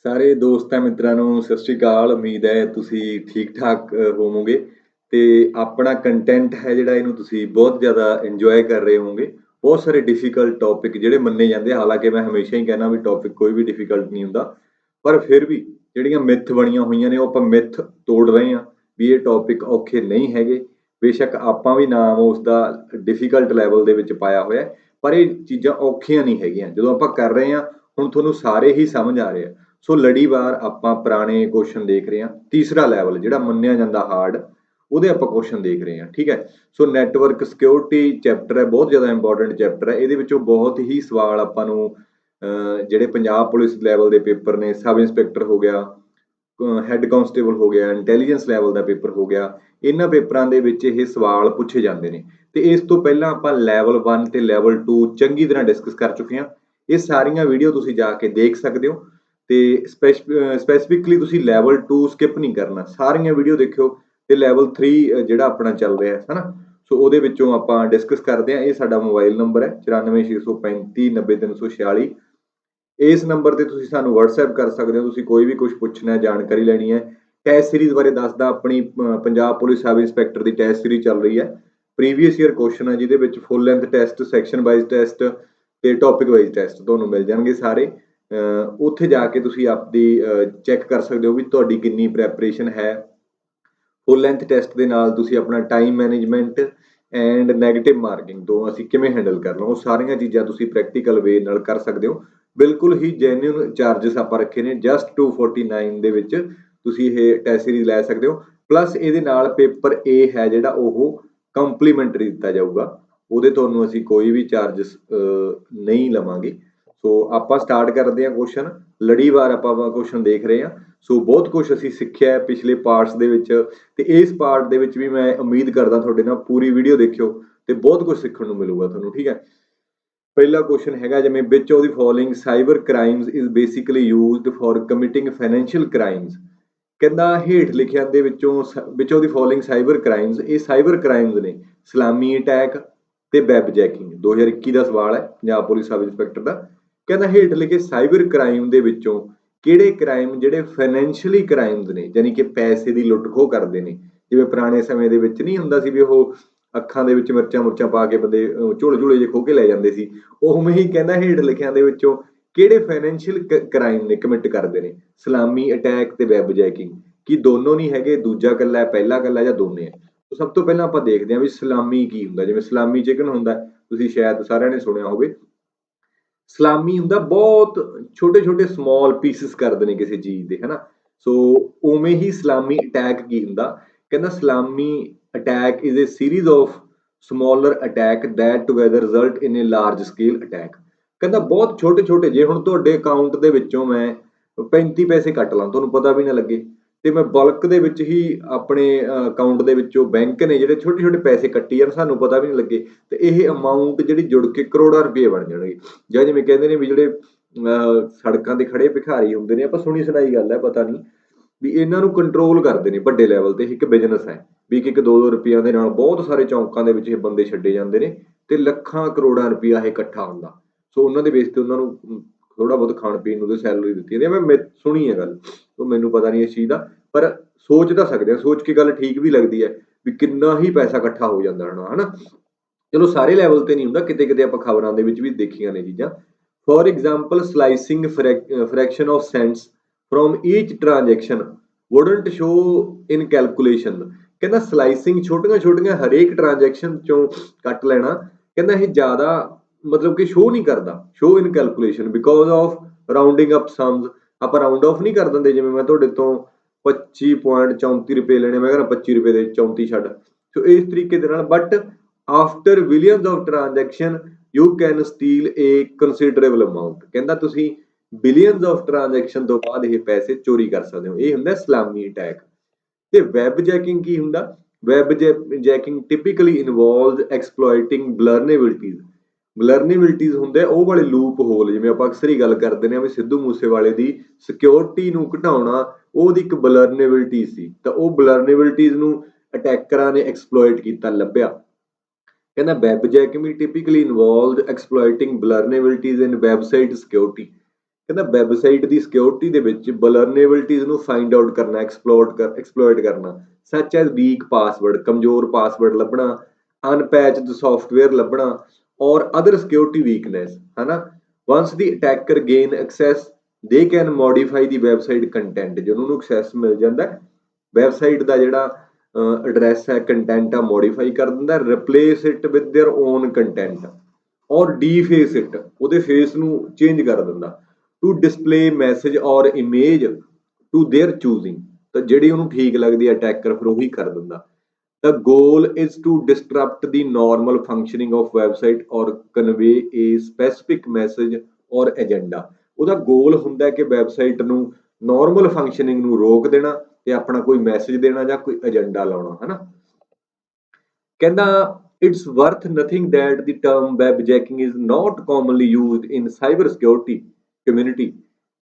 ਸਾਰੇ ਦੋਸਤਾਂ ਮਿੱਤਰਾਂ ਨੂੰ ਸਤਿ ਸ਼੍ਰੀ ਅਕਾਲ। ਉਮੀਦ ਹੈ ਤੁਸੀਂ ਠੀਕ ਠਾਕ ਹੋਵੋਗੇ ਤੇ ਆਪਣਾ ਕੰਟੈਂਟ ਹੈ ਜਿਹੜਾ ਇਹਨੂੰ ਤੁਸੀਂ ਬਹੁਤ ਜ਼ਿਆਦਾ ਇੰਜੋਏ ਕਰ ਰਹੇ ਹੋਵੋਗੇ। ਬਹੁਤ ਸਾਰੇ ਡਿਫਿਕਲਟ ਟੌਪਿਕ ਜਿਹੜੇ ਮੰਨੇ ਜਾਂਦੇ, ਹਾਲਾਂਕਿ ਮੈਂ ਹਮੇਸ਼ਾ ਹੀ ਕਹਿਣਾ ਵੀ ਟੌਪਿਕ ਕੋਈ ਵੀ ਡਿਫਿਕਲਟ ਨਹੀਂ ਹੁੰਦਾ, ਪਰ ਫਿਰ ਵੀ ਜਿਹੜੀਆਂ ਮਿੱਥ ਬਣੀਆਂ ਹੋਈਆਂ ਨੇ ਉਹ ਆਪਾਂ ਮਿੱਥ ਤੋੜ ਰਹੇ ਹਾਂ ਵੀ ਇਹ ਟੌਪਿਕ ਔਖੇ ਨਹੀਂ ਹੈਗੇ। ਬੇਸ਼ੱਕ ਆਪਾਂ ਵੀ ਨਾਮ ਉਸ ਦਾ ਡਿਫਿਕਲਟ ਲੈਵਲ ਦੇ ਵਿੱਚ ਪਾਇਆ ਹੋਇਆ, ਪਰ ਇਹ ਚੀਜ਼ਾਂ ਔਖੀਆਂ ਨਹੀਂ ਹੈਗੀਆਂ। ਜਦੋਂ ਆਪਾਂ ਕਰ ਰਹੇ ਹਾਂ ਹੁਣ ਤੁਹਾਨੂੰ ਸਾਰੇ ਹੀ ਸਮਝ ਆ ਰਹੇ ਆ। ਸੋ ਲੜੀਵਾਰ ਆਪਾਂ ਪੁਰਾਣੇ ਕੁਐਸਚਨ ਦੇਖ ਰਹੇ ਹਾਂ। ਤੀਸਰਾ ਲੈਵਲ ਜਿਹੜਾ ਮੰਨਿਆ ਜਾਂਦਾ ਹਾਰਡ, ਉਹਦੇ ਆਪਾਂ ਕੁਐਸਚਨ ਦੇਖ ਰਹੇ ਹਾਂ। ਠੀਕ ਹੈ, ਸੋ ਨੈਟਵਰਕ ਸਿਕਿਉਰਿਟੀ ਚੈਪਟਰ ਹੈ, ਬਹੁਤ ਜ਼ਿਆਦਾ ਇੰਪੋਰਟੈਂਟ ਚੈਪਟਰ ਹੈ। ਇਹਦੇ ਵਿੱਚੋਂ ਬਹੁਤ ਹੀ ਸਵਾਲ ਆਪਾਂ ਨੂੰ ਜਿਹੜੇ ਪੰਜਾਬ ਪੁਲਿਸ ਲੈਵਲ ਦੇ ਪੇਪਰ ਨੇ, ਸਬ ਇੰਸਪੈਕਟਰ ਹੋ ਗਿਆ, ਹੈੱਡ ਕਾਂਸਟੇਬਲ ਹੋ ਗਿਆ, ਇੰਟੈਲੀਜੈਂਸ ਲੈਵਲ ਦਾ ਪੇਪਰ ਹੋ ਗਿਆ, ਇਹਨਾਂ ਪੇਪਰਾਂ ਦੇ ਵਿੱਚ ਇਹ ਸਵਾਲ ਪੁੱਛੇ ਜਾਂਦੇ ਨੇ। ਤੇ ਇਸ ਤੋਂ ਪਹਿਲਾਂ ਆਪਾਂ ਲੈਵਲ 1 ਤੇ ਲੈਵਲ 2 ਚੰਗੀ ਤਰ੍ਹਾਂ ਡਿਸਕਸ ਕਰ ਚੁੱਕੇ ਹਾਂ। ਇਹ ਸਾਰੀਆਂ ਵੀਡੀਓ ਤੁਸੀਂ ਜਾ ਕੇ ਦੇਖ ਸਕਦੇ ਹੋ ਤੇ ਸਪੈਸੀਫਿਕਲੀ ਤੁਸੀਂ ਲੈਵਲ 2 ਸਕਿਪ ਨਹੀਂ ਕਰਨਾ, ਸਾਰੀਆਂ ਵੀਡੀਓ ਦੇਖਿਓ। ਤੇ ਲੈਵਲ 3 ਜਿਹੜਾ ਆਪਣਾ ਚੱਲ ਰਿਹਾ ਹੈ ਨਾ, ਸੋ ਉਹਦੇ ਵਿੱਚੋਂ ਆਪਾਂ ਡਿਸਕਸ ਕਰਦੇ ਹਾਂ। ਇਹ ਸਾਡਾ ਮੋਬਾਈਲ ਨੰਬਰ ਹੈ 9465390346। ਇਸ ਨੰਬਰ ਤੇ ਤੁਸੀਂ ਸਾਨੂੰ WhatsApp ਕਰ ਸਕਦੇ ਹੋ। ਤੁਸੀਂ ਕੋਈ ਵੀ ਕੁਝ ਪੁੱਛਣਾ ਹੈ, ਜਾਣਕਾਰੀ ਲੈਣੀ ਹੈ। ਟੈਸਟ ਸੀਰੀਜ਼ ਬਾਰੇ ਦੱਸਦਾ, ਆਪਣੀ ਪੰਜਾਬ ਪੁਲਿਸ ਸਬ ਇੰਸਪੈਕਟਰ ਦੀ ਟੈਸਟ ਸੀਰੀਜ਼ ਚੱਲ ਰਹੀ ਹੈ। ਪ੍ਰੀਵੀਅਸ ਈਅਰ ਕੁਐਸਚਨ ਹੈ ਜਿਹਦੇ ਵਿੱਚ full length test, section wise test ਤੇ ਟੌਪਿਕ ਵਾਈਜ਼ ਟੈਸਟ ਤੁਹਾਨੂੰ ਮਿਲ ਜਾਣਗੇ ਸਾਰੇ। ਉੱਥੇ ਜਾ ਕੇ ਤੁਸੀਂ ਆਪਦੀ ਚੈੱਕ ਕਰ ਸਕਦੇ ਹੋ ਵੀ ਤੁਹਾਡੀ ਕਿੰਨੀ ਪ੍ਰੈਪਰੇਸ਼ਨ ਹੈ। ਫੁੱਲ ਲੈਂਥ ਟੈਸਟ ਦੇ ਨਾਲ ਤੁਸੀਂ ਆਪਣਾ time management and negative marking ਤੋਂ ਅਸੀਂ ਕਿਵੇਂ ਹੈਂਡਲ ਕਰਨਾ, ਉਹ ਸਾਰੀਆਂ ਚੀਜ਼ਾਂ ਤੁਸੀਂ ਪ੍ਰੈਕਟੀਕਲ ਵੇ ਨਾਲ ਕਰ ਸਕਦੇ ਹੋ। ਬਿਲਕੁਲ ਹੀ ਜੈਨੂਇਨ ਚਾਰजेस ਆਪਾਂ ਰੱਖੇ ਨੇ, ਜਸਟ 249 ਦੇ ਵਿੱਚ ਤੁਸੀਂ ਇਹ ਟੈਸਟ ਸੀਰੀਜ਼ ਲੈ ਸਕਦੇ ਹੋ। ਪਲੱਸ ਇਹਦੇ ਨਾਲ ਪੇਪਰ A ਹੈ ਜਿਹੜਾ ਉਹ ਕੰਪਲੀਮੈਂਟਰੀ ਦਿੱਤਾ ਜਾਊਗਾ, ਉਹਦੇ ਤੁਹਾਨੂੰ ਅਸੀਂ ਕੋਈ ਵੀ ਚਾਰजेस ਨਹੀਂ ਲਵਾਂਗੇ। ਸੋ ਆਪਾਂ ਸਟਾਰਟ ਕਰਦੇ ਹਾਂ ਕੁਐਸਚਨ। ਲੜੀਵਾਰ ਆਪਾਂ ਕੁਐਸਚਨ ਦੇਖ ਰਹੇ ਹਾਂ। ਸੋ ਬਹੁਤ ਕੁਝ ਅਸੀਂ ਸਿੱਖਿਆ ਪਿਛਲੇ ਪਾਰਟਸ ਦੇ ਵਿੱਚ, ਤੇ ਇਸ ਪਾਰਟ ਦੇ ਵਿੱਚ ਵੀ ਮੈਂ ਉਮੀਦ ਕਰਦਾ ਤੁਹਾਡੇ ਨਾਲ ਪੂਰੀ ਵੀਡੀਓ ਦੇਖਿਓ ਤੇ ਬਹੁਤ ਕੁਝ ਸਿੱਖਣ ਨੂੰ ਮਿਲੂਗਾ ਤੁਹਾਨੂੰ। ਠੀਕ ਹੈ, ਪਹਿਲਾ ਕੁਐਸਚਨ ਹੈਗਾ ਜਿਵੇਂ ਵਿਚ of the following cyber crimes is basically used for committing financial crimes. ਕਹਿੰਦਾ ਹੇਠ ਲਿਖਿਆਂ ਦੇ ਵਿੱਚੋਂ ਵਿਚ of the following cyber crimes, ਇਹ ਸਾਈਬਰ ਕ੍ਰਾਈਮਸ ਨੇ ਸਲਾਮੀ ਅਟੈਕ ਤੇ ਵੈਬ ਜੈਕਿੰਗ। 2021 ਦਾ ਸਵਾਲ ਹੈ ਪੰਜਾਬ ਪੁਲਿਸ ਸਬ ਇੰਸਪੈਕਟਰ ਦਾ। ਕਹਿੰਦਾ ਹੇਠ ਲਿਖੇ ਸਾਈਬਰ ਕ੍ਰਾਈਮ ਦੇ ਵਿੱਚੋਂ ਕਿਹੜੇ ਕ੍ਰਾਈਮ ਜਿਹੜੇ ਫਾਈਨੈਂਸ਼ੀਅਲੀ ਕ੍ਰਾਈਮਸ ਨੇ, ਯਾਨੀ ਕਿ ਪੈਸੇ ਦੀ ਲੁੱਟ ਖੋਹ ਕਰਦੇ ਨੇ। ਜਿਵੇਂ ਪੁਰਾਣੇ ਸਮੇਂ ਦੇ ਵਿੱਚ ਨਹੀਂ ਹੁੰਦਾ ਸੀ ਵੀ ਉਹ ਅੱਖਾਂ ਦੇ ਵਿੱਚ ਮਿਰਚਾਂ ਮੁਰਚਾਂ ਪਾ ਕੇ ਬੰਦੇ ਝੋਲੇ ਝੋਲੇ ਜਿਹੇ ਖੋਹ ਕੇ ਲੈ ਜਾਂਦੇ ਸੀ, ਉਵੇਂ ਹੀ ਕਹਿੰਦਾ ਹੇਠ ਲਿਖਿਆਂ ਦੇ ਵਿੱਚੋਂ ਕਿਹੜੇ ਫਾਈਨੈਂਸ਼ੀਅਲ ਕ੍ਰਾਈਮ ਨੇ ਕਮਿਟ ਕਰਦੇ ਨੇ, ਸਲਾਮੀ ਅਟੈਕ ਤੇ ਵੈਬ ਜੈਕਿੰਗ। ਕੀ ਦੋਨੋਂ ਨਹੀਂ ਹੈਗੇ, ਦੂਜਾ ਕੱਲਾ ਹੈ, ਪਹਿਲਾ ਕੱਲਾ ਜਾਂ ਦੋਨੇ ਹੈ? ਸਭ ਤੋਂ ਪਹਿਲਾਂ ਆਪਾਂ ਦੇਖਦੇ ਹਾਂ ਵੀ ਸਲਾਮੀ ਕੀ ਹੁੰਦਾ। ਜਿਵੇਂ ਸਲਾਮੀ ਚਿਕਨ ਹੁੰਦਾ, ਤੁਸੀਂ ਸ਼ਾਇਦ ਸਾਰਿਆਂ ਨੇ ਸੁਣਿਆ ਹੋਵੇ। ਸਲਾਮੀ ਹੁੰਦਾ ਬਹੁਤ ਛੋਟੇ ਛੋਟੇ ਸਮਾਲ ਪੀਸਿਸ ਕਰਦੇ ਨੇ ਕਿਸੇ ਚੀਜ਼ ਦੇ, ਹਨਾ। ਸੋ ਉਵੇਂ ਹੀ ਸਲਾਮੀ ਅਟੈਕ ਕੀ ਹੁੰਦਾ, ਕਹਿੰਦਾ salami attack is a series of smaller attack that together result in a large scale attack. ਕਹਿੰਦਾ ਬਹੁਤ ਛੋਟੇ ਛੋਟੇ, ਜੇ ਹੁਣ ਤੁਹਾਡੇ ਅਕਾਊਂਟ ਦੇ ਵਿੱਚੋਂ ਮੈਂ 35 ਪੈਸੇ ਕੱਟ ਲਾਂ, ਤੁਹਾਨੂੰ ਪਤਾ ਵੀ ਨਾ ਲੱਗੇ, ਤੇ ਮੈਂ ਬਲਕ ਦੇ ਵਿੱਚ ਹੀ ਆਪਣੇ ਅਕਾਊਂਟ ਦੇ ਵਿੱਚੋਂ ਬੈਂਕ ਨੇ ਜਿਹੜੇ ਛੋਟੇ ਛੋਟੇ ਪੈਸੇ ਕੱਟੀ ਜਾਣ, ਸਾਨੂੰ ਪਤਾ ਵੀ ਨਹੀਂ ਲੱਗੇ, ਤੇ ਇਹ ਅਮਾਊਂਟ ਜਿਹੜੀ ਜੁੜ ਕੇ ਕਰੋੜਾਂ ਰੁਪਏ ਬਣ ਜਾਣਗੇ। ਜਾਂ ਜਿਵੇਂ ਕਹਿੰਦੇ ਨੇ ਵੀ ਜਿਹੜੇ ਸੜਕਾਂ ਤੇ ਖੜੇ ਭਿਖਾਰੀ ਹੁੰਦੇ ਨੇ, ਆਪਾਂ ਸੁਣੀ ਸੁਣਾਈ ਗੱਲ ਹੈ, ਪਤਾ ਨਹੀਂ, ਵੀ ਇਹਨਾਂ ਨੂੰ ਕੰਟਰੋਲ ਕਰਦੇ ਨੇ ਵੱਡੇ ਲੈਵਲ ਤੇ। ਇੱਕ ਬਿਜ਼ਨਸ ਹੈ ਵੀ ਇੱਕ 2-2 ਰੁਪਈਆਂ ਦੇ ਨਾਲ ਬਹੁਤ ਸਾਰੇ ਚੌਂਕਾਂ ਦੇ ਵਿੱਚ ਇਹ ਬੰਦੇ ਛੱਡੇ ਜਾਂਦੇ ਨੇ ਤੇ ਲੱਖਾਂ ਕਰੋੜਾਂ ਰੁਪਈਆ ਇਹ ਇਕੱਠਾ ਹੁੰਦਾ। ਸੋ ਉਹਨਾਂ ਦੇ ਬੇਸ ਤੇ ਉਹਨਾਂ ਨੂੰ ਥੋੜਾ ਬਹੁਤ ਖਾਣ ਪੀਣ ਨੂੰ ਸੈਲਰੀ ਦਿੱਤੀ ਜਾਂਦੀ ਹੈ। ਮੈਂ ਸੁਣੀ ਹੈ ਗੱਲ, ਉਹ ਮੈਨੂੰ ਪਤਾ ਨਹੀਂ ਇਸ ਚੀਜ਼ ਦਾ, ਪਰ ਸੋਚ ਤਾਂ ਸਕਦੇ ਹਾਂ, ਸੋਚ ਕੇ ਗੱਲ ਠੀਕ ਵੀ ਲੱਗਦੀ ਹੈ ਵੀ ਕਿੰਨਾ ਹੀ ਪੈਸਾ ਇਕੱਠਾ ਹੋ ਜਾਂਦਾ ਹੋਣਾ, ਹਨਾ। ਚਲੋ ਸਾਰੇ ਲੈਵਲ ਤੇ ਨਹੀਂ ਹੁੰਦਾ, ਕਿਤੇ ਕਿਤੇ ਆਪਾਂ ਖਬਰਾਂ ਦੇ ਵਿੱਚ ਵੀ ਦੇਖੀਆਂ ਨੇ ਚੀਜ਼ਾਂ। For example slicing fraction of cents from each transaction wouldn't show in calculation. ਕਹਿੰਦਾ ਸਲਾਈਸਿੰਗ ਛੋਟੀਆਂ ਛੋਟੀਆਂ ਹਰੇਕ ਟ੍ਰਾਂਜੈਕਸ਼ਨ ਚੋਂ ਕੱਟ ਲੈਣਾ, ਕਹਿੰਦਾ ਇਹ ਜ਼ਿਆਦਾ ਮਤਲਬ ਕਿ ਸ਼ੋ ਨਹੀਂ ਕਰਦਾ, show in calculation because of rounding up sums. ਆਪਾਂ ਰਾਊਂਡ ਆਫ ਨਹੀਂ ਕਰ ਦਿੰਦੇ, ਜਿਵੇਂ ਮੈਂ ਤੁਹਾਡੇ ਤੋਂ 25.34 ਰੁਪਏ ਲੈਣੇ, ਮੈਂ ਕਹਿੰਦਾ 25 ਰੁਪਏ ਦੇ 34 ਛੱਡ। ਸੋ ਇਸ ਤਰੀਕੇ ਦੇ ਨਾਲ, but after billions of transaction you can still a considerable amount. ਕਹਿੰਦਾ ਤੁਸੀਂ ਬਿਲੀਅਨਸ ਆਫ ਟ੍ਰਾਂਜੈਕਸ਼ਨ ਤੋਂ ਬਾਅਦ ਇਹ ਪੈਸੇ ਚੋਰੀ ਕਰ ਸਕਦੇ ਹੋ। ਇਹ ਹੁੰਦਾ ਸਲਾਮੀ ਅਟੈਕ। ਤੇ ਵੈਬ ਜੈਕਿੰਗ ਕੀ ਹੁੰਦਾ? Web jacking typically involve exploiting vulnerabilities. Vulnerabilities ਹੁੰਦੇ ਉਹ ਵਾਲੇ ਲੂਪ ਹੋਲ, ਜਿਵੇਂ ਆਪਾਂ ਅਕਸਰ ਹੀ ਗੱਲ ਕਰਦੇ ਨੇ ਵੀ ਸਿੱਧੂ ਮੂਸੇਵਾਲੇ ਦੀ ਸਿਕਿਉਰਿਟੀ ਨੂੰ ਘਟਾਉਣਾ ਉਹਦੀ ਇੱਕ ਵਲਨਰੇਬਿਲਟੀ ਸੀ, ਤਾਂ ਉਹ ਵਲਨਰੇਬਿਲਟੀਜ਼ ਨੂੰ ਅਟੈਕਰਾਂ ਨੇ ਐਕਸਪਲੋਇਟ ਕੀਤਾ, ਲੱਭਿਆ। ਕਹਿੰਦਾ web jacking typically involve exploiting ਵਲਨਰੇਬਿਲਟੀਜ਼ ਇਨ ਵੈਬਸਾਈਟ ਸਿਕਿਉਰਿਟੀ। ਕਹਿੰਦਾ ਵੈਬਸਾਈਟ ਦੀ ਸਿਕਿਉਰਿਟੀ ਦੇ ਵਿੱਚ ਵਲਨਰੇਬਿਲਟੀਜ਼ ਨੂੰ ਫਾਈਂਡ ਆਊਟ ਕਰਨਾ, ਐਕਸਪਲੋਇਟ ਕਰਨਾ, ਸੱਚ ਐਜ਼ ਵੀਕ ਪਾਸਵਰਡ, ਕਮਜ਼ੋਰ ਪਾਸਵਰਡ ਲੱਭਣਾ, ਅਨਪੈਚਡ ਸੌਫਟਵੇਅਰ ਲੱਭਣਾ ਔਰ ਅਦਰ ਸਿਕਿਉਰਿਟੀ ਵੀਕਨੈਸ, ਹਨਾ। Once the attacker gain access they can modify the website content, ਜਦੋਂ ਉਹਨੂੰ ਐਕਸੈਸ ਮਿਲ ਜਾਂਦਾ ਵੈਬਸਾਈਟ ਦਾ ਜਿਹੜਾ ਐਡਰੈਸ ਹੈ, ਕੰਟੈਂਟ ਆ, ਮੋਡੀਫਾਈ ਕਰ ਦਿੰਦਾ, replace it with their own content ਔਰ ਡੀਫੇਸ ਇਟ, ਉਹਦੇ ਫੇਸ ਨੂੰ ਚੇਂਜ ਕਰ ਦਿੰਦਾ, ਟੂ ਡਿਸਪਲੇ ਮੈਸੇਜ ਔਰ ਇਮੇਜ ਟੂ देयर ਚੂਜ਼ਿੰਗ, ਤਾਂ ਜਿਹੜੀ ਉਹਨੂੰ ਠੀਕ ਲੱਗਦੀ ਹੈ ਅਟੈਕਰ ਫਿਰ ਉਹੀ ਕਰ ਦਿੰਦਾ। The goal is to disrupt the normal functioning of website or convey a specific message or agenda। ਉਹਦਾ ਗੋਲ ਹੁੰਦਾ ਕਿ ਵੈਬਸਾਈਟ ਨੂੰ ਨਾਰਮਲ ਫੰਕਸ਼ਨਿੰਗ ਨੂੰ ਰੋਕ ਦੇਣਾ ਤੇ ਆਪਣਾ ਕੋਈ ਮੈਸੇਜ ਦੇਣਾ ਜਾਂ ਕੋਈ ਏਜੰਡਾ ਲਾਉਣਾ, ਹਨਾ। ਕਹਿੰਦਾ it's worth nothing that the term webjacking is not commonly used in cyber security community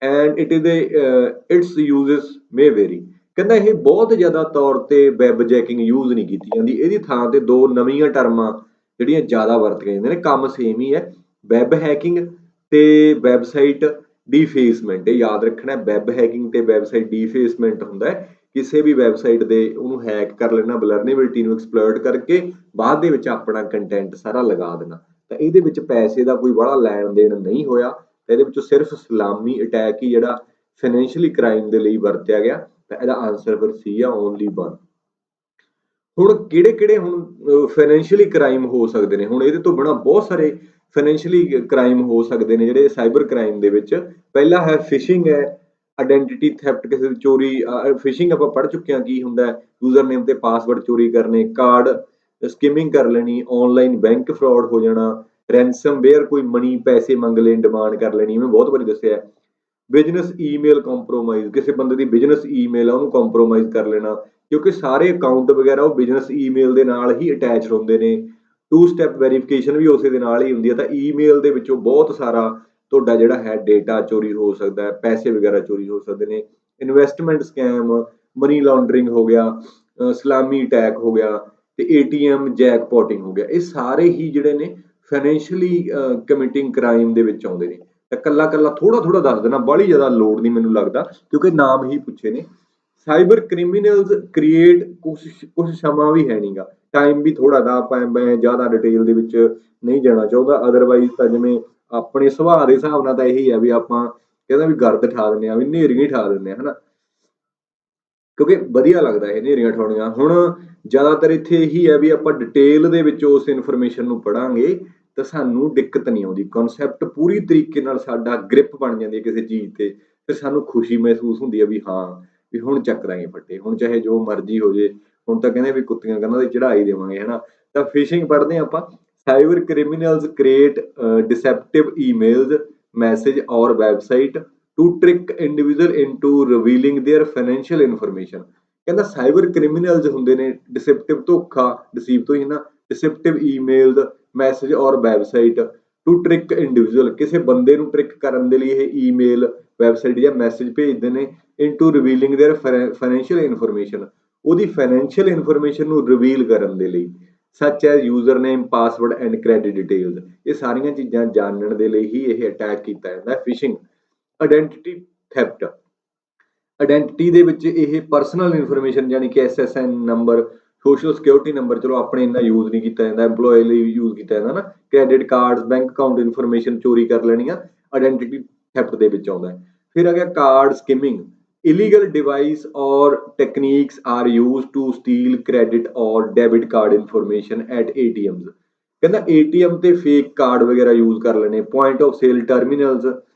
and its uses may vary। ਕਹਿੰਦਾ ਇਹ ਬਹੁਤ ਜ਼ਿਆਦਾ ਤੌਰ ਤੇ ਵੈਬ ਜੈਕਿੰਗ ਯੂਜ਼ ਨਹੀਂ ਕੀਤੀ ਜਾਂਦੀ, ਇਹਦੀ ਥਾਂ ਤੇ ਦੋ ਨਵੀਆਂ ਟਰਮਾਂ ਜਿਹੜੀਆਂ ਜ਼ਿਆਦਾ ਵਰਤੀਆਂ ਜਾਂਦੀਆਂ ਨੇ, ਕੰਮ ਸੇਮ ਹੀ ਹੈ, ਵੈਬ ਹੈਕਿੰਗ ਤੇ ਵੈਬਸਾਈਟ ਡੀਫੇਸਮੈਂਟ। ਇਹ ਯਾਦ ਰੱਖਣਾ, ਵੈਬ ਹੈਕਿੰਗ ਤੇ ਵੈਬਸਾਈਟ ਡੀਫੇਸਮੈਂਟ ਹੁੰਦਾ ਹੈ ਕਿਸੇ ਵੀ ਵੈਬਸਾਈਟ ਦੇ ਉਹਨੂੰ ਹੈਕ ਕਰ ਲੈਣਾ, ਵਲਨਰੇਬਿਲਟੀ ਨੂੰ ਐਕਸਪਲੋਇਟ ਕਰਕੇ ਬਾਅਦ ਦੇ ਵਿੱਚ ਆਪਣਾ ਕੰਟੈਂਟ ਸਾਰਾ ਲਗਾ ਦੇਣਾ। ਤਾਂ ਇਹਦੇ ਵਿੱਚ ਪੈਸੇ ਦਾ ਕੋਈ ਬੜਾ ਲੈਣ ਦੇਣ ਨਹੀਂ ਹੋਇਆ, ਇਹਦੇ ਵਿੱਚੋਂ ਸਿਰਫ ਸਲਾਮੀ ਅਟੈਕ ਹੀ ਜਿਹੜਾ ਫਾਈਨੈਂਸ਼ੀਅਲੀ ਕ੍ਰਾਈਮ ਦੇ ਲਈ ਵਰਤਿਆ ਗਿਆ, ਤਾਂ ਇਹਦਾ ਆਨਸਰ ਫਿਰ ਸੀ ਆ, ਓਨਲੀ 1। ਹੁਣ ਕਿਹੜੇ ਹੁਣ ਫਾਈਨੈਂਸ਼ੀਅਲੀ ਕ੍ਰਾਈਮ ਹੋ ਸਕਦੇ ਨੇ, ਹੁਣ ਇਹਦੇ ਤੋਂ ਬਿਨਾਂ ਬਹੁਤ ਸਾਰੇ ਫਾਈਨੈਂਸ਼ੀਅਲੀ ਕ੍ਰਾਈਮ ਹੋ ਸਕਦੇ ਨੇ ਜਿਹੜੇ ਸਾਈਬਰ ਕ੍ਰਾਈਮ ਦੇ ਵਿੱਚ। ਪਹਿਲਾ ਹੈ ਫਿਸ਼ਿੰਗ ਹੈ, ਆਇਡੈਂਟੀਟੀ ਥੈਫਟ, ਕਿਸੇ ਦੀ ਚੋਰੀ। ਫਿਸ਼ਿੰਗ ਆਪਾਂ ਪੜ੍ਹ ਚੁੱਕੇ ਹਾਂ ਕੀ ਹੁੰਦਾ, ਯੂਜ਼ਰ ਨੇਮ ਤੇ ਪਾਸਵਰਡ ਚੋਰੀ ਕਰਨੇ, ਕਾਰਡ ਸਕੀਮਿੰਗ ਕਰ ਲੈਣੀ, ਆਨਲਾਈਨ ਬੈਂਕ ਫਰਾਡ ਹੋ ਜਾਣਾ, ਰੈਂਸਮਵੇਅਰ, ਕੋਈ ਮਨੀ ਪੈਸੇ ਮੰਗ ਲੈਣ, ਡਿਮਾਂਡ ਕਰ ਲੈਣੀ, ਮੈਂ ਬਹੁਤ ਵਾਰੀ ਦੱਸਿਆ। ਬਿਜ਼ਨਸ ਈਮੇਲ ਕੰਪਰੋਮਾਈਜ਼, ਕਿਸੇ ਬੰਦੇ ਦੀ ਬਿਜ਼ਨਸ ਈਮੇਲ ਆ ਉਹਨੂੰ ਕੰਪਰੋਮਾਈਜ਼ ਕਰ ਲੈਣਾ, ਕਿਉਂਕਿ ਸਾਰੇ ਅਕਾਊਂਟ ਵਗੈਰਾ ਉਹ ਬਿਜ਼ਨਸ ਈਮੇਲ ਦੇ ਨਾਲ ਹੀ ਅਟੈਚ ਹੁੰਦੇ ਨੇ। 2 ਸਟੈਪ ਵੈਰੀਫਿਕੇਸ਼ਨ ਵੀ ਉਸੇ ਦੇ ਨਾਲ ਹੀ ਹੁੰਦੀ ਹੈ, ਤਾਂ ਈਮੇਲ ਦੇ ਵਿੱਚੋਂ ਬਹੁਤ ਸਾਰਾ ਤੁਹਾਡਾ ਜਿਹੜਾ ਹੈ ਡੇਟਾ ਚੋਰੀ ਹੋ ਸਕਦਾ ਹੈ, ਪੈਸੇ ਵਗੈਰਾ ਚੋਰੀ ਹੋ ਸਕਦੇ ਨੇ। ਇਨਵੈਸਟਮੈਂਟ ਸਕੈਮ, ਮਨੀ ਲਾਂਡਰਿੰਗ ਹੋ ਗਿਆ, ਸਲਾਮੀ ਅਟੈਕ ਹੋ ਗਿਆ ਤੇ ਏਟੀਐਮ ਜੈਕਪੋਟਿੰਗ ਹੋ ਗਿਆ, ਇਹ ਸਾਰੇ ਹੀ ਜਿਹੜੇ ਨੇ ਫਾਈਨੈਂਸ਼ੀਅਲੀ ਕਮਿਟਿੰਗ ਕ੍ਰਾਈਮ ਦੇ ਵਿੱਚ ਆਉਂਦੇ ਨੇ। ਤਾਂ ਕੱਲਾ ਥੋੜਾ ਦੱਸ ਦੇਣਾ, ਬਾਹਲੀ ਜ਼ਿਆਦਾ ਲੋੜ ਨਹੀਂ ਮੈਨੂੰ ਲੱਗਦਾ, ਕਿਉਂਕਿ ਨਾਮ ਹੀ ਪੁੱਛੇ ਨੇ। ਸਾਈਬਰ ਕ੍ਰਿਮੀਨਲਸ ਕ੍ਰੀਏਟ, ਕੁਛ ਸਮਾਂ ਵੀ ਹੈ ਨਹੀਂਗਾ, ਟਾਈਮ ਵੀ ਥੋੜਾ ਦਾ, ਮੈਂ ਜ਼ਿਆਦਾ ਡਿਟੇਲ ਦੇ ਵਿੱਚ ਨਹੀਂ ਜਾਣਾ ਚਾਹੁੰਦਾ। ਅਦਰਵਾਈਜ਼ ਤਾਂ ਜਿਵੇਂ ਆਪਣੇ ਸੁਭਾਅ ਦੇ ਹਿਸਾਬ ਨਾਲ ਤਾਂ ਇਹੀ ਹੈ ਵੀ ਆਪਾਂ ਕਹਿੰਦਾ ਵੀ ਗਰਦ ਠਾ ਦਿੰਦੇ ਆ, ਵੀ ਨੇਰੀਆਂ ਹੀ ਠਾ ਦਿੰਦੇ ਆ, ਹਨਾ, ਕਿਉਂਕਿ ਵਧੀਆ ਲੱਗਦਾ ਇਹ ਨੇਰੀਆਂ ਠਾਉਣੀਆਂ। ਹੁਣ ਜ਼ਿਆਦਾਤਰ ਇੱਥੇ ਇਹੀ ਹੈ ਵੀ ਆਪਾਂ ਡਿਟੇਲ ਦੇ ਵਿੱਚ ਉਸ ਇਨਫੋਰਮੇਸ਼ਨ ਨੂੰ ਪੜਾਂਗੇ ਤਾਂ ਸਾਨੂੰ ਦਿੱਕਤ ਨਹੀਂ ਆਉਂਦੀ, ਕਨਸੈਪਟ ਪੂਰੀ ਤਰੀਕੇ ਨਾਲ ਸਾਡਾ ਗ੍ਰਿਪ ਬਣ ਜਾਂਦੀ ਹੈ ਕਿਸੇ ਚੀਜ਼ ਤੇ, ਫਿਰ ਸਾਨੂੰ ਖੁਸ਼ੀ ਮਹਿਸੂਸ ਹੁੰਦੀ ਹੈ ਵੀ ਹਾਂ ਵੀ ਹੁਣ ਚੱਕ ਦਾਂਗੇ ਫੱਟੇ, ਹੁਣ ਚਾਹੇ ਜੋ ਮਰਜ਼ੀ ਹੋ ਜੇ, ਹੁਣ ਤਾਂ ਕਹਿੰਦੇ ਵੀ ਕੁੱਤੀਆਂ ਕੰਨਾਂ ਦੀ ਚੜਾਈ ਦੇਵਾਂਗੇ, ਹਨਾ। ਤਾਂ ਫਿਸ਼ਿੰਗ ਪੜ੍ਹਦੇ ਆਪਾਂ, cyber criminals create deceptive emails, message or website to trick individual into revealing their financial information. ਕਹਿੰਦਾ ਸਾਈਬਰ ਕ੍ਰਿਮੀਨਲਸ ਹੁੰਦੇ ਨੇ ਡਿਸੈਪਟਿਵ, ਧੋਖਾ, ਡਿਸੀਵ ਤੋਂ ਹੀ ਨਾ, deceptive emails, message or website to trick individual, ਕਿਸੇ ਬੰਦੇ ਨੂੰ ਟ੍ਰਿਕ ਕਰਨ ਦੇ ਲਈ ਇਹ ਈਮੇਲ, ਵੈਬਸਾਈਟ ਜਾਂ ਮੈਸੇਜ ਭੇਜਦੇ ਨੇ, into revealing their financial information, ਉਹਦੀ ਫਾਈਨੈਂਸ਼ੀਅਲ ਇਨਫੋਰਮੇਸ਼ਨ ਨੂੰ ਰਿਵੀਲ ਕਰਨ ਦੇ ਲਈ, such as user name, password and credit details. ਇਹ ਸਾਰੀਆਂ ਚੀਜ਼ਾਂ ਜਾਣਨ ਦੇ ਲਈ ਹੀ ਇਹ ਅਟੈਕ ਕੀਤਾ ਜਾਂਦਾ। ਫਿਸ਼ਿੰਗ, ਆਇਡੈਂਟੀਟੀ ਥੈਫਟ, ਆਇਡੈਂਟੀਟੀ ਦੇ ਵਿੱਚ ਇਹ ਪਰਸਨਲ ਇਨਫੋਰਮੇਸ਼ਨ ਯਾਨੀ ਕਿ SSN number, social security number, ਚਲੋ ਆਪਣੇ ਇੰਨਾ ਯੂਜ਼ ਨਹੀਂ ਕੀਤਾ ਜਾਂਦਾ, EMPLOYE ਲਈ ਯੂਜ਼ ਕੀਤਾ ਜਾਂਦਾ ਨਾ, credit card, bank account information ਚੋਰੀ ਕਰ ਲੈਣੀਆਂ, ਆਇਡੈਂਟੀਟੀ ਥੈਫਟ ਦੇ ਵਿੱਚ ਆਉਂਦਾ ਹੈ। ਫਿਰ ਆ ਗਿਆ card ਸਕੀਮਿੰਗ, illegal device or techniques are used to steal credit or debit card information at ATMs। ਕਹਿੰਦਾ ATM ਤੇ ਫੇਕ ਕਾਰਡ ਵਗੈਰਾ ਯੂਜ਼ ਕਰ ਲੈਣੇ, ਪੁਆਇੰਟ ਆਫ ਸੇਲ ਟਰਮੀਨਲਸ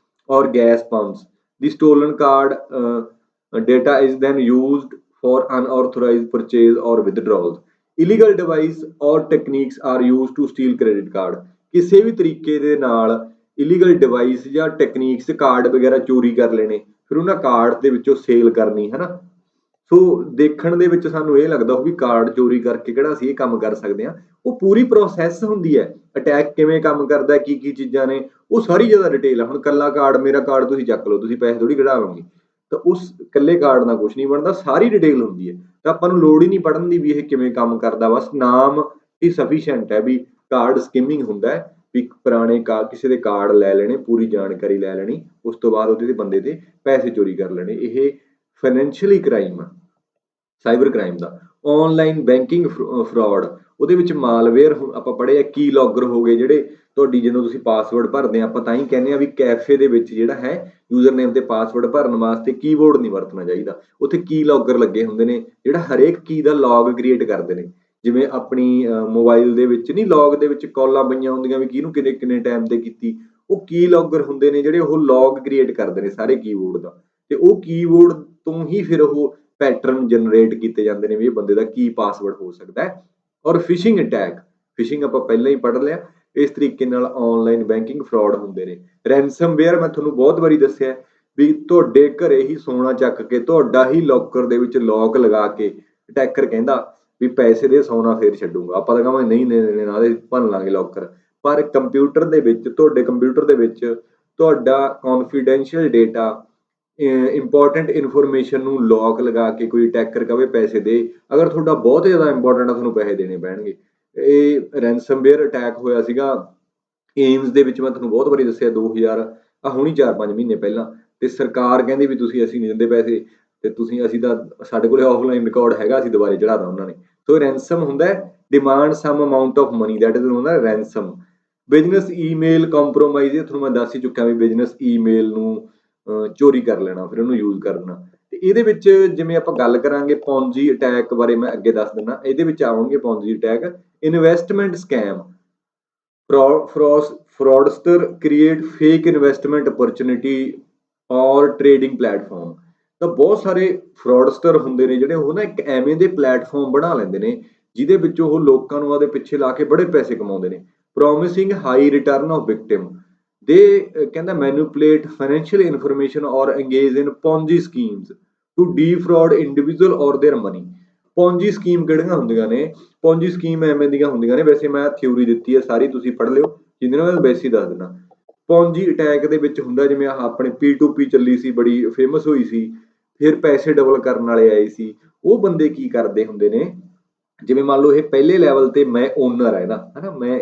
ਔਰ gas pumps. The stolen card data is then used for unauthorized purchase or withdrawals। illegal device or techniques are used to steal credit card। ਕਿਸੇ ਵੀ ਤਰੀਕੇ ਦੇ ਨਾਲ illegal device ਜਾਂ techniques, card ਵਗੈਰਾ ਚੋਰੀ ਕਰ ਲੈਣੇ, ਫਿਰ ਉਹਨਾਂ ਕਾਰਡ ਦੇ ਵਿੱਚੋਂ ਸੇਲ ਕਰਨੀ, ਹਨਾ। ਸੋ ਦੇਖਣ ਦੇ ਵਿੱਚ ਸਾਨੂੰ ਇਹ ਲੱਗਦਾ ਵੀ ਕਾਰਡ ਚੋਰੀ ਕਰਕੇ ਕਿਹੜਾ ਅਸੀਂ ਇਹ ਕੰਮ ਕਰ ਸਕਦੇ ਹਾਂ, ਉਹ ਪੂਰੀ ਪ੍ਰੋਸੈਸ ਹੁੰਦੀ ਹੈ। ਅਟੈਕ ਕਿਵੇਂ ਕੰਮ ਕਰਦਾ, ਕੀ ਕੀ ਚੀਜ਼ਾਂ ਨੇ, ਉਹ ਸਾਰੀ ਜ਼ਿਆਦਾ ਡਿਟੇਲ ਆ। ਹੁਣ ਕੱਲਾ ਕਾਰਡ, ਮੇਰਾ ਕਾਰਡ ਤੁਸੀਂ ਚੱਕ ਲਓ, ਤੁਸੀਂ ਪੈਸੇ ਥੋੜੀ ਕਢਾ ਲਓਗੇ, ਤਾਂ ਉਸ ਇਕੱਲੇ ਕਾਰਡ ਨਾਲ ਕੁਝ ਨਹੀਂ ਬਣਦਾ, ਸਾਰੀ ਡਿਟੇਲ ਹੁੰਦੀ ਹੈ। ਤਾਂ ਆਪਾਂ ਨੂੰ ਲੋੜ ਹੀ ਨਹੀਂ ਪੜ੍ਹਨ ਦੀ ਵੀ ਇਹ ਕਿਵੇਂ ਕੰਮ ਕਰਦਾ, ਬਸ ਨਾਮ ਹੀ ਸਫੀਸ਼ੀਐਂਟ ਹੈ ਵੀ ਕਾਰਡ ਸਕੀਮਿੰਗ ਹੁੰਦਾ ਹੈ ਵੀ ਪੁਰਾਣੇ ਕਿਸੇ ਦੇ ਕਾਰਡ ਲੈ ਲੈਣੇ, ਪੂਰੀ ਜਾਣਕਾਰੀ ਲੈ ਲੈਣੀ, ਉਸ ਤੋਂ ਬਾਅਦ ਉਹਦੇ ਬੰਦੇ ਦੇ ਪੈਸੇ ਚੋਰੀ ਕਰ ਲੈਣੇ। ਇਹ ਫਾਈਨੈਂਸ਼ੀਅਲੀ ਕ੍ਰਾਈਮ ਆ, ਸਾਈਬਰ ਕ੍ਰਾਈਮ ਦਾ। ਆਨਲਾਈਨ ਬੈਂਕਿੰਗ ਫਰਾਡ, ਉਹਦੇ ਵਿੱਚ ਮਾਲਵੇਅਰ ਆਪਾਂ ਪੜ੍ਹੇ ਆ, ਕੀ ਲੌਗਰ ਹੋ ਗਏ ਜਿਹੜੇ ਤੁਹਾਡੀ ਜਦੋਂ ਤੁਸੀਂ ਪਾਸਵਰਡ ਭਰਦੇ ਆ, ਆਪਾਂ ਤਾਂ ਹੀ ਕਹਿੰਦੇ ਆ ਵੀ ਕੈਫੇ ਦੇ ਵਿੱਚ ਜਿਹੜਾ ਹੈ ਯੂਜ਼ਰ ਨੇਮ ਤੇ ਪਾਸਵਰਡ ਭਰਨ ਵਾਸਤੇ ਕੀਬੋਰਡ ਨਹੀਂ ਵਰਤਣਾ ਚਾਹੀਦਾ। ਉੱਥੇ ਕੀ ਲੌਗਰ ਲੱਗੇ ਹੁੰਦੇ ਨੇ ਜਿਹੜਾ ਹਰੇਕ ਕੀ ਦਾ ਲੌਗ ਕ੍ਰੀਏਟ ਕਰਦੇ ਨੇ। ਜਿਵੇਂ ਆਪਣੀ ਮੋਬਾਈਲ ਦੇ ਵਿੱਚ ਨਹੀਂ, ਲੌਗ ਦੇ ਵਿੱਚ ਕਾਲਾਂ ਪਈਆਂ ਹੁੰਦੀਆਂ ਵੀ ਕਿਹਨੂੰ ਕਿੰਨੇ ਕਿੰਨੇ ਟਾਈਮ ਤੇ ਕੀਤੀ, ਉਹ ਕੀ ਲੌਗਰ ਹੁੰਦੇ ਨੇ ਜਿਹੜੇ ਉਹ ਲੌਗ ਕ੍ਰੀਏਟ ਕਰਦੇ ਨੇ ਸਾਰੇ ਕੀਬੋਰਡ ਦਾ, ਤੇ ਉਹ ਕੀਬੋਰਡ ਤੋਂ ਹੀ ਫਿਰ ਉਹ ਪੈਟਰਨ ਜਨਰੇਟ ਕੀਤੇ ਜਾਂਦੇ ਨੇ ਵੀ ਇਹ ਬੰਦੇ ਦਾ ਕੀ ਪਾਸਵਰਡ ਹੋ ਸਕਦਾ ਹੈ। ਔਰ ਫਿਸ਼ਿੰਗ ਅਟੈਕ, ਫਿਸ਼ਿੰਗ ਆਪਾਂ ਪਹਿਲਾਂ ਹੀ ਪੜ੍ਹ ਲਿਆ। ਇਸ ਤਰੀਕੇ ਨਾਲ ਆਨਲਾਈਨ ਬੈਂਕਿੰਗ ਫਰਾਡ ਹੁੰਦੇ ਨੇ। ਰੈਂਸਮਵੇਅਰ ਮੈਂ ਤੁਹਾਨੂੰ ਬਹੁਤ ਵਾਰੀ ਦੱਸਿਆ ਵੀ ਤੁਹਾਡੇ ਘਰੇ ਹੀ ਸੋਨਾ ਚੱਕ ਕੇ ਤੁਹਾਡਾ ਹੀ ਲੋਕਰ ਦੇ ਵਿੱਚ ਲੌਕ ਲਗਾ ਕੇ ਅਟੈਕਰ ਕਹਿੰਦਾ ਵੀ ਪੈਸੇ ਦੇ, ਸੋਨਾ ਫੇਰ ਛੱਡੂਗਾ। ਆਪਾਂ ਤਾਂ ਕਹਾਂਗੇ ਨਹੀਂ ਦੇਣੇ ਨਾਲ ਭੰਨ ਲਾਂਗੇ ਲੋਕਰ, ਪਰ ਕੰਪਿਊਟਰ ਦੇ ਵਿੱਚ, ਤੁਹਾਡੇ ਕੰਪਿਊਟਰ ਦੇ ਵਿੱਚ ਤੁਹਾਡਾ ਕੌਨਫੀਡੈਂਸ਼ੀਅਲ ਡੇਟਾ, ਇੰਪੋਰਟੈਂਟ ਇਨਫੋਰਮੇਸ਼ਨ ਨੂੰ ਲੌਕ ਲਗਾ ਕੇ ਕੋਈ ਅਟੈਕਰ ਕਵੇ ਪੈਸੇ ਦੇ, ਅਗਰ ਤੁਹਾਡਾ ਬਹੁਤ ਜ਼ਿਆਦਾ ਇੰਪੋਰਟੈਂਟ ਆ ਤੁਹਾਨੂੰ ਪੈਸੇ ਦੇਣੇ ਪੈਣਗੇ। ਇਹ ਰੈਂਸਮਵੇਅਰ ਅਟੈਕ ਹੋਇਆ ਸੀਗਾ ਏਮਸ ਦੇ ਵਿੱਚ, ਮੈਂ ਤੁਹਾਨੂੰ ਬਹੁਤ ਵਾਰੀ ਦੱਸਿਆ 2000 ਹੁਣੀ 4-5 ਮਹੀਨੇ ਪਹਿਲਾਂ, ਤੇ ਸਰਕਾਰ ਕਹਿੰਦੀ ਵੀ ਅਸੀਂ ਨਹੀਂ ਦਿੰਦੇ ਪੈਸੇ, ਤੇ ਅਸੀਂ ਤਾਂ ਸਾਡੇ ਕੋਲੇ ਆਫਲਾਈਨ ਰਿਕਾਰਡ ਹੈਗਾ, ਅਸੀਂ ਦੁਬਾਰੇ ਚੜਾਤਾ ਉਹਨਾਂ ਨੇ। ਸੋ ਰੈਂਸਮ ਹੁੰਦਾ demand some amount of money, that is ਹੁੰਦਾ ਰੈਂਸਮ। ਬਿਜ਼ਨਸ ਈਮੇਲ ਕੰਪਰੋਮਾਈਜ਼, ਇਹ ਤੁਹਾਨੂੰ ਮੈਂ ਦੱਸ ਹੀ ਚੁੱਕਿਆ ਵੀ ਬਿਜ਼ਨਸ ਈਮੇਲ ਨੂੰ ਚੋਰੀ ਕਰ ਲੈਣਾ, ਫਿਰ ਉਹਨੂੰ ਯੂਜ਼ ਕਰਨਾ। ਤੇ ਇਹਦੇ ਵਿੱਚ ਜਿਵੇਂ ਆਪਾਂ ਗੱਲ ਕਰਾਂਗੇ ਪੌਂਜੀ ਅਟੈਕ ਬਾਰੇ, ਮੈਂ ਅੱਗੇ ਦੱਸ ਦਿੰਦਾ। ਇਹਦੇ ਵਿੱਚ ਆਉਣਗੇ Ponzi attack, investment scam, fraudster create fake investment opportunity or trading platform. ਤਾਂ ਬਹੁਤ ਸਾਰੇ ਫਰਾਡਸਟਰ ਹੁੰਦੇ ਨੇ ਜਿਹੜੇ ਉਹ ਨਾ ਇੱਕ ਐਵੇਂ ਦੇ ਪਲੇਟਫਾਰਮ ਬਣਾ ਲੈਂਦੇ ਨੇ ਜਿਹਦੇ ਵਿੱਚ ਉਹ ਲੋਕਾਂ ਨੂੰ ਉਹਦੇ ਪਿੱਛੇ ਲਾ ਕੇ ਬੜੇ ਪੈਸੇ ਕਮਾਉਂਦੇ ਨੇ। Promising high return of victim, ਦੇ ਕਹਿੰਦਾ ਮੈਨੂਪਲੇਟ ਫਾਈਨੈਂਸ਼ੀਅਲ ਇਨਫੋਰਮੇਸ਼ਨ ਔਰ engage in ponzi schemes to defraud individual or their money। Ponzi scheme ਕਿਹੜੀਆਂ ਹੁੰਦੀਆਂ ਨੇ? ਪੌਂਜੀ ਸਕੀਮ ਐਵੇਂ ਦੀਆਂ ਹੁੰਦੀਆਂ ਨੇ, ਵੈਸੇ ਮੈਂ ਥਿਊਰੀ ਦਿੱਤੀ ਹੈ ਸਾਰੀ, ਤੁਸੀਂ ਪੜ੍ਹ ਲਿਓ, ਜਿਹਦੇ ਨਾਲ ਮੈਂ ਵੈਸੇ ਹੀ ਦੱਸ ਦਿੰਦਾ। ਪੌਂਜੀ ਅਟੈਕ ਦੇ ਵਿੱਚ ਹੁੰਦਾ ਜਿਵੇਂ ਆਪਣੇ P2P ਚੱਲੀ ਸੀ, ਬੜੀ ਫੇਮਸ ਹੋਈ ਸੀ, ਫਿਰ ਪੈਸੇ ਡਬਲ ਕਰਨ ਵਾਲੇ ਆਏ ਸੀ। ਉਹ ਬੰਦੇ ਕੀ ਕਰਦੇ ਹੁੰਦੇ ਨੇ, ਜਿਵੇਂ ਮੰਨ ਲਓ ਇਹ ਪਹਿਲੇ ਲੈਵਲ ਤੇ ਮੈਂ ਓਨਰ ਆ ਇਹਦਾ, ਹਨਾ, ਮੈਂ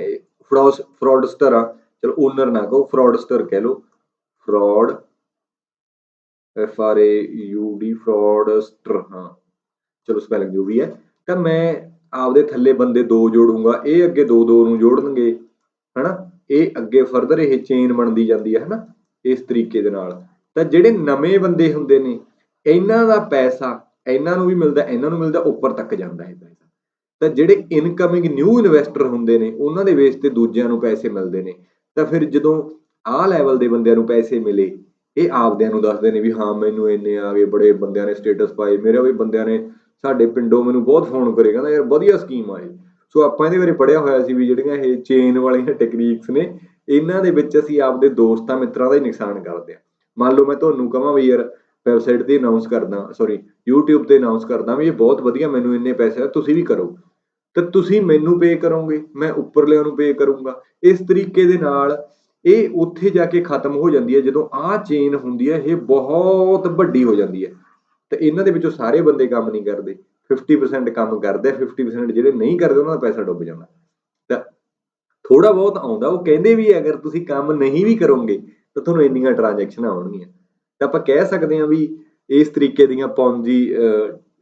ਫਰਾਡਸਟਰ ਆ, ਚਲੋ ਓਨਰ ਨਾ ਕਹੋ, ਫਰਾਡਸਟਰ ਕਹਿ ਲਓ, ਫਰਾਡ FRAUD ਫਰਾਡਸਟਰ, ਹਾਂ ਚਲੋ ਸਪੈਲਿੰਗ ਜੋ ਵੀ ਹੈ। ਤਾਂ ਮੈਂ ਆਪਦੇ ਥੱਲੇ ਬੰਦੇ 2 ਜੋੜੂੰਗਾ, ਇਹ ਅੱਗੇ 2-2 ਨੂੰ ਜੋੜਨਗੇ, ਹਨਾ, ਇਹ ਅੱਗੇ ਫਰਦਰ ਇਹ ਚੇਨ ਬਣਦੀ ਜਾਂਦੀ ਹੈ, ਹਨਾ, ਇਸ ਤਰੀਕੇ ਦੇ ਨਾਲ। ਤਾਂ ਜਿਹੜੇ ਨਵੇਂ ਬੰਦੇ ਹੁੰਦੇ ਨੇ ਇਹਨਾਂ ਦਾ ਪੈਸਾ ਇਹਨਾਂ ਨੂੰ ਵੀ ਮਿਲਦਾ, ਇਹਨਾਂ ਨੂੰ ਮਿਲਦਾ, ਉੱਪਰ ਤੱਕ ਜਾਂਦਾ ਹੈ ਪੈਸਾ। ਤਾਂ ਜਿਹੜੇ ਇਨਕਮਿੰਗ ਨਿਊ ਇਨਵੈਸਟਰ ਹੁੰਦੇ ਨੇ ਉਹਨਾਂ ਦੇ ਬੇਸ ਤੇ ਦੂਜਿਆਂ ਨੂੰ ਪੈਸੇ ਮਿਲਦੇ ਨੇ। ਤਾਂ ਫਿਰ ਜਦੋਂ ਆਹ ਲੈਵਲ ਦੇ ਬੰਦਿਆਂ ਨੂੰ ਪੈਸੇ ਮਿਲੇ, ਇਹ ਆਪਦਿਆਂ ਨੂੰ ਦੱਸਦੇ ਨੇ ਵੀ ਹਾਂ ਮੈਨੂੰ ਇੰਨੇ ਆ ਗਏ, ਬੜੇ ਬੰਦਿਆਂ ਨੇ ਸਟੇਟਸ ਪਾਏ, ਮੇਰੇ ਵੀ ਬੰਦਿਆਂ ਨੇ ਸਾਡੇ ਪਿੰਡੋਂ ਮੈਨੂੰ ਬਹੁਤ ਫੋਨ ਕਰੇ, ਕਹਿੰਦਾ ਯਾਰ ਵਧੀਆ ਸਕੀਮ ਆ ਇਹ। ਸੋ ਆਪਾਂ ਇਹਦੇ ਬਾਰੇ ਪੜ੍ਹਿਆ ਹੋਇਆ ਸੀ ਵੀ ਜਿਹੜੀਆਂ ਇਹ ਚੇਨ ਵਾਲੀਆਂ ਟੈਕਨੀਕਸ ਨੇ, ਇਹਨਾਂ ਦੇ ਵਿੱਚ ਅਸੀਂ ਆਪਦੇ ਦੋਸਤਾਂ ਮਿੱਤਰਾਂ ਦਾ ਹੀ ਨੁਕਸਾਨ ਕਰਦੇ ਹਾਂ। ਮੰਨ ਲਓ ਮੈਂ ਤੁਹਾਨੂੰ ਕਹਾਂ ਵੀ ਯਾਰ ਵੈਬਸਾਈਟ ਤੇ ਅਨਾਊਂਸ ਕਰਦਾ, ਸੌਰੀ YouTube ਤੇ ਅਨਾਊਂਸ ਕਰਦਾ ਵੀ ਇਹ ਬਹੁਤ ਵਧੀਆ, ਮੈਨੂੰ ਇੰਨੇ ਪੈਸੇ ਆ, ਤੁਸੀਂ ਵੀ ਕਰੋ, ਤਾਂ ਤੁਸੀਂ ਮੈਨੂੰ ਪੇ ਕਰੋਗੇ, ਮੈਂ ਉੱਪਰਲਿਆਂ ਨੂੰ ਪੇ ਕਰੂੰਗਾ। ਇਸ ਤਰੀਕੇ ਦੇ ਨਾਲ ਇਹ ਉੱਥੇ ਜਾ ਕੇ ਖਤਮ ਹੋ ਜਾਂਦੀ ਹੈ। ਜਦੋਂ ਆਹ ਚੇਨ ਹੁੰਦੀ ਹੈ ਇਹ ਬਹੁਤ ਵੱਡੀ ਹੋ ਜਾਂਦੀ ਹੈ, ਤੇ ਇਹਨਾਂ ਦੇ ਵਿੱਚੋਂ ਸਾਰੇ ਬੰਦੇ ਕੰਮ ਨਹੀਂ ਕਰਦੇ, 50% ਕੰਮ ਕਰਦੇ, 50% ਜਿਹੜੇ ਨਹੀਂ ਕਰਦੇ ਉਹਨਾਂ ਦਾ ਪੈਸਾ ਡੁੱਬ ਜਾਂਦਾ। ਤਾਂ ਥੋੜਾ ਬਹੁਤ ਆਉਂਦਾ, ਉਹ ਕਹਿੰਦੇ ਵੀ ਅਗਰ ਤੁਸੀਂ ਕੰਮ ਨਹੀਂ ਵੀ ਕਰੋਗੇ ਤਾਂ ਤੁਹਾਨੂੰ ਇੰਨੀਆਂ ਟ੍ਰਾਂਜੈਕਸ਼ਨਾਂ ਆਉਣਗੀਆਂ। ਤਾਂ ਆਪਾਂ ਕਹਿ ਸਕਦੇ ਹਾਂ ਵੀ ਇਸ ਤਰੀਕੇ ਦੀਆਂ ਪੌਂਜੀ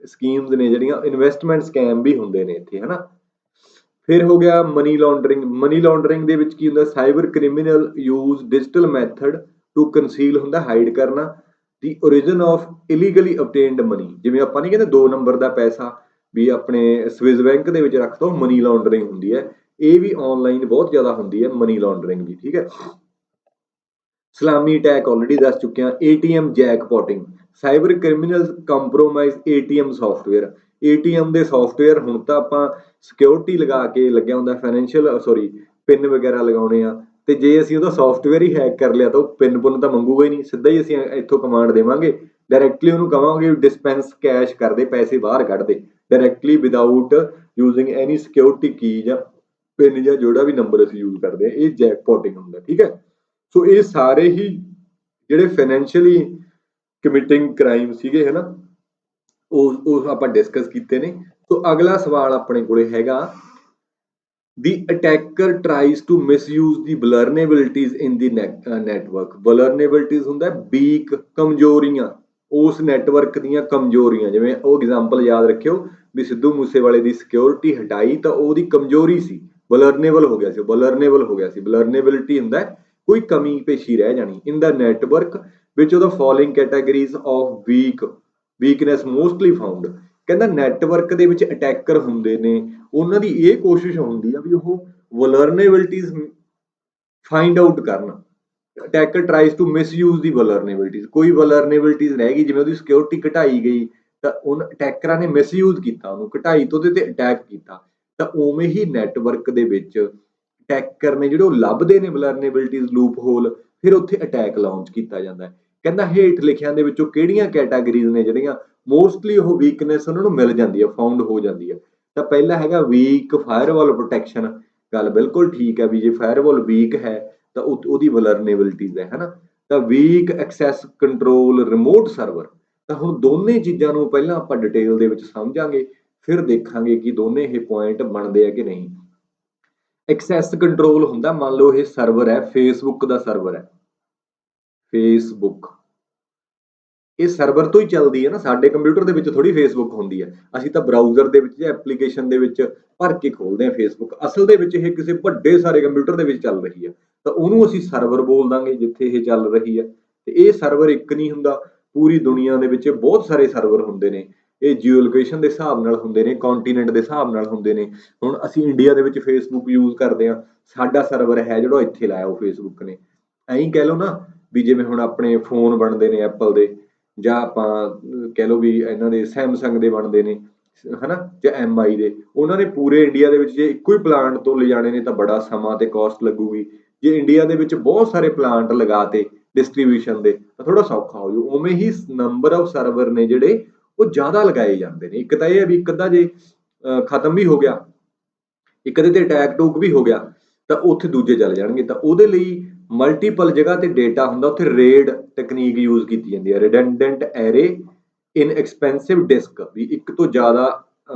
ਸਕੀਮਸ ਨੇ ਜਿਹੜੀਆਂ, ਇਨਵੈਸਟਮੈਂਟ ਸਕੈਮ ਵੀ ਹੁੰਦੇ ਨੇ ਇੱਥੇ, ਹਨਾ। ਫਿਰ ਹੋ ਗਿਆ ਮਨੀ ਲਾਂਡਰਿੰਗ। ਮਨੀ ਲਾਂਡਰਿੰਗ ਦੇ ਵਿੱਚ ਕੀ ਹੁੰਦਾ, cyber criminal use digital method to conceal ਹੁੰਦਾ, ਹਾਈਡ ਕਰਨਾ the origin of illegally obtained money. ਜਿਵੇਂ ਆਪਾਂ ਨਹੀਂ ਕਹਿੰਦੇ 2 ਨੰਬਰ ਦਾ ਪੈਸਾ ਵੀ ਆਪਣੇ ਸਵਿਸ ਬੈਂਕ ਦੇ ਵਿੱਚ ਰੱਖ ਦੋ, ਮਨੀ ਲਾਂਡਰਿੰਗ ਹੁੰਦੀ ਹੈ। ਇਹ ਵੀ ਆਨਲਾਈਨ ਬਹੁਤ ਜ਼ਿਆਦਾ ਹੁੰਦੀ ਹੈ ਮਨੀ ਲਾਂਡਰਿੰਗ ਵੀ, ਠੀਕ ਹੈ। ਸਲਾਮੀ ਅਟੈਕ ਆਲਰੇਡੀ ਦੱਸ ਚੁੱਕਿਆ। ATM jackpotting, cyber criminal compromise ATM software. ATM ਦੇ ਸੌਫਟਵੇਅਰ ਹੁਣ ਤਾਂ ਆਪਾਂ ਸਿਕਿਉਰਿਟੀ ਲਗਾ ਕੇ ਲੱਗਿਆ ਹੁੰਦਾ, ਫਾਈਨੈਂਸ਼ੀਅਲ ਪਿੰਨ ਵਗੈਰਾ ਲਗਾਉਣੇ ਆ, ਤੇ ਜੇ ਅਸੀਂ ਉਹਦਾ ਸੌਫਟਵੇਅਰ ਹੀ ਹੈਕ ਕਰ ਲਿਆ ਤਾਂ ਉਹ ਪਿੰਨ ਪੁੰਨ ਤਾਂ ਮੰਗੂਗਾ ਹੀ ਨਹੀਂ, ਸਿੱਧਾ ਹੀ ਅਸੀਂ ਇੱਥੋਂ ਕਮਾਂਡ ਦੇਵਾਂਗੇ, ਡਾਇਰੈਕਟਲੀ ਉਹਨੂੰ ਕਵਾਂਗੇ ਡਿਸਪੈਂਸ ਕੈਸ਼ ਕਰ ਦੇ, ਪੈਸੇ ਬਾਹਰ ਕੱਢ ਦੇ, ਡਾਇਰੈਕਟਲੀ ਵਿਦਆਊਟ ਯੂਜ਼ਿੰਗ ਐਨੀ ਸਿਕਿਉਰਿਟੀ ਕੀ ਜਾਂ ਪਿੰਨ ਜਾਂ ਜਿਹੜਾ ਵੀ ਨੰਬਰ ਅਸੀਂ ਯੂਜ਼ ਕਰਦੇ ਹਾਂ, ਇਹ ਜੈਕਪੋਟਿੰਗ ਹੁੰਦਾ, ਠੀਕ ਹੈ। ਸੋ ਇਹ ਸਾਰੇ ਹੀ ਜਿਹੜੇ ਫਾਈਨੈਂਸ਼ੀਅਲੀ ਕਮਿਟਿੰਗ ਕ੍ਰਾਈਮ ਸੀਗੇ, ਹਨਾ, ਉਹ ਆਪਾਂ ਡਿਸਕਸ ਕੀਤੇ ਨੇ। ਸੋ ਅਗਲਾ ਸਵਾਲ ਆਪਣੇ ਕੋਲੇ ਹੈਗਾ The attacker tries to misuse the vulnerabilities in the network. Vulnerabilities ਹੁੰਦਾ ਵੀਕ, ਕਮਜ਼ੋਰੀਆਂ, ਉਸ ਨੈਟਵਰਕ ਦੀਆਂ ਕਮਜ਼ੋਰੀਆਂ। ਜਿਵੇਂ ਉਹ ਐਗਜ਼ਾਮਪਲ ਯਾਦ ਰੱਖਿਓ ਵੀ ਸਿੱਧੂ ਮੂਸੇਵਾਲੇ ਦੀ ਸਿਕਿਉਰਿਟੀ ਹਟਾਈ ਤਾਂ ਉਹਦੀ ਕਮਜ਼ੋਰੀ ਸੀ, ਵਲਰਨੇਬਲ ਹੋ ਗਿਆ ਸੀ, ਵਲਰਨੇਬਲ ਹੋ ਗਿਆ ਸੀ। ਵਲਰਨੇਬਿਲਿਟੀ ਹੁੰਦਾ ਕੋਈ ਕਮੀ ਪੇਸ਼ੀ ਰਹਿ ਜਾਣੀ ਇਨ ਦਾ ਨੈਟਵਰਕ ਵਿੱਚ ਉਹਦਾ following categories of weakness mostly found. ਕਹਿੰਦਾ ਨੈਟਵਰਕ ਦੇ ਵਿੱਚ ਅਟੈਕਰ ਹੁੰਦੇ ਨੇ, ਉਹਨਾਂ ਦੀ ਇਹ ਕੋਸ਼ਿਸ਼ ਹੁੰਦੀ ਆ ਵੀ ਉਹ ਵਲਰਨੇਬਿਲਿਟੀਜ਼ ਫਾਈਂਡ ਆਊਟ ਕਰਨ। ਅਟੈਕਰ ਟਰਾਈਜ਼ ਟੂ ਮਿਸਯੂਜ਼ ਦੀ ਵਲਰਨੇਬਿਲਿਟੀਜ਼, ਕੋਈ ਵਲਰਨੇਬਿਲਿਟੀਜ਼ ਰਹਿ ਗਈ, ਜਿਵੇਂ ਉਹਦੀ ਸਿਕਿਉਰਿਟੀ ਘਟਾਈ ਗਈ ਤਾਂ ਅਟੈਕਰਾਂ ਨੇ ਮਿਸਯੂਜ਼ ਕੀਤਾ, ਉਹਨੂੰ ਘਟਾਈ ਤੋਂ ਉਹਦੇ ਤੇ ਅਟੈਕ ਕੀਤਾ। ਤਾਂ ਉਵੇਂ ਹੀ ਨੈਟਵਰਕ ਦੇ ਵਿੱਚ ਅਟੈਕਰ ਨੇ ਜਿਹੜੇ ਉਹ ਲੱਭਦੇ ਨੇ ਵਲਰਨੇਬਿਲਿਟੀਜ਼, ਲੂਪ ਹੋਲ, ਫਿਰ ਉੱਥੇ ਅਟੈਕ ਲਾਂਚ ਕੀਤਾ ਜਾਂਦਾ। ਕਹਿੰਦਾ ਹੇਠ ਲਿਖਿਆਂ ਦੇ ਵਿੱਚੋਂ ਕਿਹੜੀਆਂ ਕੈਟਾਗਰੀਜ਼ ਨੇ ਜਿਹੜੀਆਂ ਮੋਸਟਲੀ ਉਹ ਵੀਕਨੈਸ ਉਹਨਾਂ ਨੂੰ ਮਿਲ ਜਾਂਦੀ ਹੈ, ਫਾਊਂਡ ਹੋ ਜਾਂਦੀ ਹੈ। ਤਾਂ ਪਹਿਲਾ ਹੈਗਾ ਵੀਕ ਫਾਇਰਵਾਲ ਪ੍ਰੋਟੈਕਸ਼ਨ। ਗੱਲ ਬਿਲਕੁਲ ਠੀਕ ਹੈ ਵੀ ਜੇ ਫਾਇਰਵਾਲ ਵੀਕ ਹੈ ਤਾਂ ਉਹਦੀ ਵਲਰਨੇਬਿਲਿਟੀਜ਼ ਹੈ ਹਨਾ। ਤਾਂ weak access control remote server. ਤਾਂ ਹੁਣ ਦੋਨੇ ਚੀਜ਼ਾਂ ਨੂੰ ਪਹਿਲਾਂ ਆਪਾਂ ਡਿਟੇਲ ਦੇ ਵਿੱਚ ਸਮਝਾਂਗੇ, ਫਿਰ ਦੇਖਾਂਗੇ ਕਿ ਦੋਨੇ ਇਹ ਪੁਆਇੰਟ ਬਣਦੇ ਆ ਕਿ ਨਹੀਂ। ਐਕਸੈਸ ਕੰਟਰੋਲ ਹੁੰਦਾ, ਮੰਨ ਲਓ ਇਹ ਸਰਵਰ ਹੈ, ਫੇਸਬੁੱਕ ਦਾ ਸਰਵਰ ਹੈ, ਫੇਸਬੁੱਕ ਇਹ ਸਰਵਰ ਤੋਂ ਹੀ ਚੱਲਦੀ ਹੈ ਨਾ, ਸਾਡੇ ਕੰਪਿਊਟਰ ਦੇ ਵਿੱਚ ਥੋੜੀ ਫੇਸਬੁੱਕ ਹੁੰਦੀ ਹੈ। ਅਸੀਂ ਤਾਂ ਬਰਾਊਜ਼ਰ ਦੇ ਵਿੱਚ ਜਾਂ ਐਪਲੀਕੇਸ਼ਨ ਦੇ ਵਿੱਚ ਭਰ ਕੇ ਖੋਲਦੇ ਹਾਂ ਫੇਸਬੁੱਕ। ਅਸਲ ਦੇ ਵਿੱਚ ਇਹ ਕਿਸੇ ਵੱਡੇ ਸਾਰੇ ਕੰਪਿਊਟਰ ਦੇ ਵਿੱਚ ਚੱਲ ਰਹੀ ਹੈ, ਤਾਂ ਉਹਨੂੰ ਅਸੀਂ ਸਰਵਰ ਬੋਲ ਦਾਂਗੇ ਜਿੱਥੇ ਇਹ ਚੱਲ ਰਹੀ ਹੈ। ਤੇ ਇਹ ਸਰਵਰ ਇੱਕ ਨਹੀਂ ਹੁੰਦਾ, ਪੂਰੀ ਦੁਨੀਆ ਦੇ ਵਿੱਚ ਬਹੁਤ ਸਾਰੇ ਸਰਵਰ ਹੁੰਦੇ ਨੇ। ਇਹ ਜੀਓ ਲੋਕੇਸ਼ਨ ਦੇ ਹਿਸਾਬ ਨਾਲ ਹੁੰਦੇ ਨੇ, ਕੰਟੀਨੈਂਟ ਦੇ ਹਿਸਾਬ ਨਾਲ ਹੁੰਦੇ ਨੇ। ਹੁਣ ਅਸੀਂ ਇੰਡੀਆ ਦੇ ਵਿੱਚ ਫੇਸਬੁੱਕ ਯੂਜ਼ ਕਰਦੇ ਹਾਂ, ਸਾਡਾ ਸਰਵਰ ਹੈ ਜਿਹੜਾ ਇੱਥੇ ਲਾਇਆ ਉਹ ਫੇਸਬੁੱਕ ਨੇ। ਐਂ ਕਹਿ ਲਓ ਨਾ ਵੀ ਜਿਵੇਂ ਹੁਣ ਆਪਣੇ ਫੋਨ ਬਣਦੇ ਨੇ ਐਪਲ ਦੇ, ਜਾਂ ਆਪਾਂ ਕਹਿ ਲਓ ਵੀ ਇਹਨਾਂ ਦੇ ਸੈਮਸੰਗ ਦੇ ਬਣਦੇ ਨੇ ਹਨਾ, ਜਾਂ MI ਦੇ, ਉਹਨਾਂ ਨੇ ਪੂਰੇ ਇੰਡੀਆ ਦੇ ਵਿੱਚ ਜੇ ਇੱਕੋ ਹੀ ਪਲਾਂਟ ਤੋਂ ਲਿਜਾਣੇ ਨੇ ਤਾਂ ਬੜਾ ਸਮਾਂ ਤੇ ਕਾਸਟ ਲੱਗੂਗੀ। ਜੇ ਇੰਡੀਆ ਦੇ ਵਿੱਚ ਬਹੁਤ ਸਾਰੇ ਪਲਾਂਟ ਲਗਾਤੇ ਡਿਸਟ੍ਰੀਬਿਊਸ਼ਨ ਦੇ ਤਾਂ ਥੋੜਾ ਸੌਖਾ ਹੋ ਜਾਊ। ਉਵੇਂ ਹੀ ਨੰਬਰ ਆਫ ਸਰਵਰ ਨੇ ਜਿਹੜੇ ਉਹ ਜ਼ਿਆਦਾ ਲਗਾਏ ਜਾਂਦੇ ਨੇ। ਇੱਕ ਤਾਂ ਇਹ ਹੈ ਵੀ ਇੱਕ ਅੱਧਾ ਜੇ ਖਤਮ ਵੀ ਹੋ ਗਿਆ, ਇੱਕ ਦੇ ਤੇ ਅਟੈਕ ਟੂਕ ਵੀ ਹੋ ਗਿਆ, ਤਾਂ ਉੱਥੇ ਦੂਜੇ ਚੱਲ ਜਾਣਗੇ। ਤਾਂ ਉਹਦੇ ਲਈ ਮਲਟੀਪਲ ਜਗ੍ਹਾ ਤੇ ਡੇਟਾ ਹੁੰਦਾ, ਉੱਥੇ ਰੇਡ ਟੈਕਨੀਕ ਯੂਜ਼ ਕੀਤੀ ਜਾਂਦੀ ਹੈ, ਰਿਡੰਡੈਂਟ ਐਰੇ ਇਨ ਐਕਸਪੈਂਸਿਵ ਡਿਸਕ, ਵੀ ਇੱਕ ਤੋਂ ਜ਼ਿਆਦਾ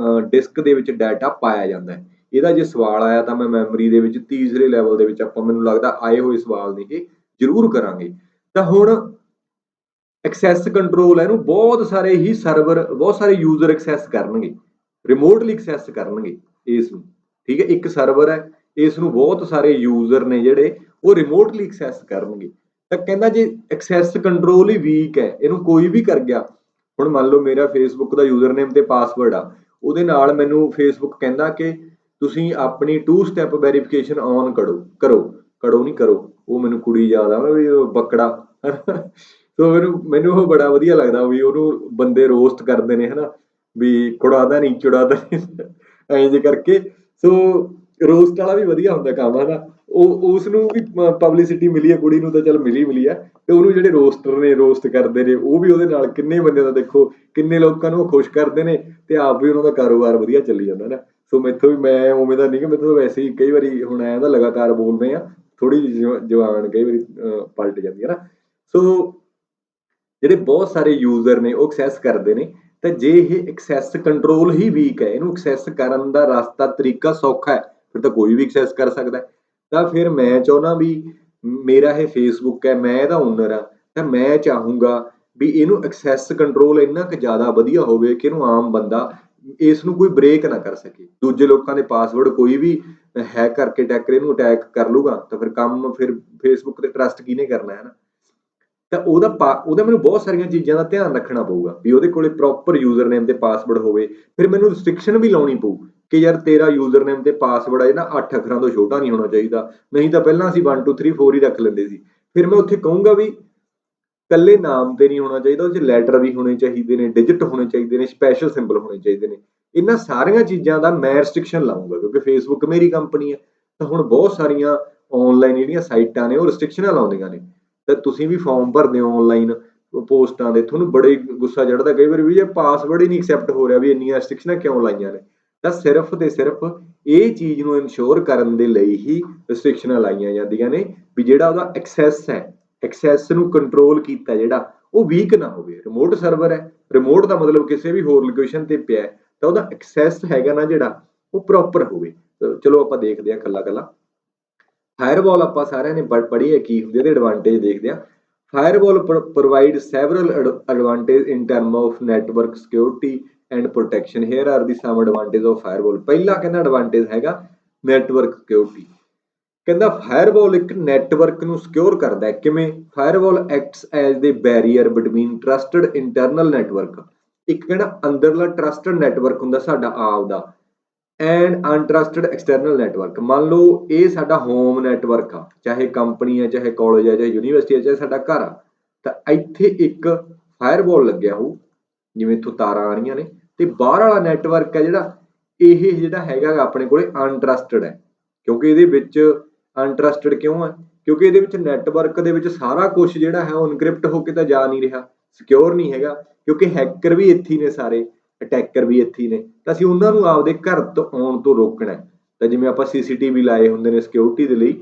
ਡਿਸਕ ਦੇ ਵਿੱਚ ਡਾਟਾ ਪਾਇਆ ਜਾਂਦਾ ਹੈ। ਇਹਦਾ ਜੇ ਸਵਾਲ ਆਇਆ ਤਾਂ ਮੈਂ ਮੈਮਰੀ ਦੇ ਵਿੱਚ ਤੀਸਰੇ ਲੈਵਲ ਦੇ ਵਿੱਚ ਆਪਾਂ, ਮੈਨੂੰ ਲੱਗਦਾ ਆਏ ਹੋਏ ਸਵਾਲ ਨੇ ਇਹ ਜ਼ਰੂਰ ਕਰਾਂਗੇ। ਤਾਂ ਹੁਣ ਐਕਸੈਸ ਕੰਟਰੋਲ ਹੈ, ਇਹਨੂੰ ਬਹੁਤ ਸਾਰੇ ਹੀ ਸਰਵਰ, ਬਹੁਤ ਸਾਰੇ ਯੂਜ਼ਰ ਐਕਸੈਸ ਕਰਨਗੇ, ਰਿਮੋਟਲੀ ਐਕਸੈਸ ਕਰਨਗੇ ਇਸ ਨੂੰ। ਠੀਕ ਹੈ, ਇੱਕ ਸਰਵਰ ਹੈ, ਇਸ ਨੂੰ ਬਹੁਤ ਸਾਰੇ ਯੂਜ਼ਰ ਨੇ ਜਿਹੜੇ ਉਹ ਰਿਮੋਟਲੀ ਐਕਸੈਸ ਕਰਨਗੇ। ਤਾਂ ਕਹਿੰਦਾ ਜੇ ਐਕਸੈਸ ਕੰਟਰੋਲ ਹੀ ਵੀਕ ਹੈ, ਇਹਨੂੰ ਕੋਈ ਵੀ ਕਰ ਗਿਆ। ਹੁਣ ਮੰਨ ਲਓ ਮੇਰਾ ਫੇਸਬੁੱਕ ਦਾ ਯੂਜ਼ਰ ਨੇਮ ਤੇ ਪਾਸਵਰਡ ਆ, ਉਹਦੇ ਨਾਲ ਮੈਨੂੰ ਫੇਸਬੁੱਕ ਕਹਿੰਦਾ ਕਿ ਤੁਸੀਂ ਆਪਣੀ 2 ਸਟੈਪ ਵੈਰੀਫਿਕੇਸ਼ਨ ਔਨ ਕਰੋ ਨਹੀਂ ਕਰੋ, ਉਹ ਮੈਨੂੰ ਕੁੜੀ ਯਾਦ ਆ ਵੀ ਬੱਕੜਾ ਸੋ ਮੈਨੂੰ ਉਹ ਬੜਾ ਵਧੀਆ ਲੱਗਦਾ ਵੀ ਉਹਨੂੰ ਬੰਦੇ ਰੋਸਟ ਕਰਦੇ ਨੇ ਹਨਾ, ਵੀ ਕੁੜਾਦਾ ਨਹੀਂ ਚੁੜਾਦਾ ਐਂ ਜੇ ਕਰਕੇ। ਸੋ ਰੋਸਟ ਵਾਲਾ ਵੀ ਵਧੀਆ ਹੁੰਦਾ ਕੰਮ ਹਨਾ। ਉਹ ਉਸ ਨੂੰ ਵੀ ਪਬਲਿਸਿਟੀ ਮਿਲੀ ਹੈ, ਕੁੜੀ ਨੂੰ ਤਾਂ ਚੱਲ ਮਿਲੀ ਆ, ਤੇ ਉਹਨੂੰ ਜਿਹੜੇ ਰੋਸਟਰ ਨੇ ਰੋਸਟ ਕਰਦੇ ਨੇ ਉਹ ਵੀ ਉਹਦੇ ਨਾਲ ਕਿੰਨੇ ਬੰਦੇ ਦਾ ਦੇਖੋ ਕਿੰਨੇ ਲੋਕਾਂ ਨੂੰ ਉਹ ਖੁਸ਼ ਕਰਦੇ ਨੇ, ਤੇ ਆਪ ਵੀ ਉਹਨਾਂ ਦਾ ਕਾਰੋਬਾਰ ਵਧੀਆ ਚੱਲੀ ਜਾਂਦਾ ਨਾ। ਸੋ ਮੈਥੋਂ ਵੀ, ਮੈਂ ਉਵੇਂ ਦਾ ਨਹੀਂ ਕਿ ਮੈਥੋਂ ਵੈਸੇ ਹੀ ਕਈ ਵਾਰੀ ਹੁਣ ਐਂ ਤਾਂ ਲਗਾਤਾਰ ਬੋਲਦੇ ਆ, ਥੋੜੀ ਜਿਹੀ ਜਵਾਨ ਕਈ ਵਾਰੀ ਪਲਟ ਜਾਂਦੀ ਹੈ ਨਾ। ਸੋ ਜਿਹੜੇ ਬਹੁਤ ਸਾਰੇ ਯੂਜ਼ਰ ਨੇ ਉਹ ਐਕਸੈਸ ਕਰਦੇ ਨੇ। ਤਾਂ ਜੇ ਇਹ ਐਕਸੈਸ ਕੰਟਰੋਲ ਹੀ ਵੀਕ ਹੈ, ਇਹਨੂੰ ਐਕਸੈਸ ਕਰਨ ਦਾ ਰਸਤਾ ਤਰੀਕਾ ਸੌਖਾ ਹੈ, ਫਿਰ ਤਾਂ ਕੋਈ ਵੀ ਐਕਸੈਸ ਕਰ ਸਕਦਾ। ਤਾਂ ਫਿਰ ਮੈਂ ਚਾਹੁੰਦਾ ਵੀ ਮੇਰਾ ਇਹ ਫੇਸਬੁੱਕ ਹੈ, ਮੈਂ ਇਹਦਾ ਓਨਰ ਆ, ਤਾਂ ਮੈਂ ਚਾਹੂੰਗਾ ਵੀ ਇਹਨੂੰ ਐਕਸੈਸ ਕੰਟਰੋਲ ਇੰਨਾ ਕੁ ਜ਼ਿਆਦਾ ਵਧੀਆ ਹੋਵੇ ਕਿ ਇਹਨੂੰ ਆਮ ਬੰਦਾ ਇਸ ਨੂੰ ਕੋਈ ਬ੍ਰੇਕ ਨਾ ਕਰ ਸਕੇ। ਦੂਜੇ ਲੋਕਾਂ ਦੇ ਪਾਸਵਰਡ ਕੋਈ ਵੀ ਹੈਕ ਕਰਕੇ ਟੈਕਰ ਇਹਨੂੰ ਅਟੈਕ ਕਰ ਲੂਗਾ ਤਾਂ ਫਿਰ ਕੰਮ, ਫਿਰ ਫੇਸਬੁੱਕ ਤੇ ਟਰਸਟ ਕਿਹਨੇ ਕਰਨਾ ਹੈ ਨਾ। ਤਾਂ ਉਹਦਾ ਮੈਨੂੰ ਬਹੁਤ ਸਾਰੀਆਂ ਚੀਜ਼ਾਂ ਦਾ ਧਿਆਨ ਰੱਖਣਾ ਪਊਗਾ ਵੀ ਉਹਦੇ ਕੋਲੇ ਪ੍ਰੋਪਰ ਯੂਜ਼ਰ ਨੇਮ ਤੇ ਪਾਸਵਰਡ ਹੋਵੇ। ਫਿਰ ਮੈਨੂੰ ਰਿਸਟ੍ਰਿਕਸ਼ਨ ਵੀ ਲਾਉਣੀ ਪਊ ਕਿ ਯਾਰ ਤੇਰਾ ਯੂਜ਼ਰ ਨੇਮ ਤੇ ਪਾਸਵਰਡ ਹੈ ਨਾ 8 ਅੱਖਰਾਂ ਤੋਂ ਛੋਟਾ ਨਹੀਂ ਹੋਣਾ ਚਾਹੀਦਾ, ਨਹੀਂ ਤਾਂ ਪਹਿਲਾਂ ਅਸੀਂ 1 2 3 4 ਹੀ ਰੱਖ ਲੈਂਦੇ ਸੀ। ਫਿਰ ਮੈਂ ਉੱਥੇ ਕਹੂੰਗਾ ਵੀ ਕੱਲੇ ਨਾਮ ਤੇ ਨਹੀਂ ਹੋਣਾ ਚਾਹੀਦਾ, ਉਹਦੇ 'ਚ ਲੈਟਰ ਵੀ ਹੋਣੇ ਚਾਹੀਦੇ ਨੇ, ਡਿਜਿਟ ਹੋਣੇ ਚਾਹੀਦੇ ਨੇ, ਸਪੈਸ਼ਲ ਸਿੰਬਲ ਹੋਣੇ ਚਾਹੀਦੇ ਨੇ। ਇਹਨਾਂ ਸਾਰੀਆਂ ਚੀਜ਼ਾਂ ਦਾ ਮੈਂ ਰਿਸਟ੍ਰਿਕਸ਼ਨ ਲਾਉਂਗਾ ਕਿਉਂਕਿ ਫੇਸਬੁੱਕ ਮੇਰੀ ਕੰਪਨੀ ਹੈ। ਤਾਂ ਹੁਣ ਬਹੁਤ ਸਾਰੀਆਂ ਆਨਲਾਈਨ ਜਿਹੜੀਆਂ ਸਾਈਟਾਂ ਨੇ ਉਹ ਰਿਸਟ੍ਰਿਕਸ਼ਨਾਂ ਲਾਉਂਦੀਆਂ ਨੇ। ਤਾਂ ਤੁਸੀਂ ਵੀ ਫਾਰਮ ਭਰਦੇ ਹੋ ਆਨਲਾਈਨ ਪੋਸਟਾਂ ਦੇ, ਤੁਹਾਨੂੰ ਬੜੇ ਗੁੱਸਾ ਚੜਦਾ ਕਈ ਵਾਰੀ ਵੀ ਇਹ ਪਾਸਵਰਡ ਹੀ ਨਹੀਂ ਐਕਸੈਪਟ ਹੋ ਰਿਹਾ, ਵੀ ਇੰਨੀਆਂ ਰਿਸਟ੍ਰਿਕਸ਼ਨਾਂ ਕਿਉਂ ਲਾਈਆਂ ਨੇ। ਤਾਂ ਸਿਰਫ ਤੇ ਸਿਰਫ ਇਹ ਚੀਜ਼ ਨੂੰ ਇਨਸ਼ੋਰ ਕਰਨ ਦੇ ਲਈ ਹੀ ਰਿਸਟ੍ਰਿਕਸ਼ਨਾਂ ਲਾਈਆਂ ਜਾਂਦੀਆਂ ਨੇ ਵੀ ਜਿਹੜਾ ਉਹਦਾ ਐਕਸੈਸ ਹੈ, ਐਕਸੈਸ ਨੂੰ ਕੰਟਰੋਲ ਕੀਤਾ ਜਿਹੜਾ ਉਹ ਵੀਕ ਨਾ ਹੋਵੇ। ਰਿਮੋਟ ਸਰਵਰ ਹੈ, ਰਿਮੋਟ ਦਾ ਮਤਲਬ ਕਿਸੇ ਵੀ ਹੋਰ ਲੋਕੇਸ਼ਨ ਤੇ ਪਿਆ, ਤਾਂ ਉਹਦਾ ਐਕਸੈਸ ਹੈਗਾ ਨਾ ਜਿਹੜਾ ਉਹ ਪ੍ਰੋਪਰ ਹੋਵੇ। ਚਲੋ ਆਪਾਂ ਦੇਖਦੇ ਹਾਂ ਕੱਲਾ ਫਾਇਰਵਾਲ ਆਪਾਂ ਸਾਰਿਆਂ ਨੇ ਪੜ੍ਹੀ ਹੈ ਕੀ ਹੁੰਦੀ, ਇਹਦੇ ਐਡਵਾਂਟੇਜ ਦੇਖਦੇ ਹਾਂ। Firewall provide several advantage in term of network security and protection. Here are the some advantage of firewall. ਪਹਿਲਾ ਕਹਿੰਦਾ ਐਡਵਾਂਟੇਜ ਹੈਗਾ ਨੈਟਵਰਕ ਸਿਕਿਉਰਿਟੀ। ਕਹਿੰਦਾ ਫਾਇਰਵਾਲ ਇੱਕ ਨੈਟਵਰਕ ਨੂੰ ਸਿਕਿਉਰ ਕਰਦਾ ਹੈ। ਕਿਵੇਂ? ਫਾਇਰਵਾਲ ਐਕਟਸ ਐਜ਼ ਦੇ barrier between trusted internal network. ਇੱਕ ਕਹਿੰਦਾ ਅੰਦਰਲਾ ਟਰਸਟਡ ਨੈਟਵਰਕ ਹੁੰਦਾ ਸਾਡਾ ਆਪ ਦਾ, ਐਂਡ ਅਨਟਰਸਟਡ ਐਕਸਟਰਨਲ ਨੈਟਵਰਕ। ਮੰਨ ਲਓ ਇਹ ਸਾਡਾ ਹੋਮ ਨੈਟਵਰਕ ਆ, ਚਾਹੇ ਕੰਪਨੀ ਹੈ, ਚਾਹੇ ਕਾਲਜ ਹੈ, ਚਾਹੇ ਯੂਨੀਵਰਸਿਟੀ ਹੈ, ਚਾਹੇ ਸਾਡਾ ਘਰ ਆ, ਤਾਂ ਇੱਥੇ ਇੱਕ ਫਾਇਰਵਾਲ ਲੱਗਿਆ ਹੋਊ, ਜਿਵੇਂ ਇੱਥੋਂ ਤਾਰਾਂ ਆ ਰਹੀਆਂ ਨੇ, ਤੇ ਬਾਹਰ ਵਾਲਾ ਨੈਟਵਰਕ ਹੈ ਜਿਹੜਾ, ਇਹ ਜਿਹੜਾ ਹੈਗਾ ਆਪਣੇ ਕੋਲੇ ਅਨਟਰਸਟਡ ਹੈ। ਕਿਉਂਕਿ ਇਹਦੇ ਵਿੱਚ ਅਨਟਰਸਟਡ ਕਿਉਂ ਹੈ? ਕਿਉਂਕਿ ਇਹਦੇ ਵਿੱਚ ਨੈਟਵਰਕ ਦੇ ਵਿੱਚ ਸਾਰਾ ਕੁਝ ਜਿਹੜਾ ਹੈ ਉਹ ਇਨਕ੍ਰਿਪਟ ਹੋ ਕੇ ਤਾਂ ਜਾ ਨਹੀਂ ਰਿਹਾ, ਸਿਕਿਉਰ ਨਹੀਂ ਹੈਗਾ, ਕਿਉਂਕਿ ਹੈਕਰ ਵੀ ਇੱਥੇ ਨੇ ਸਾਰੇ, ਅਟੈਕਰ ਵੀ ਇੱਥੇ ਨੇ, ਤਾਂ ਅਸੀਂ ਉਹਨਾਂ ਨੂੰ ਆਪਦੇ ਘਰ ਤੋਂ ਆਉਣ ਤੋਂ ਰੋਕਣਾ। ਤਾਂ ਜਿਵੇਂ ਆਪਾਂ CCTV ਲਾਏ ਹੁੰਦੇ ਨੇ ਸਿਕਿਉਰਿਟੀ ਦੇ ਲਈ,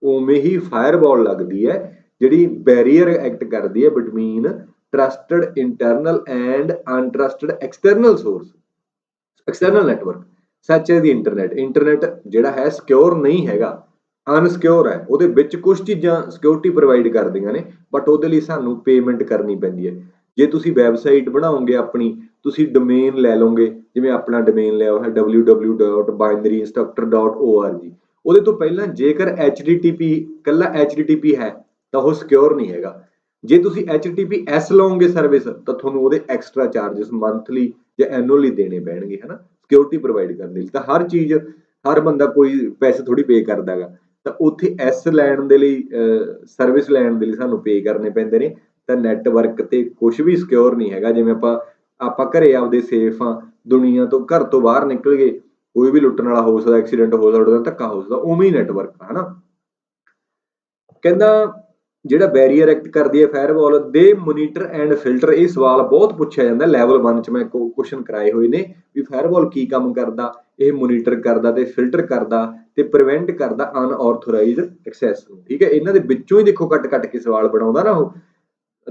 ਉਵੇਂ ਹੀ ਫਾਇਰਵਾਲ ਲੱਗਦੀ ਹੈ ਜਿਹੜੀ ਬੈਰੀਅਰ ਐਕਟ ਕਰਦੀ ਹੈ between trusted internal and untrusted external source, external network such ਹੈ ਦੀ ਇੰਟਰਨੈਟ। ਇੰਟਰਨੈਟ ਜਿਹੜਾ ਹੈ ਸਿਕਿਉਰ ਨਹੀਂ ਹੈਗਾ, ਅਨਸਿਕਿਉਰ ਹੈ। ਉਹਦੇ ਵਿੱਚ ਕੁਝ ਚੀਜ਼ਾਂ ਸਿਕਿਉਰਿਟੀ ਪ੍ਰੋਵਾਈਡ ਕਰਦੀਆਂ ਨੇ, ਬਟ ਉਹਦੇ ਲਈ ਸਾਨੂੰ ਪੇਮੈਂਟ ਕਰਨੀ ਪੈਂਦੀ ਹੈ। ਜੇ ਤੁਸੀਂ ਵੈਬਸਾਈਟ ਬਣਾਓਗੇ ਆਪਣੀ, ਤੁਸੀਂ ਡੋਮੇਨ ਲੈ ਲਓਗੇ, ਜਿਵੇਂ ਆਪਣਾ ਡੋਮੇਨ ਲਿਆ ਹੋਇਆ www.binaryinstructor.org, ਉਹਦੇ ਤੋਂ ਪਹਿਲਾਂ ਜੇਕਰ HTTP ਕੱਲਾ HTTP ਹੈ ਤਾਂ ਉਹ ਸਿਕਿਉਰ ਨਹੀਂ ਹੈਗਾ। ਜੇ ਤੁਸੀਂ HTTPS ਲਓਗੇ ਸਰਵਿਸ, ਤਾਂ ਤੁਹਾਨੂੰ ਉਹਦੇ ਐਕਸਟਰਾ ਚਾਰजेस ਮੰਥਲੀ ਜਾਂ ਐਨੂਅਲੀ ਦੇਣੇ ਪੈਣਗੇ, ਹਨਾ, ਸਿਕਿਉਰਿਟੀ ਪ੍ਰੋਵਾਈਡ ਕਰਨ ਲਈ। ਤਾਂ ਹਰ ਚੀਜ਼, ਹਰ ਬੰਦਾ ਕੋਈ ਪੈਸੇ ਥੋੜੀ ਪੇ ਕਰਦਾ ਹੈਗਾ, ਤਾਂ ਉੱਥੇ ਐਸ ਲੈਣ ਦੇ ਲਈ, ਸਰਵਿਸ ਲੈਣ ਦੇ ਲਈ ਸਾਨੂੰ ਪੇ ਕਰਨੇ ਪੈਂਦੇ ਨੇ। ਤਾਂ ਨੈਟਵਰਕ ਤੇ ਕੁਝ ਵੀ ਸਿਕਿਉਰ ਨਹੀਂ ਹੈਗਾ। ਜਿਵੇਂ ਆਪਾਂ ਘਰੇ ਆਪਦੇ ਸੇਫ ਆ, ਦੁਨੀਆ ਤੋਂ, ਘਰ ਤੋਂ ਬਾਹਰ ਨਿਕਲ ਗਏ, ਕੋਈ ਵੀ ਲੁੱਟਣ ਵਾਲਾ ਹੋ ਸਕਦਾ, ਐਕਸੀਡੈਂਟ ਹੋ ਸਕਦਾ, ਧੱਕਾ ਹੋ ਸਕਦਾ, ਉਵੇਂ ਹੀ ਨੈਟਵਰਕ ਆ, ਹਨਾ। ਕਹਿੰਦਾ ਜਿਹੜਾ ਬੈਰੀਅਰ ਐਕਟ ਕਰਦੀ ਹੈ ਫਾਇਰਵਾਲ, ਦੇ ਮੋਨੀਟਰ ਐਂਡ ਫਿਲਟਰ। ਇਹ ਸਵਾਲ ਬਹੁਤ ਪੁੱਛਿਆ ਜਾਂਦਾ ਲੈਵਲ 1 ਚ, ਮੈਂ ਕੁਐਸਚਨ ਕਰਾਏ ਹੋਏ ਨੇ ਵੀ ਫਾਇਰਵਾਲ ਕੀ ਕੰਮ ਕਰਦਾ। ਇਹ ਮੋਨੀਟਰ ਕਰਦਾ ਤੇ ਫਿਲਟਰ ਕਰਦਾ ਤੇ ਪ੍ਰੀਵੈਂਟ ਕਰਦਾ ਅਨਆਥੋਰਾਈਜ਼ਡ ਐਕਸੈਸ ਨੂੰ। ਠੀਕ ਹੈ, ਇਹਨਾਂ ਦੇ ਵਿੱਚੋਂ ਹੀ ਦੇਖੋ ਕੱਟ ਕੇ ਸਵਾਲ ਬਣਾਉਂਦਾ ਨਾ ਉਹ,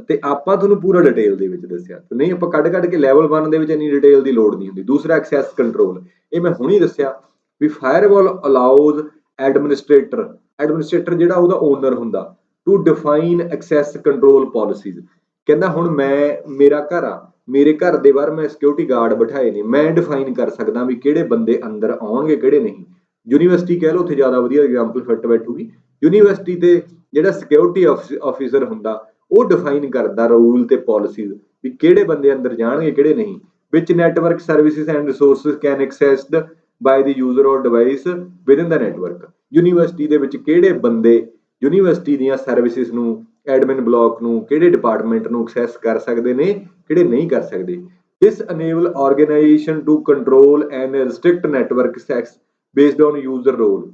ਤੇ ਆਪਾਂ ਤੁਹਾਨੂੰ ਪੂਰਾ ਡਿਟੇਲ ਦੇ ਵਿੱਚ ਦੱਸਿਆ, ਨਹੀਂ ਆਪਾਂ ਕੱਢ ਕੇ ਲੈਵਲ 1 ਦੇ ਵਿੱਚ ਇੰਨੀ ਡਿਟੇਲ ਦੀ ਲੋੜ ਨਹੀਂ ਹੁੰਦੀ। ਦੂਸਰਾ ਐਕਸੈਸ ਕੰਟਰੋਲ, ਇਹ ਮੈਂ ਹੁਣੀ ਦੱਸਿਆ ਵੀ ਫਾਇਰਵਾਲ ਅਲਾਉਜ਼ ਐਡਮਿਨਿਸਟ੍ਰੇਟਰ ਜਿਹੜਾ ਉਹਦਾ ਓਨਰ ਹੁੰਦਾ, to define access control policies. ਕਹਿੰਦਾ ਹੁਣ ਮੇਰਾ ਘਰ ਆ, ਮੇਰੇ ਘਰ ਦੇ ਬਾਹਰ ਮੈਂ ਸਿਕਿਉਰਿਟੀ ਗਾਰਡ ਬਿਠਾਏ ਨੇ, ਮੈਂ ਡਿਫਾਈਨ ਕਰ ਸਕਦਾ ਵੀ ਕਿਹੜੇ ਬੰਦੇ ਅੰਦਰ ਆਉਣਗੇ ਕਿਹੜੇ ਨਹੀਂ। ਯੂਨੀਵਰਸਿਟੀ ਕਹਿ ਲਓ, ਉੱਥੇ ਜ਼ਿਆਦਾ ਵਧੀਆ ਐਗਜ਼ਾਮਪਲ ਫਿੱਟ ਬੈਠੂਗੀ। ਯੂਨੀਵਰਸਿਟੀ ਤੇ ਜਿਹੜਾ ਸਿਕਿਉਰਿਟੀ ਆਫਿਸਰ ਹੁੰਦਾ, ਉਹ ਡਿਫਾਈਨ ਕਰਦਾ ਰੂਲ ਤੇ ਪਾਲਿਸੀਜ਼ ਵੀ ਕਿਹੜੇ ਬੰਦੇ ਅੰਦਰ ਜਾਣਗੇ ਕਿਹੜੇ ਨਹੀਂ। Which network services and resources can accessed by the user or device within the network. University ਦੇ ਵਿੱਚ ਕਿਹੜੇ ਬੰਦੇ ਯੂਨੀਵਰਸਿਟੀ ਦੀਆਂ ਸਰਵਿਸਿਜ਼ ਨੂੰ, ਐਡਮਿਨ ਬਲਾਕ ਨੂੰ, ਕਿਹੜੇ ਡਿਪਾਰਟਮੈਂਟ ਨੂੰ ਐਕਸੈਸ ਕਰ ਸਕਦੇ ਨੇ, ਕਿਹੜੇ ਨਹੀਂ ਕਰ ਸਕਦੇ। This enable organization to control and restrict network access based on user role,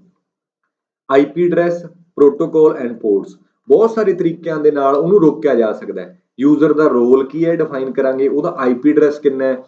IP address, protocol and ports. ਬਹੁਤ ਸਾਰੇ ਤਰੀਕਿਆਂ ਦੇ ਨਾਲ ਉਹਨੂੰ ਰੋਕਿਆ ਜਾ ਸਕਦਾ ਹੈ। ਯੂਜ਼ਰ ਦਾ ਰੋਲ ਕੀ ਹੈ ਡਿਫਾਈਨ ਕਰਾਂਗੇ, ਉਹਦਾ IP ਐਡਰੈਸ ਕਿੰਨਾ ਹੈ,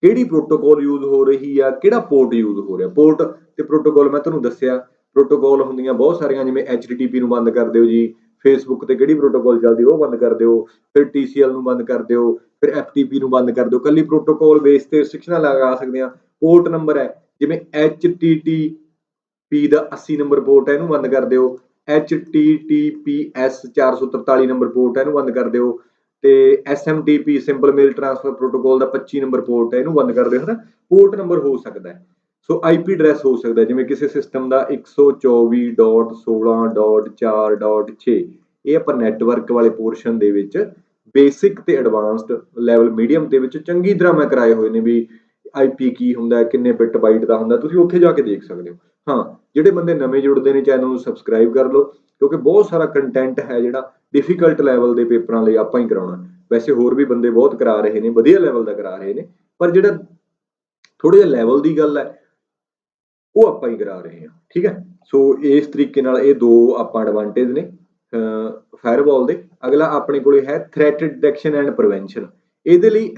ਕਿਹੜੀ ਪ੍ਰੋਟੋਕਾਲ ਯੂਜ਼ ਹੋ ਰਹੀ ਆ, ਕਿਹੜਾ ਪੋਰਟ ਯੂਜ਼ ਹੋ ਰਿਹਾ। ਪੋਰਟ ਤੇ ਪ੍ਰੋਟੋਕਾਲ ਮੈਂ ਤੁਹਾਨੂੰ ਦੱਸਿਆ, ਪ੍ਰੋਟੋਕਾਲ ਹੁੰਦੀਆਂ ਬਹੁਤ ਸਾਰੀਆਂ, ਜਿਵੇਂ HTTP ਨੂੰ ਬੰਦ ਕਰ ਦਿਓ ਜੀ, ਫੇਸਬੁੱਕ ਤੇ ਕਿਹੜੀ ਪ੍ਰੋਟੋਕਾਲ ਚੱਲਦੀ ਉਹ ਬੰਦ ਕਰ ਦਿਓ, ਫਿਰ TCL ਨੂੰ ਬੰਦ ਕਰ ਦਿਓ, ਫਿਰ FTP ਨੂੰ ਬੰਦ ਕਰ ਦਿਓ। ਕੱਲੀ ਪ੍ਰੋਟੋਕਾਲ ਬੇਸ ਤੇ ਰਿਸਟ੍ਰਿਕਸ਼ਨਾਂ ਲਗਾ ਸਕਦੇ ਆ। ਪੋਰਟ ਨੰਬਰ ਹੈ, ਜਿਵੇਂ HTTP ਦਾ 80 ਨੰਬਰ ਪੋਰਟ ਹੈ, ਇਹਨੂੰ ਬੰਦ ਕਰ ਦਿਓ। HTTPS 443 ਨੰਬਰ ਪੋਰਟ ਹੈ, ਇਹਨੂੰ ਬੰਦ ਕਰ ਦਿਓ। ਤੇ SMTP ਸਿੰਪਲ ਮੇਲ ਟ੍ਰਾਂਸਫਰ ਪ੍ਰੋਟੋਕਾਲ ਦਾ 25 ਨੰਬਰ ਪੋਰਟ ਹੈ, ਇਹਨੂੰ ਬੰਦ ਕਰ ਦਿਓ, ਹਨਾ। ਪੋਰਟ ਨੰਬਰ ਹੋ ਸਕਦਾ ਹੈ। ਸੋ IP ਐਡਰੈਸ ਹੋ ਸਕਦਾ, ਜਿਵੇਂ ਕਿਸੇ ਸਿਸਟਮ ਦਾ 124.16.4.6, ਇਹ ਆਪਾਂ ਨੈਟਵਰਕ ਵਾਲੇ ਪੋਰਸ਼ਨ ਦੇ ਵਿੱਚ ਬੇਸਿਕ ਤੇ ਐਡਵਾਂਸਡ ਲੈਵਲ ਮੀਡੀਅਮ ਦੇ ਵਿੱਚ ਚੰਗੀ ਤਰ੍ਹਾਂ ਮੈਂ ਕਰਾਏ ਹੋਏ ਨੇ ਵੀ IP ਕੀ ਹੁੰਦਾ, ਕਿੰਨੇ ਬਿਟ ਬਾਈਟ ਦਾ ਹੁੰਦਾ, ਤੁਸੀਂ ਉੱਥੇ ਜਾ ਕੇ ਦੇਖ ਸਕਦੇ ਹੋ। ਹਾਂ, ਜਿਹੜੇ ਬੰਦੇ ਨਵੇਂ ਜੁੜਦੇ ਨੇ ਚੈਨਲ ਨੂੰ ਸਬਸਕ੍ਰਾਈਬ ਕਰ ਲਓ, ਕਿਉਂਕਿ ਬਹੁਤ ਸਾਰਾ ਕੰਟੈਂਟ ਹੈ ਜਿਹੜਾ ਡਿਫੀਕਲਟ ਲੈਵਲ ਦੇ ਪੇਪਰਾਂ ਲਈ ਆਪਾਂ ਹੀ ਕਰਾਉਣਾ। ਵੈਸੇ ਹੋਰ ਵੀ ਬੰਦੇ ਬਹੁਤ ਕਰਾ ਰਹੇ ਨੇ, ਵਧੀਆ ਲੈਵਲ ਦਾ ਕਰਾ ਰਹੇ ਨੇ, ਪਰ ਜਿਹੜਾ ਥੋੜੇ ਜਿਹੇ ਲੈਵਲ ਦੀ ਗੱਲ ਹੈ ਉਹ ਆਪਾਂ ਹੀ ਕਰਾ ਰਹੇ ਹਾਂ। ਠੀਕ ਹੈ, ਸੋ ਇਸ ਤਰੀਕੇ ਨਾਲ ਇਹ ਦੋ ਆਪਾਂ ਐਡਵਾਂਟੇਜ ਨੇ ਫਾਇਰਵਾਲ ਦੇ। ਅਗਲਾ ਆਪਣੇ ਕੋਲੇ ਹੈ ਥ੍ਰੈਟ ਡਿਟੈਕਸ਼ਨ ਐਂਡ ਪ੍ਰੀਵੈਂਸ਼ਨ। ਇਹਦੇ ਲਈ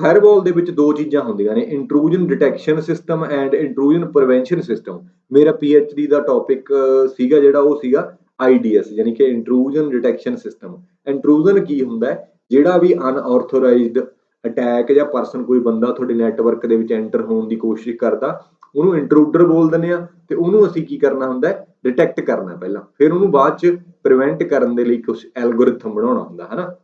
ਫਾਇਰਵਾਲ ਦੇ ਵਿੱਚ ਦੋ ਚੀਜ਼ਾਂ ਹੁੰਦੀਆਂ ਨੇ, intrusion detection system and intrusion prevention system. ਮੇਰਾ PhD ਦਾ ਟੌਪਿਕ ਸੀਗਾ ਜਿਹੜਾ, ਉਹ ਸੀਗਾ IDS, ਯਾਨੀ ਕਿ ਇੰਟਰੂਜਨ ਡਿਟੈਕਸ਼ਨ ਸਿਸਟਮ। ਇੰਟਰੂਜਨ ਕੀ ਹੁੰਦਾ ਹੈ, ਜਿਹੜਾ ਵੀ ਅਨਆਥੋਰਾਈਜ਼ਡ ਅਟੈਕ ਜਾਂ ਪਰਸਨ, ਕੋਈ ਬੰਦਾ ਤੁਹਾਡੇ ਨੈਟਵਰਕ ਦੇ ਵਿੱਚ ਐਂਟਰ ਹੋਣ ਦੀ ਕੋਸ਼ਿਸ਼ ਕਰਦਾ, ਉਹਨੂੰ ਇੰਟਰੂਡਰ ਬੋਲ ਦਿੰਦੇ ਆ ਤੇ ਉਹਨੂੰ ਅਸੀਂ ਕੀ ਕਰਨਾ ਹੁੰਦਾ ਹੈ, ਡਿਟੈਕਟ ਕਰਨਾ ਪਹਿਲਾਂ, ਫਿਰ ਉਹਨੂੰ ਬਾਅਦ ਚ ਪ੍ਰੀਵੈਂਟ ਕਰਨ ਦੇ ਲਈ ਕੁਝ ਐਲਗੋਰਿਥਮ ਬਣਾਉਣਾ ਹੁੰਦਾ ਹੈ ਨਾ।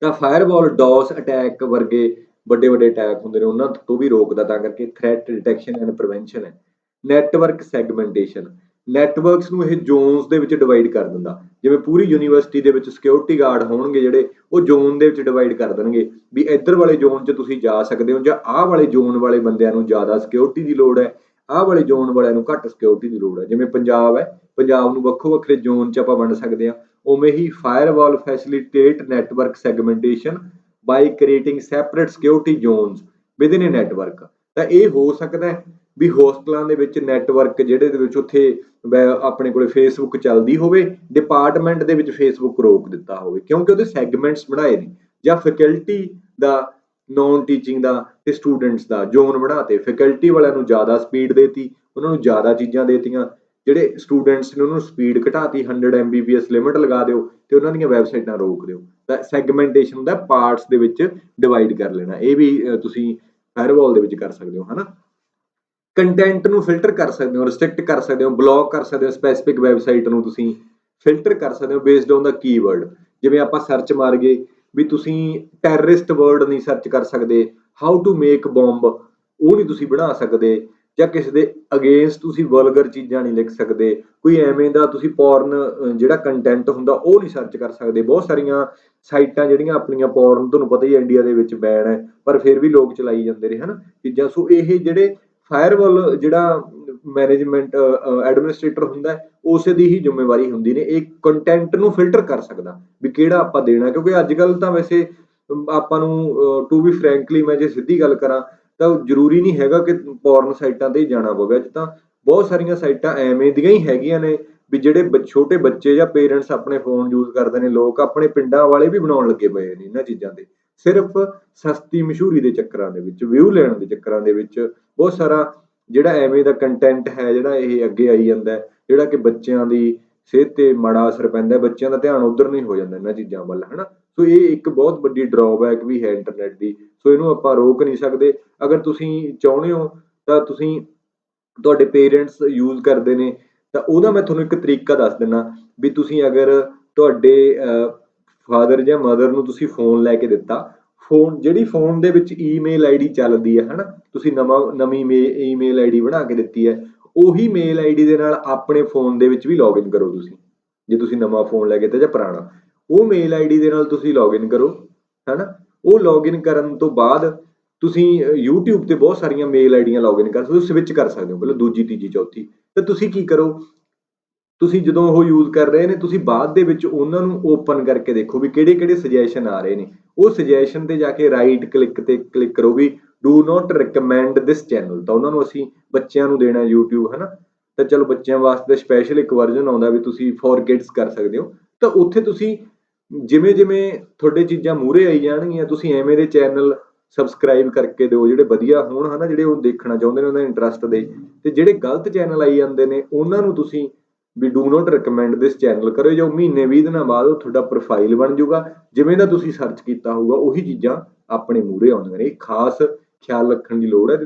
ਤਾਂ ਫਾਇਰਵਾਲ ਡੌਸ ਅਟੈਕ ਵਰਗੇ ਵੱਡੇ ਵੱਡੇ ਅਟੈਕ ਹੁੰਦੇ ਨੇ, ਉਹਨਾਂ ਤੋਂ ਵੀ ਰੋਕਦਾ, ਤਾਂ ਕਰਕੇ ਥ੍ਰੈਟ ਡਿਟੈਕਸ਼ਨ ਐਂਡ ਪ੍ਰੀਵੈਂਸ਼ਨ ਹੈ। ਨੈਟਵਰਕ ਸੈਗਮੈਂਟੇਸ਼ਨ, ਨੈਟਵਰਕਸ ਨੂੰ ਇਹ ਜ਼ੋਨਸ ਦੇ ਵਿੱਚ ਡਿਵਾਈਡ ਕਰ ਦਿੰਦਾ, ਜਿਵੇਂ ਪੂਰੀ ਯੂਨੀਵਰਸਿਟੀ ਦੇ ਵਿੱਚ ਸਿਕਿਉਰਿਟੀ ਗਾਰਡ ਹੋਣਗੇ ਜਿਹੜੇ, ਉਹ ਜ਼ੋਨ ਦੇ ਵਿੱਚ ਡਿਵਾਈਡ ਕਰ ਦੇਣਗੇ ਵੀ ਇੱਧਰ ਵਾਲੇ ਜ਼ੋਨ 'ਚ ਤੁਸੀਂ ਜਾ ਸਕਦੇ ਹੋ, ਜਾਂ ਆਹ ਵਾਲੇ ਜ਼ੋਨ ਵਾਲੇ ਬੰਦਿਆਂ ਨੂੰ ਜ਼ਿਆਦਾ ਸਿਕਿਉਰਿਟੀ ਦੀ ਲੋੜ ਹੈ, ਆਹ ਵਾਲੇ ਜ਼ੋਨ ਵਾਲਿਆਂ ਨੂੰ ਘੱਟ ਸਿਕਿਉਰਿਟੀ ਦੀ ਲੋੜ ਹੈ। ਜਿਵੇਂ ਪੰਜਾਬ ਹੈ, ਪੰਜਾਬ ਨੂੰ ਵੱਖੋ ਵੱਖਰੇ ਜ਼ੋਨ 'ਚ ਆਪਾਂ ਵੰਡ ਸਕਦੇ ਹਾਂ, ਉਵੇਂ ਹੀ firewall facilitate network segmentation by creating separate security zones within a network. ਤਾਂ ਇਹ ਹੋ ਸਕਦਾ ਹੈ ਵੀ ਹੋਸਟਲਾਂ ਦੇ ਵਿੱਚ ਨੈਟਵਰਕ ਜਿਹੜੇ ਦੇ ਵਿੱਚ ਉੱਥੇ ਆਪਣੇ ਕੋਲੇ ਫੇਸਬੁੱਕ ਚੱਲਦੀ ਹੋਵੇ, ਡਿਪਾਰਟਮੈਂਟ ਦੇ ਵਿੱਚ ਫੇਸਬੁੱਕ ਰੋਕ ਦਿੱਤਾ ਹੋਵੇ ਕਿਉਂਕਿ ਉਹਦੇ ਸੈਗਮੈਂਟਸ ਬਣਾਏ ਨੇ, ਜਾਂ ਫੈਕਲਟੀ ਦਾ ਨੌਨ ਟੀਚਿੰਗ ਦਾ ਤੇ ਸਟੂਡੈਂਟਸ ਦਾ ਜ਼ੋਨ ਬਣਾਤੇ, ਫੈਕਲਟੀ ਵਾਲਿਆਂ ਨੂੰ ਜ਼ਿਆਦਾ ਸਪੀਡ ਦੇਤੀ, ਉਹਨਾਂ ਨੂੰ ਜ਼ਿਆਦਾ ਚੀਜ਼ਾਂ ਦੇਤੀਆਂ, ਜਿਹੜੇ ਸਟੂਡੈਂਟਸ ਨੇ ਉਹਨਾਂ ਨੂੰ ਸਪੀਡ ਘਟਾਤੀ, 100 Mbps ਲਿਮਿਟ ਲਗਾ ਦਿਓ ਤੇ ਉਹਨਾਂ ਦੀਆਂ ਵੈਬਸਾਈਟਾਂ ਰੋਕ ਦਿਓ। ਤਾਂ ਸੈਗਮੈਂਟੇਸ਼ਨ ਹੁੰਦਾ ਪਾਰਟਸ ਦੇ ਵਿੱਚ ਡਿਵਾਈਡ ਕਰ ਲੈਣਾ, ਇਹ ਵੀ ਤੁਸੀਂ ਫਾਇਰਵਾਲ ਦੇ ਵਿੱਚ ਕਰ ਸਕਦੇ ਹੋ, ਹਨਾ। ਕੰਟੈਂਟ ਨੂੰ ਫਿਲਟਰ ਕਰ ਸਕਦੇ ਹੋ, ਰਿਸਟ੍ਰਿਕਟ ਕਰ ਸਕਦੇ ਹੋ, ਬਲੌਕ ਕਰ ਸਕਦੇ ਹੋ, ਸਪੈਸੀਫਿਕ ਵੈਬਸਾਈਟ ਨੂੰ ਤੁਸੀਂ ਫਿਲਟਰ ਕਰ ਸਕਦੇ ਹੋ ਬੇਸਡ ਔਨ ਦਾ ਕੀਵਰਡ। ਜਿਵੇਂ ਆਪਾਂ ਸਰਚ ਮਾਰੀਏ ਵੀ ਤੁਸੀਂ ਟੈਰਰਿਸਟ ਵਰਡ ਨਹੀਂ ਸਰਚ ਕਰ ਸਕਦੇ, ਹਾਊ ਟੂ ਮੇਕ ਬੋਂਬ ਉਹ ਨਹੀਂ ਤੁਸੀਂ ਬਣਾ ਸਕਦੇ, ਜਾਂ ਕਿਸੇ ਦੇ ਅਗੇਂਸਟ ਤੁਸੀਂ ਵਲਗਰ ਚੀਜ਼ਾਂ ਨਹੀਂ ਲਿਖ ਸਕਦੇ, ਕੋਈ ਐਵੇਂ ਦਾ ਤੁਸੀਂ ਪੋਰਨ ਜਿਹੜਾ ਕੰਟੈਂਟ ਹੁੰਦਾ ਉਹ ਨਹੀਂ ਸਰਚ ਕਰ ਸਕਦੇ। ਬਹੁਤ ਸਾਰੀਆਂ ਸਾਈਟਾਂ ਜਿਹੜੀਆਂ ਆਪਣੀਆਂ ਪੋਰਨ, ਤੁਹਾਨੂੰ ਪਤਾ ਹੀ ਇੰਡੀਆ ਦੇ ਵਿੱਚ ਬੈਨ ਹੈ, ਪਰ ਫਿਰ ਵੀ ਲੋਕ ਚਲਾਈ ਜਾਂਦੇ ਨੇ ਹਨਾ ਚੀਜ਼ਾਂ। ਸੋ ਇਹ ਜਿਹੜੇ ਫਾਇਰਵਾਲ ਜਿਹੜਾ ਮੈਨੇਜਮੈਂਟ ਐਡਮਿਨਿਸਟ੍ਰੇਟਰ ਹੁੰਦਾ ਉਸੇ ਦੀ ਹੀ ਜ਼ਿੰਮੇਵਾਰੀ ਹੁੰਦੀ ਨੇ, ਇਹ ਕੰਟੈਂਟ ਨੂੰ ਫਿਲਟਰ ਕਰ ਸਕਦਾ ਵੀ ਕਿਹੜਾ ਆਪਾਂ ਦੇਣਾ, ਕਿਉਂਕਿ ਅੱਜ ਕੱਲ ਤਾਂ ਵੈਸੇ ਆਪਾਂ ਨੂੰ ਟੂ ਬੀ ਫਰੈਂਕਲੀ ਮੈਂ ਜੇ ਸਿੱਧੀ ਗੱਲ ਕਰਾਂ ਤਾਂ ਜ਼ਰੂਰੀ ਨਹੀਂ ਹੈਗਾ ਕਿ ਪੋਰਨ ਸਾਈਟਾਂ ਤੇ ਹੀ ਜਾਣਾ ਪਵੇ। ਅੱਜ ਤਾਂ ਬਹੁਤ ਸਾਰੀਆਂ ਸਾਈਟਾਂ ਐਵੇਂ ਦੀਆਂ ਹੀ ਹੈਗੀਆਂ ਨੇ ਵੀ ਜਿਹੜੇ ਛੋਟੇ ਬੱਚੇ ਜਾਂ ਪੇਰੈਂਟਸ ਆਪਣੇ ਫੋਨ ਯੂਜ਼ ਕਰਦੇ ਨੇ, ਲੋਕ ਆਪਣੇ ਪਿੰਡਾਂ ਵਾਲੇ ਵੀ ਬਣਾਉਣ ਲੱਗੇ ਪਏ ਨੇ ਇਹਨਾਂ ਚੀਜ਼ਾਂ ਦੇ, ਸਿਰਫ ਸਸਤੀ ਮਸ਼ਹੂਰੀ ਦੇ ਚੱਕਰਾਂ ਦੇ ਵਿੱਚ, ਵਿਊ ਲੈਣ ਦੇ ਚੱਕਰਾਂ ਦੇ ਵਿੱਚ ਬਹੁਤ ਸਾਰਾ ਜਿਹੜਾ ਐਵੇਂ ਦਾ ਕੰਟੈਂਟ ਹੈ ਜਿਹੜਾ ਇਹ ਅੱਗੇ ਆਈ ਜਾਂਦਾ, ਜਿਹੜਾ ਕਿ ਬੱਚਿਆਂ ਦੀ ਸਿਹਤ ਤੇ ਮਾੜਾ ਅਸਰ ਪੈਂਦਾ, ਬੱਚਿਆਂ ਦਾ ਧਿਆਨ ਉਧਰ ਨਹੀਂ ਹੋ ਜਾਂਦਾ ਇਹਨਾਂ ਚੀਜ਼ਾਂ ਵੱਲ, ਹਨਾ। ਸੋ ਇਹ ਇੱਕ ਬਹੁਤ ਵੱਡੀ ਡਰਾਬੈਕ ਵੀ ਹੈ ਇੰਟਰਨੈਟ ਦੀ, ਸੋ ਇਹਨੂੰ ਆਪਾਂ ਰੋਕ ਨਹੀਂ ਸਕਦੇ। ਅਗਰ ਤੁਸੀਂ ਚਾਹੁੰਦੇ ਹੋ ਤਾਂ ਤੁਸੀਂ, ਤੁਹਾਡੇ ਪੇਰੈਂਟਸ ਯੂਜ਼ ਕਰਦੇ ਨੇ ਤਾਂ ਉਹਦਾ ਮੈਂ ਤੁਹਾਨੂੰ ਇੱਕ ਤਰੀਕਾ ਦੱਸ ਦਿੰਦਾ ਵੀ ਤੁਸੀਂ ਅਗਰ ਤੁਹਾਡੇ ਫਾਦਰ ਜਾਂ ਮਦਰ ਨੂੰ ਤੁਸੀਂ ਫੋਨ ਲੈ ਕੇ ਦਿੱਤਾ, ਫੋਨ ਜਿਹੜੀ ਫੋਨ ਦੇ ਵਿੱਚ ਈਮੇਲ ਆਈਡੀ ਚੱਲਦੀ ਹੈ ਹਨਾ, ਤੁਸੀਂ ਨਵੀਂ ਈਮੇਲ ਆਈਡੀ ਬਣਾ ਕੇ ਦਿੱਤੀ ਹੈ, ਉਹੀ ਮੇਲ ਆਈਡੀ ਦੇ ਨਾਲ ਆਪਣੇ ਫੋਨ ਦੇ ਵਿੱਚ ਵੀ ਲੌਗਇਨ ਕਰੋ ਤੁਸੀਂ। ਜੇ ਤੁਸੀਂ ਨਵਾਂ ਫੋਨ ਲੈ ਕੇ ਦਿੱਤਾ ਜਾਂ ਪੁਰਾਣਾ, ਉਹ ਮੇਲ ਆਈਡੀ ਦੇ ਨਾਲ ਤੁਸੀਂ ਲੌਗਇਨ ਕਰੋ ਹਨਾ। ਉਹ ਲੌਗਇਨ ਕਰਨ ਤੋਂ ਬਾਅਦ ਤੁਸੀਂ YouTube ਤੇ ਬਹੁਤ ਸਾਰੀਆਂ ਮੇਲ ਆਈਡੀਆਂ ਲੌਗਇਨ ਕਰ ਸਕਦੇ ਹੋ, ਸਵਿਚ ਕਰ ਸਕਦੇ ਹੋ ਪਹਿਲਾਂ ਦੂਜੀ ਤੀਜੀ ਚੌਥੀ। ਤੇ ਤੁਸੀਂ ਕੀ ਕਰੋ, ਤੁਸੀਂ ਜਦੋਂ ਉਹ ਯੂਜ਼ ਕਰ ਰਹੇ ਨੇ ਤੁਸੀਂ ਬਾਅਦ ਦੇ ਵਿੱਚ ਉਹਨਾਂ ਨੂੰ ਓਪਨ ਕਰਕੇ ਦੇਖੋ ਵੀ ਕਿਹੜੇ ਕਿਹੜੇ ਸੁਜੈਸ਼ਨ ਆ ਰਹੇ ਨੇ, ਉਹ ਸੁਜੈਸ਼ਨ ਤੇ ਜਾ ਕੇ ਰਾਈਟ ਕਲਿੱਕ ਤੇ ਕਲਿੱਕ ਕਰੋ we do not recommend this channel. ਤਾਂ ਉਹਨਾਂ ਨੂੰ ਅਸੀਂ ਬੱਚਿਆਂ ਨੂੰ ਦੇਣਾ YouTube ਹਨਾ, ਤਾਂ ਚਲੋ ਬੱਚਿਆਂ ਵਾਸਤੇ ਸਪੈਸ਼ਲ ਇੱਕ ਵਰਜ਼ਨ ਆਉਂਦਾ ਵੀ ਤੁਸੀਂ ਫॉर ਕਿਡਸ ਕਰ ਸਕਦੇ ਹੋ। ਤਾਂ ਉੱਥੇ ਤੁਸੀਂ ਜਿਵੇਂ ਜਿਵੇਂ ਤੁਹਾਡੇ ਚੀਜ਼ਾਂ ਮੂਹਰੇ ਆਈ ਜਾਣਗੀਆਂ ਤੁਸੀਂ ਐਵੇਂ ਦੇ ਚੈਨਲ ਸਬਸਕ੍ਰਾਈਬ ਕਰਕੇ ਦਿਓ ਜਿਹੜੇ ਵਧੀਆ ਹੋਣ ਹਨਾ, ਜਿਹੜੇ ਉਹ ਦੇਖਣਾ ਚਾਹੁੰਦੇ ਨੇ ਉਹਨਾਂ ਦੇ ਇੰਟਰਸਟ ਦੇ। ਤੇ ਜਿਹੜੇ ਗਲਤ ਚੈਨਲ ਆਈ ਜਾਂਦੇ ਨੇ ਉਹਨਾਂ ਨੂੰ ਤੁਸੀਂ we do not recommend this channel ਕਰੋ, ਜੋ ਮਹੀਨੇ 20 ਦਿਨਾਂ ਬਾਅਦ ਉਹ ਤੁਹਾਡਾ ਪ੍ਰੋਫਾਈਲ ਬਣ ਜਾਊਗਾ, ਜਿਵੇਂ ਦਾ ਤੁਸੀਂ ਸਰਚ ਕੀਤਾ ਹੋਊਗਾ ਉਹੀ ਚੀਜ਼ਾਂ ਆਪਣੇ ਮੂਹਰੇ ਆਉਂਦੀਆਂ ਨੇ। ਇਹ ਖਾਸ ਖਿਆਲ ਰੱਖਣ ਦੀ ਲੋੜ ਹੈ।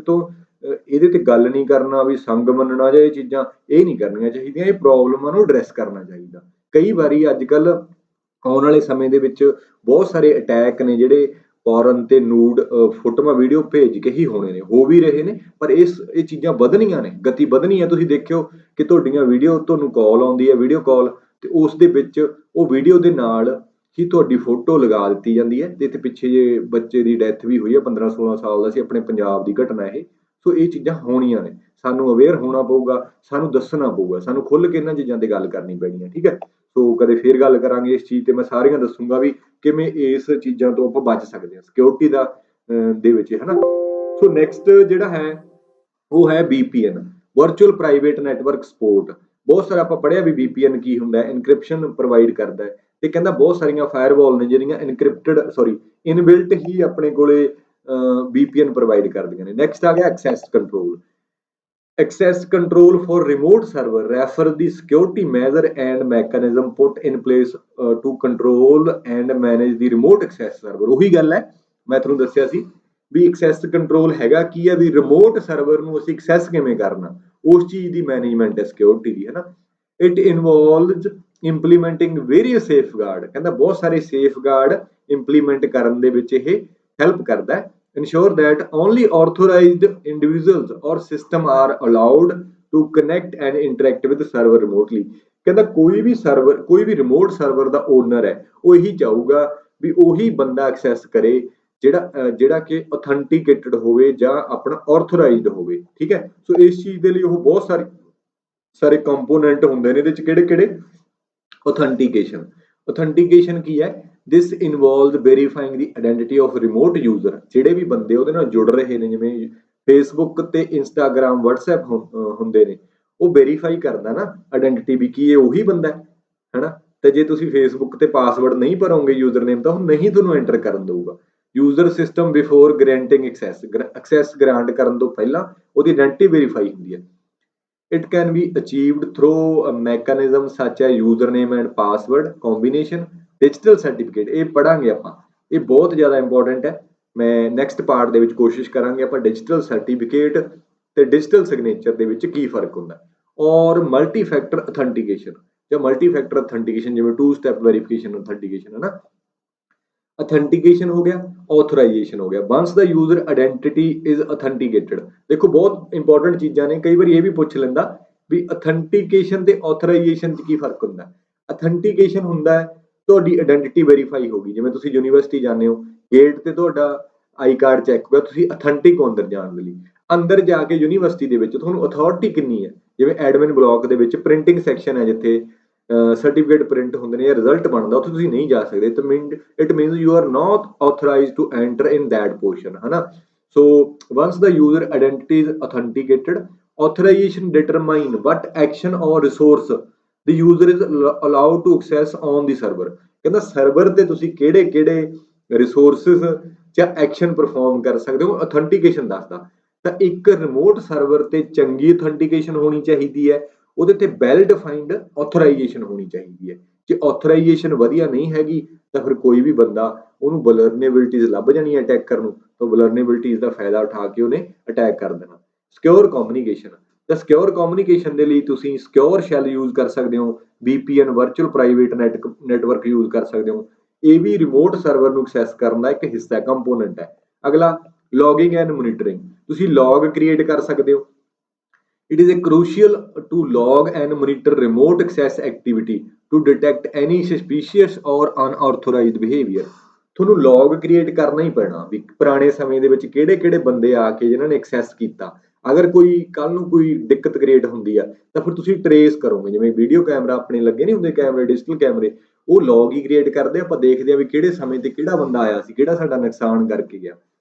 ਇਹਦੇ ਤੇ ਗੱਲ ਨਹੀਂ ਕਰਨਾ ਵੀ ਸੰਗ ਮੰਨਣਾ ਜਾਂ ਇਹ ਚੀਜ਼ਾਂ ਇਹ ਨਹੀਂ ਕਰਨੀਆਂ ਚਾਹੀਦੀਆਂ, ਇਹ ਪ੍ਰੋਬਲਮਾਂ ਨੂੰ ਐਡਰੈਸ ਕਰਨਾ ਚਾਹੀਦਾ। ਕਈ ਵਾਰੀ ਅੱਜ ਕੱਲ ਆਉਣ ਵਾਲੇ ਸਮੇਂ ਦੇ ਵਿੱਚ ਬਹੁਤ ਸਾਰੇ ਅਟੈਕ ਨੇ ਜਿਹੜੇ ਫੋਰਨ ਤੇ ਨੂਡ ਫੋਟੋਆਂ ਵੀਡੀਓ ਭੇਜ ਕੇ ਹੀ ਹੋਣੇ ਨੇ, ਹੋ ਵੀ ਰਹੇ ਨੇ, ਪਰ ਇਹ ਚੀਜ਼ਾਂ ਵਧਣੀਆਂ ਨੇ, ਗਤੀ ਵਧਣੀ ਹੈ। ਤੁਸੀਂ ਦੇਖਿਓ ਕਿ ਤੁਹਾਡੀਆਂ ਵੀਡੀਓ, ਤੁਹਾਨੂੰ ਕਾਲ ਆਉਂਦੀ ਹੈ ਵੀਡੀਓ ਕਾਲ, ਤੇ ਉਸ ਦੇ ਵਿੱਚ ਉਹ ਵੀਡੀਓ ਦੇ ਨਾਲ ਹੀ ਤੁਹਾਡੀ ਫੋਟੋ ਲਗਾ ਦਿੱਤੀ ਜਾਂਦੀ ਹੈ। ਤੇ ਇੱਥੇ ਪਿੱਛੇ ਜੇ ਬੱਚੇ ਦੀ ਡੈਥ ਵੀ ਹੋਈ ਹੈ, 15-16 ਸਾਲ ਦਾ ਸੀ, ਆਪਣੇ ਪੰਜਾਬ ਦੀ ਘਟਨਾ ਇਹ। ਸੋ ਇਹ ਚੀਜ਼ਾਂ ਹੋਣੀਆਂ ਨੇ, ਸਾਨੂੰ ਅਵੇਅਰ ਹੋਣਾ ਪਊਗਾ, ਸਾਨੂੰ ਦੱਸਣਾ ਪਊਗਾ, ਸਾਨੂੰ ਖੁੱਲ੍ਹ ਕੇ ਇਹਨਾਂ ਚੀਜ਼ਾਂ ਤੇ ਗੱਲ ਕਰਨੀ ਪੈਣੀ ਹੈ, ਠੀਕ ਹੈ। ਸੋ ਕਦੇ ਫੇਰ ਗੱਲ ਕਰਾਂਗੇ ਇਸ ਚੀਜ਼ ਤੇ, ਮੈਂ ਸਾਰੀਆਂ ਦੱਸੂਗਾ ਵੀ ਕਿਵੇਂ ਇਸ ਚੀਜ਼ਾਂ ਤੋਂ ਆਪਾਂ ਬਚ ਸਕਦੇ ਹਾਂ ਸਿਕਿਉਰਿਟੀ ਦਾ ਦੇ ਵਿੱਚ ਹਨਾ। ਸੋ ਨੈਕਸਟ ਜਿਹੜਾ ਹੈ ਉਹ ਹੈ VPN, virtual private network support. ਬਹੁਤ ਸਾਰਾ ਆਪਾਂ ਪੜ੍ਹਿਆ ਵੀ VPN ਕੀ ਹੁੰਦਾ, ਇਨਕ੍ਰਿਪਸ਼ਨ ਪ੍ਰੋਵਾਈਡ ਕਰਦਾ ਹੈ, ਤੇ ਕਹਿੰਦਾ ਬਹੁਤ ਸਾਰੀਆਂ ਫਾਇਰਵਾਲ ਨੇ ਜਿਹੜੀਆਂ ਇਨਬਿਲਟ ਹੀ ਆਪਣੇ ਕੋਲੇ VPN ਪ੍ਰੋਵਾਈਡ ਕਰਦੀਆਂ ਨੇ। ਨੈਕਸਟ ਆ ਗਿਆ access control. Access control for remote server refer the security measure and mechanism put in place to control and manage the remote access server। ਉਹੀ ਗੱਲ ਹੈ ਮੈਂ ਤੁਹਾਨੂੰ ਦੱਸਿਆ ਸੀ ਵੀ ਐਕਸੈਸ ਕੰਟਰੋਲ ਹੈਗਾ ਕੀ ਹੈ, ਵੀ ਰਿਮੋਟ ਸਰਵਰ ਨੂੰ ਅਸੀਂ ਐਕਸੈਸ ਕਿਵੇਂ ਕਰਨਾ, ਉਸ ਚੀਜ਼ ਦੀ ਮੈਨੇਜਮੈਂਟ ਹੈ ਸਿਕਿਉਰਿਟੀ ਦੀ, ਹੈ ਨਾ। ਇਟ ਇਨਵੋਲਵਸ ਇੰਪਲੀਮੈਂਟਿੰਗ ਵੇਰੀਅਸ ਸੇਫਗਾਰਡ, ਕਹਿੰਦਾ ਬਹੁਤ ਸਾਰੇ ਸੇਫਗਾਰਡ ਇੰਪਲੀਮੈਂਟ ਕਰਨ ਦੇ ਵਿੱਚ ਇਹ ਹੈਲਪ ਕਰਦਾ ਹੈ। ensure that only authorized individuals or system are allowed to connect and interact with server remotely, ਕਹਿੰਦਾ ਕੋਈ ਵੀ ਸਰਵਰ, ਕੋਈ ਵੀ ਰਿਮੋਟ ਸਰਵਰ ਦਾ ਓਨਰ ਹੈ, ਉਹ ਇਹੀ ਚਾਹੂਗਾ ਵੀ ਉਹੀ ਬੰਦਾ ਐਕਸੈਸ ਕਰੇ ਜਿਹੜਾ ਕਿ ਅਥੈਂਟੀਕੇਟਡ ਹੋਵੇ ਜਾਂ ਆਪਣਾ ਆਥੋਰਾਈਜ਼ਡ ਹੋਵੇ, ਠੀਕ ਹੈ। ਸੋ ਇਸ ਚੀਜ਼ ਦੇ ਲਈ ਉਹ ਬਹੁਤ ਸਾਰੇ ਕੰਪੋਨੈਂਟ ਹੁੰਦੇ ਨੇ, ਇਹਦੇ ਚ ਕਿਹੜੇ authentication ਕੀ ਹੈ, this involves verifying the identity of remote user, ਜਿਹੜੇ ਵੀ ਬੰਦੇ ਉਹਦੇ ਨਾਲ ਜੁੜ ਰਹੇ ਨੇ, ਜਿਵੇਂ ਫੇਸਬੁੱਕ ਤੇ ਇੰਸਟਾਗ੍ਰਾਮ ਵਟਸਐਪ ਹੁੰਦੇ ਨੇ, ਉਹ ਵੈਰੀਫਾਈ ਕਰਦਾ ਨਾ ਆਇਡੈਂਟੀਟੀ ਵੀ ਕੀ ਇਹ ਉਹੀ ਬੰਦਾ ਹੈ ਨਾ। ਤੇ ਜੇ ਤੁਸੀਂ ਫੇਸਬੁੱਕ ਤੇ ਪਾਸਵਰਡ ਨਹੀਂ ਭਰੋਗੇ ਯੂਜ਼ਰ ਨੇਮ, ਤਾਂ ਉਹ ਨਹੀਂ ਤੁਹਾਨੂੰ ਐਂਟਰ ਕਰਨ ਦਊਗਾ। User system before granting access grant ਕਰਨ ਤੋਂ ਪਹਿਲਾਂ ਉਹਦੀ ਆਇਡੈਂਟੀਟੀ ਵੈਰੀਫਾਈ ਹੁੰਦੀ ਹੈ। It can be achieved through a mechanism such as username and password combination, digital certificate, ਇਹ ਪੜਾਂਗੇ ਆਪਾਂ, ਇਹ ਬਹੁਤ ਜ਼ਿਆਦਾ ਇੰਪੋਰਟੈਂਟ ਹੈ। ਮੈਂ ਨੈਕਸਟ ਪਾਰਟ ਦੇ ਵਿੱਚ ਕੋਸ਼ਿਸ਼ ਕਰਾਂਗੇ ਆਪਾਂ ਡਿਜੀਟਲ ਸਰਟੀਫਿਕੇਟ ਤੇ ਡਿਜੀਟਲ ਸਿਗਨੇਚਰ ਦੇ ਵਿੱਚ ਕੀ ਫਰਕ ਹੁੰਦਾ, ਔਰ ਮਲਟੀ ਫੈਕਟਰ ਅਥੈਂਟੀਕੇਸ਼ਨ ਜਾਂ ਮਲਟੀ ਫੈਕਟਰ ਅਥੈਂਟੀਕੇਸ਼ਨ, ਜਿਵੇਂ 2 ਸਟੈਪ ਵੈਰੀਫਿਕੇਸ਼ਨ ਅਥੈਂਟੀਕੇਸ਼ਨ, ਹੈ ਨਾ। ਅਥੈਂਟੀਕੇਸ਼ਨ ਹੋ ਗਿਆ, ਆਥੋਰਾਈਜੇਸ਼ਨ ਹੋ ਗਿਆ। ਵੰਸ ਦਾ ਯੂਜ਼ਰ ਆਇਡੈਂਟੀਟੀ ਇਜ਼ ਅਥੈਂਟੀਕੇਟਡ, ਦੇਖੋ ਬਹੁਤ ਇੰਪੋਰਟੈਂਟ ਚੀਜ਼ਾਂ ਨੇ, ਕਈ ਵਾਰੀ ਇਹ ਵੀ ਪੁੱਛ ਲੈਂਦਾ ਵੀ ਅਥੈਂਟੀਕੇਸ਼ਨ ਤੇ ਆਥੋਰਾਈਜੇਸ਼ਨ 'ਚ ਕੀ ਫਰਕ ਹੁੰਦਾ। ਅਥੈਂਟੀਕੇਸ਼ਨ ਹੁੰਦਾ ਤੁਹਾਡੀ ਆਇਡੈਂਟੀਟੀ ਵੈਰੀਫਾਈ ਹੋ ਗਈ, ਜਿਵੇਂ ਤੁਸੀਂ ਯੂਨੀਵਰਸਿਟੀ ਜਾਂਦੇ ਹੋ, ਗੇਟ ਤੇ ਤੁਹਾਡਾ ਆਈ ਕਾਰਡ ਚੈੱਕ ਹੋਗਾ, ਤੁਸੀਂ ਅਥੈਂਟਿਕ ਹੋ ਅੰਦਰ ਜਾਣ ਦੇ ਲਈ। ਅੰਦਰ ਜਾ ਕੇ ਯੂਨੀਵਰਸਿਟੀ ਦੇ ਵਿੱਚ ਤੁਹਾਨੂੰ ਅਥਾਰਟੀ ਕਿੰਨੀ ਹੈ, ਜਿਵੇਂ ਐਡਮਿਨ ਬਲਾਕ ਦੇ ਵਿੱਚ ਪ੍ਰਿੰਟਿੰਗ ਸੈਕਸ਼ਨ ਹੈ, ਜਿੱਥੇ ਸਰਟੀਫਿਕੇਟ ਪ੍ਰਿੰਟ ਹੁੰਦੇ ਨੇ ਜਾਂ ਰਿਜ਼ਲਟ ਬਣਦਾ, ਉੱਥੇ ਤੁਸੀਂ ਨਹੀਂ ਜਾ ਸਕਦੇ। It means you are not authorized to enter in that portion, ਹੈ ਨਾ। So once the user identity is authenticated, authorization determine what action or resource the user is allowed to access on the server, ਕਹਿੰਦਾ server ਤੇ ਤੁਸੀਂ ਕਿਹੜੇ resources ਜਾਂ action perform ਕਰ ਸਕਦੇ ਹੋ, ਅਥੈਂਟੀਕੇਸ਼ਨ ਦੱਸਦਾ। ਤਾਂ ਇੱਕ ਰਿਮੋਟ ਸਰਵਰ ਤੇ ਚੰਗੀ ਅਥੈਂਟੀਕੇਸ਼ਨ ਹੋਣੀ ਚਾਹੀਦੀ ਹੈ, ਉਹਦੇ ਤੇ ਵੈਲ ਡਿਫਾਈਨਡ ਆਥੋਰਾਈਜੇਸ਼ਨ ਹੋਣੀ ਚਾਹੀਦੀ ਹੈ। ਜੇ ਆਥੋਰਾਈਜੇਸ਼ਨ ਵਧੀਆ ਨਹੀਂ ਹੈਗੀ ਤਾਂ ਫਿਰ ਕੋਈ ਵੀ ਬੰਦਾ, ਉਹਨੂੰ ਵਲਰਨੇਬਿਲਿਟੀਜ਼ ਲੱਭ ਜਾਣੀ ਅਟੈਕ ਕਰਨ ਨੂੰ, ਤਾਂ ਵਲਰਨੇਬਿਲਿਟੀਜ਼ ਦਾ ਫਾਇਦਾ ਉਠਾ ਕੇ ਉਹਨੇ ਅਟੈਕ ਕਰ ਦੇਣਾ। ਸਿਕਿਉਰ ਕਮਿਊਨੀਕੇਸ਼ਨ, ਤਾਂ ਸਿਕਿਉਰ ਕਮਿਊਨੀਕੇਸ਼ਨ ਦੇ ਲਈ ਤੁਸੀਂ ਸਿਕਿਉਰ ਸ਼ੈਲ ਯੂਜ਼ ਕਰ ਸਕਦੇ ਹੋ, VPN virtual private network use ਕਰ ਸਕਦੇ ਹੋ। ਇਹ ਵੀ ਰਿਮੋਟ ਸਰਵਰ ਨੂੰ ਐਕਸੈਸ ਕਰਨ ਦਾ ਇੱਕ ਹਿੱਸਾ ਕੰਪੋਨੈਂਟ ਹੈ। ਅਗਲਾ ਲੌਗਿੰਗ ਐਂਡ ਮੋਨੀਟਰਿੰਗ, ਤੁਸੀਂ ਲੌਗ ਕ੍ਰੀਏਟ ਕਰ ਸਕਦੇ ਹੋ। It is a crucial to log and monitor remote access activity to detect any suspicious or unauthorized behavior, ਤੁਹਾਨੂੰ ਲੌਗ ਕ੍ਰੀਏਟ ਕਰਨਾ ਹੀ ਪੈਣਾ ਵੀ ਪੁਰਾਣੇ ਸਮੇਂ ਦੇ ਵਿੱਚ ਕਿਹੜੇ ਬੰਦੇ ਆ ਕੇ ਜਿਨ੍ਹਾਂ ਨੇ ਐਕਸੈਸ ਕੀਤਾ। ਅਗਰ ਕੋਈ ਕੱਲ ਨੂੰ ਕੋਈ ਦਿੱਕਤ ਕ੍ਰੀਏਟ ਹੁੰਦੀ ਆ ਤਾਂ ਫਿਰ ਤੁਸੀਂ ਟਰੇਸ ਕਰੋਗੇ, ਜਿਵੇਂ ਵੀਡੀਓ ਕੈਮਰਾ ਆਪਣੇ ਲੱਗੇ ਨਹੀਂ ਹੁੰਦੇ ਕੈਮਰੇ, ਡਿਜੀਟਲ ਕੈਮਰੇ, ਉਹ ਲੌਗ ਹੀ ਕ੍ਰੀਏਟ ਕਰਦੇ, ਆਪਾਂ ਦੇਖਦੇ ਆ ਵੀ ਕਿਹੜੇ ਸਮੇਂ ਤੇ ਕਿਹੜਾ ਬੰਦਾ ਆਇਆ ਸੀ, ਕਿਹੜਾ ਸਾਡਾ ਨੁਕਸਾਨ ਕਰਕੇ ਗਿਆ।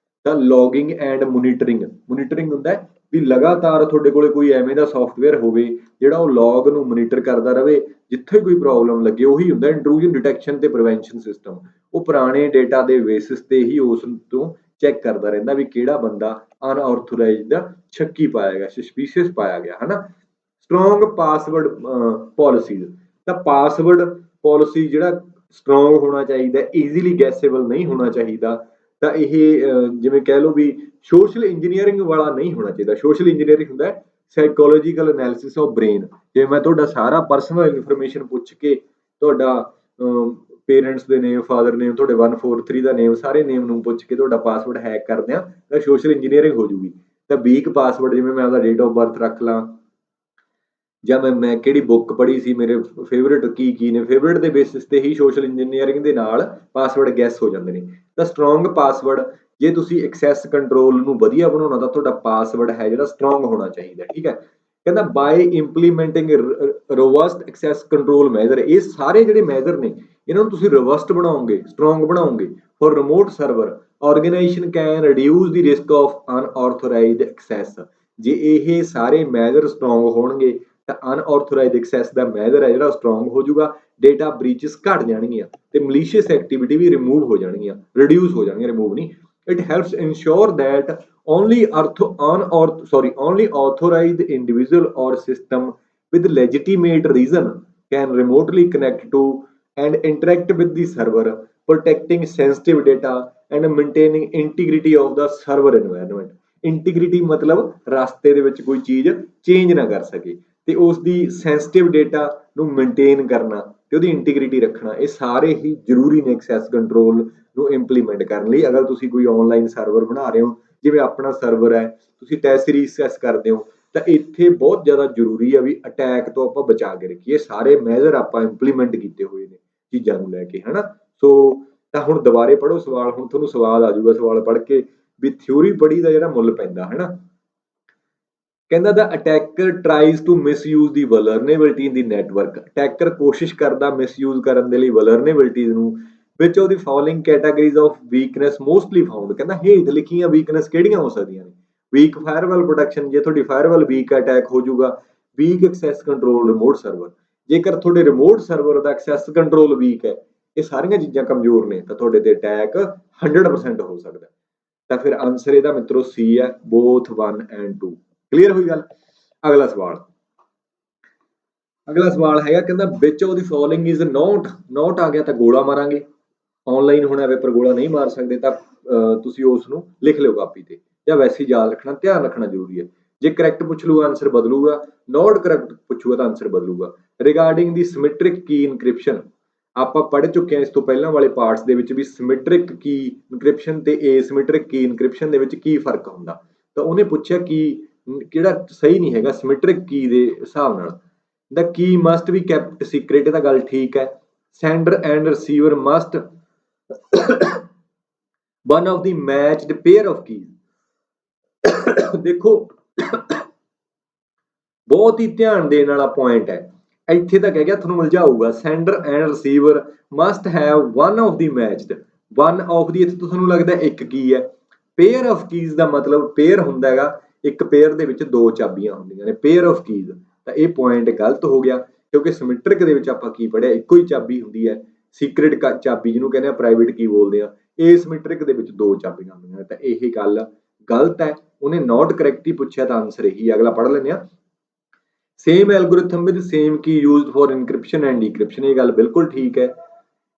ਤਾਂ ਲੌਗਿੰਗ ਐਂਡ ਮੋਨੀਟਰਿੰਗ ਹੁੰਦਾ ਵੀ ਲਗਾਤਾਰ ਤੁਹਾਡੇ ਕੋਲੇ ਕੋਈ ਐਵੇਂ ਦਾ ਸੌਫਟਵੇਅਰ ਹੋਵੇ ਜਿਹੜਾ ਉਹ ਲੌਗ ਨੂੰ ਮੋਨੀਟਰ ਕਰਦਾ ਰਹੇ, ਜਿੱਥੇ ਕੋਈ ਪ੍ਰੋਬਲਮ ਲੱਗੇ। ਉਹੀ ਹੁੰਦਾ ਇੰਟਰੂਜਨ ਡਿਟੈਕਸ਼ਨ ਤੇ ਪ੍ਰੀਵੈਂਸ਼ਨ ਸਿਸਟਮ, ਉਹ ਪੁਰਾਣੇ ਡੇਟਾ ਦੇ ਬੇਸਿਸ ਤੇ ਹੀ ਉਸ ਤੋਂ ਚੈੱਕ ਕਰਦਾ ਰਹਿੰਦਾ ਵੀ ਕਿਹੜਾ ਬੰਦਾ ਅਨਆਥੋਰਾਈਜ਼ਡ ਦਾ ਸ਼ੱਕੀ ਪਾਇਆ ਗਿਆ, ਸਸਪੀਸ਼ੀਅਸ ਪਾਇਆ ਗਿਆ, ਹੈ ਨਾ। ਸਟਰੋਂਗ ਪਾਸਵਰਡ ਪਾਲਿਸੀਜ਼, ਤਾਂ ਪਾਸਵਰਡ ਪਾਲਿਸੀ ਜਿਹੜਾ ਸਟਰੋਂਗ ਹੋਣਾ ਚਾਹੀਦਾ, ਈਜ਼ੀਲੀ ਗੈਸੇਬਲ ਨਹੀਂ ਹੋਣਾ ਚਾਹੀਦਾ। ਤਾਂ ਇਹ ਜਿਵੇਂ ਕਹਿ ਲਓ ਵੀ ਸੋਸ਼ਲ ਇੰਜੀਨੀਅਰਿੰਗ ਵਾਲਾ ਨਹੀਂ ਹੋਣਾ ਚਾਹੀਦਾ। ਸੋਸ਼ਲ ਇੰਜੀਨੀਅਰਿੰਗ ਹੁੰਦਾ ਸਾਈਕੋਲੋਜੀਕਲ ਐਨਾਲਿਸਿਸ ਆਫ ਬ੍ਰੇਨ, ਜੇ ਮੈਂ ਤੁਹਾਡਾ ਸਾਰਾ ਪਰਸਨਲ ਇਨਫੋਰਮੇਸ਼ਨ ਪੁੱਛ ਕੇ ਤੁਹਾਡਾ ਪੇਰੈਂਟਸ ਦੇ ਨੇਮ, ਫਾਦਰ ਨੇਮ, ਤੁਹਾਡੇ 143 ਦਾ ਨੇਮ, ਸਾਰੇ ਨੇਮ ਨੂੰ ਪੁੱਛ ਕੇ ਤੁਹਾਡਾ ਪਾਸਵਰਡ ਹੈਕ ਕਰਦੇ ਆ, ਤਾਂ ਸੋਸ਼ਲ ਇੰਜੀਨੀਅਰਿੰਗ ਹੋ ਜੂਗੀ। ਤਾਂ ਵੀਕ ਪਾਸਵਰਡ, ਜਿਵੇਂ ਮੈਂ ਆਪਦਾ ਡੇਟ ਆਫ ਬਰਥ ਰੱਖ ਲਾਂ, ਜਾਂ ਮੈਂ ਕਿਹੜੀ ਬੁੱਕ ਪੜ੍ਹੀ ਸੀ, ਮੇਰੇ ਫੇਵਰੇਟ ਕੀ ਨੇ, ਫੇਵਰੇਟ ਦੇ ਬੇਸਿਸ ਤੇ ਹੀ ਸੋਸ਼ਲ ਇੰਜੀਨੀਅਰਿੰਗ ਦੇ ਨਾਲ ਪਾਸਵਰਡ ਗੈਸ ਹੋ ਜਾਂਦੇ ਨੇ। ਤਾਂ ਸਟਰੋਂਗ ਪਾਸਵਰਡ, ਜੇ ਤੁਸੀਂ ਐਕਸੈਸ ਕੰਟਰੋਲ ਨੂੰ ਵਧੀਆ ਬਣਾਉਣਾ ਤਾਂ ਤੁਹਾਡਾ ਪਾਸਵਰਡ ਹੈ ਜਿਹੜਾ ਸਟਰੋਂਗ ਹੋਣਾ ਚਾਹੀਦਾ, ਠੀਕ ਹੈ। ਕਹਿੰਦਾ ਬਾਏ ਇੰਪਲੀਮੈਂਟਿੰਗ ਰੋਬਸਟ ਐਕਸੈਸ ਕੰਟਰੋਲ ਮੈਜਰ, ਇਹ ਸਾਰੇ ਜਿਹੜੇ ਮੈਜਰ ਨੇ ਇਹਨਾਂ ਨੂੰ ਤੁਸੀਂ ਰੋਬਸਟ ਬਣਾਓਗੇ, ਸਟਰੋਂਗ ਬਣਾਓਗੇ for remote server, organisation can reduce the risk of unauthorised access. ਜੇ ਇਹ ਸਾਰੇ ਮੈਜਰ ਸਟਰੋਂਗ ਹੋਣਗੇ ਤਾਂ ਅਨਆਥੋਰਾਈਜ਼ਡ ਐਕਸੈਸ ਦਾ ਮੈਜਰ ਹੈ ਜਿਹੜਾ ਸਟਰੋਂਗ ਹੋ ਜਾਊਗਾ, ਡੇਟਾ ਬ੍ਰੀਚਸ ਘਟ ਜਾਣਗੀਆਂ ਤੇ ਮਲੀਸ਼ੀਅਸ ਐਕਟੀਵਿਟੀ ਵੀ ਰਿਮੂਵ ਹੋ ਜਾਣਗੀਆਂ, ਰਿਡਿਊਸ ਹੋ ਜਾਣਗੀਆਂ, ਰਿਮੂਵ ਨਹੀਂ। It helps ensure that only authorized individual or system with legitimate reason can remotely connect to and interact with the server, protecting sensitive data and maintaining integrity of the server environment. Integrity ਮਤਲਬ ਰਸਤੇ ਦੇ ਵਿੱਚ ਕੋਈ ਚੀਜ਼ change ਨਾ ਕਰ ਸਕੇ ਤੇ ਉਸ ਦੀ ਸੈਂਸਿਟਿਵ ਡੇਟਾ ਨੂੰ ਮੇਨਟੇਨ ਕਰਨਾ ਤੇ ਉਹਦੀ ਇੰਟੀਗ੍ਰਿਟੀ ਰੱਖਣਾ, ਇਹ ਸਾਰੇ ਹੀ ਜ਼ਰੂਰੀ ਨੇ ਐਕਸੈਸ ਕੰਟਰੋਲ ਨੂੰ ਇੰਪਲੀਮੈਂਟ ਕਰਨ ਲਈ। ਅਗਰ ਤੁਸੀਂ ਕੋਈ ਆਨਲਾਈਨ ਸਰਵਰ ਬਣਾ ਰਹੇ ਹੋ, ਜਿਵੇਂ ਆਪਣਾ ਸਰਵਰ ਹੈ, ਤੁਸੀਂ ਟੈਸਟ ਸੀਰੀਜ਼ ਐਕਸੈਸ ਕਰਦੇ ਹੋ, ਤਾਂ ਇੱਥੇ ਬਹੁਤ ਜ਼ਿਆਦਾ ਜ਼ਰੂਰੀ ਆ ਵੀ ਅਟੈਕ ਤੋਂ ਆਪਾਂ ਬਚਾ ਕੇ ਰੱਖੀਏ। ਸਾਰੇ ਮੈਜਰ ਆਪਾਂ ਇੰਪਲੀਮੈਂਟ ਕੀਤੇ ਹੋਏ ਨੇ ਚੀਜ਼ਾਂ ਨੂੰ ਲੈ ਕੇ, ਹਨਾ। ਸੋ ਤਾਂ ਹੁਣ ਦੁਬਾਰੇ ਪੜ੍ਹੋ ਸਵਾਲ, ਹੁਣ ਤੁਹਾਨੂੰ ਸਵਾਲ ਆ ਜਾਊਗਾ ਸਵਾਲ ਪੜ੍ਹ ਕੇ ਵੀ ਥਿਊਰੀ ਪੜ੍ਹੀ ਦਾ ਜਿਹੜਾ ਮੁੱਲ ਪੈਂਦਾ, ਹਨਾ। ਕਹਿੰਦਾ ਦਾ attacker ਟਰਾਈਜ਼ to misuse the ਵਲਨਰੇਬਿਲਟੀ in the network. Attacker ਕੋਸ਼ਿਸ਼ ਕਰਦਾ ਮਿਸਯੂਜ਼ ਕਰਨ ਦੇ ਲਈ ਵਲਨਰੇਬਿਲਟੀਜ਼ ਨੂੰ। ਵਿੱਚ ਉਹਦੀ following categories of weakness mostly found. ਕਹਿੰਦਾ ਹੇਠ ਲਿਖੀਆਂ ਵੀਕਨੈਸ ਕਿਹੜੀਆਂ ਹੋ ਸਕਦੀਆਂ ਨੇ? ਵੀਕ ਫਾਇਰਵੈਲ ਪ੍ਰੋਟੈਕਸ਼ਨ, ਜੇ ਤੁਹਾਡੀ ਫਾਇਰਵੈਲ ਵੀਕ ਅਟੈਕ ਹੋ ਜਾਊਗਾ। Weak access control remote server, ਜੇਕਰ ਤੁਹਾਡੇ ਰਿਮੋਟ ਸਰਵਰ ਦਾ ਐਕਸੈਸ ਕੰਟਰੋਲ ਵੀਕ ਹੈ, ਇਹ ਸਾਰੀਆਂ ਚੀਜ਼ਾਂ ਕਮਜ਼ੋਰ ਨੇ, ਤਾਂ ਤੁਹਾਡੇ ਤੇ ਅਟੈਕ 100% ਹੋ ਸਕਦਾ। ਤਾਂ ਫਿਰ ਆਨਸਰ ਇਹਦਾ ਮਿੱਤਰੋ ਸੀ ਹੈ, ਬੋਥ 1 ਐਂਡ 2। ਕਲੀਅਰ ਹੋਈ ਗੱਲ। ਅਗਲਾ ਸਵਾਲ ਹੈਗਾ, ਕਹਿੰਦਾ ਵਿੱਚ ਉਹਦੀ ਫੋਲੋਇੰਗ ਇਜ਼ ਨੋਟ ਆ ਗਿਆ ਤਾਂ ਗੋਲਾ ਮਾਰਾਂਗੇ। ਆਨਲਾਈਨ ਹੋਣਾ ਪੇਪਰ, ਗੋਲਾ ਨਹੀਂ ਮਾਰ ਸਕਦੇ ਤਾਂ ਤੁਸੀਂ ਉਸ ਨੂੰ ਲਿਖ ਲਿਓ ਕਾਪੀ ਤੇ, ਜਾਂ ਵੈਸੇ ਹੀ ਯਾਦ ਰੱਖਣਾ, ਧਿਆਨ ਰੱਖਣਾ ਜ਼ਰੂਰੀ ਹੈ। ਜੇ ਕਰੈਕਟ ਪੁੱਛ ਲੂਗਾ ਆਨਸਰ ਬਦਲੂਗਾ, ਨੋਟ ਕਰੈਕਟ ਪੁੱਛੂਗਾ ਤਾਂ ਆਨਸਰ ਬਦਲੂਗਾ। ਰਿਗਾਰਡਿੰਗ ਦੀ ਸਿਮੈਟ੍ਰਿਕ ਕੀ ਇਨਕ੍ਰਿਪਸ਼ਨ, ਆਪਾਂ ਪੜ੍ਹ ਚੁੱਕੇ ਹਾਂ ਇਸ ਤੋਂ ਪਹਿਲਾਂ ਵਾਲੇ ਪਾਰਟਸ ਦੇ ਵਿੱਚ ਵੀ ਸਿਮੈਟ੍ਰਿਕ ਕੀ ਇਨਕ੍ਰਿਪਸ਼ਨ ਤੇ ਏਸਿਮੈਟ੍ਰਿਕ ਕੀ ਇਨਕ੍ਰਿਪਸ਼ਨ ਦੇ ਵਿੱਚ ਕੀ ਫਰਕ ਹੁੰਦਾ। ਤਾਂ ਉਹਨੇ ਪੁੱਛਿਆ ਕੀ ਕਿਹੜਾ ਸਹੀ ਨਹੀਂ ਹੈਗਾ ਸਿਮੈਟ੍ਰਿਕ ਕੀ ਦੇ ਹਿਸਾਬ ਨਾਲ। ਦਾ ਕੀ ਮਸਟ ਵੀ ਕੈਪਟ ਸੀਕ੍ਰੇਟ, ਇਹ ਤਾਂ ਗੱਲ ਠੀਕ ਹੈ। Sander and receiver must one of the matched pair of keys। ਦੇਖੋ ਬਹੁਤ ਹੀ ਧਿਆਨ ਦੇਣ ਵਾਲਾ ਪੁਆਇੰਟ ਹੈ। ਇੱਥੇ ਤੱਕ ਹੈਗਾ, ਤੁਹਾਨੂੰ ਉਲਝਾਊਗਾ। Sender and receiver must have one of the matched. One of the ਇੱਥੇ ਤੁਹਾਨੂੰ ਲੱਗਦਾ ਇੱਕ ਕੀ ਹੈ। ਪੇਅਰ ਆਫ ਕੀਜ਼ ਦਾ ਮਤਲਬ ਪੇਅਰ ਹੁੰਦਾ ਹੈਗਾ, ਇੱਕ ਪੇਅਰ ਦੇ ਵਿੱਚ ਦੋ ਚਾਬੀਆਂ ਹੁੰਦੀਆਂ ਨੇ, ਪੇਅਰ ਆਫ ਕੀਜ਼। ਤਾਂ ਇਹ ਪੁਆਇੰਟ ਗਲਤ ਹੋ ਗਿਆ, ਕਿਉਂਕਿ ਸਿਮੈਟ੍ਰਿਕ ਦੇ ਵਿੱਚ ਆਪਾਂ ਕੀ ਪੜ੍ਹਿਆ, ਇੱਕੋ ਹੀ ਚਾਬੀ ਹੁੰਦੀ ਹੈ। ਸੀਕ੍ਰੇਟ ਚਾਬੀ ਜਿਹਨੂੰ ਕਹਿੰਦੇ ਆ, ਪ੍ਰਾਈਵੇਟ ਕੀ ਬੋਲਦੇ ਆ। ਏਸਿਮੈਟ੍ਰਿਕ ਦੇ ਵਿੱਚ ਦੋ ਚਾਬੀਆਂ ਹੁੰਦੀਆਂ ਨੇ, ਤਾਂ ਇਹ ਗੱਲ ਗਲਤ ਹੈ। ਉਹਨੇ ਨੋਟ ਕਰੈਕਟ ਹੀ ਪੁੱਛਿਆ ਤਾਂ ਆਨਸਰ ਇਹੀ। ਅਗਲਾ ਪੜ੍ਹ ਲੈਂਦੇ ਆ। Same algorithm with same key used for encryption and decryption, ਇਹ ਗੱਲ ਬਿਲਕੁਲ ਠੀਕ ਹੈ।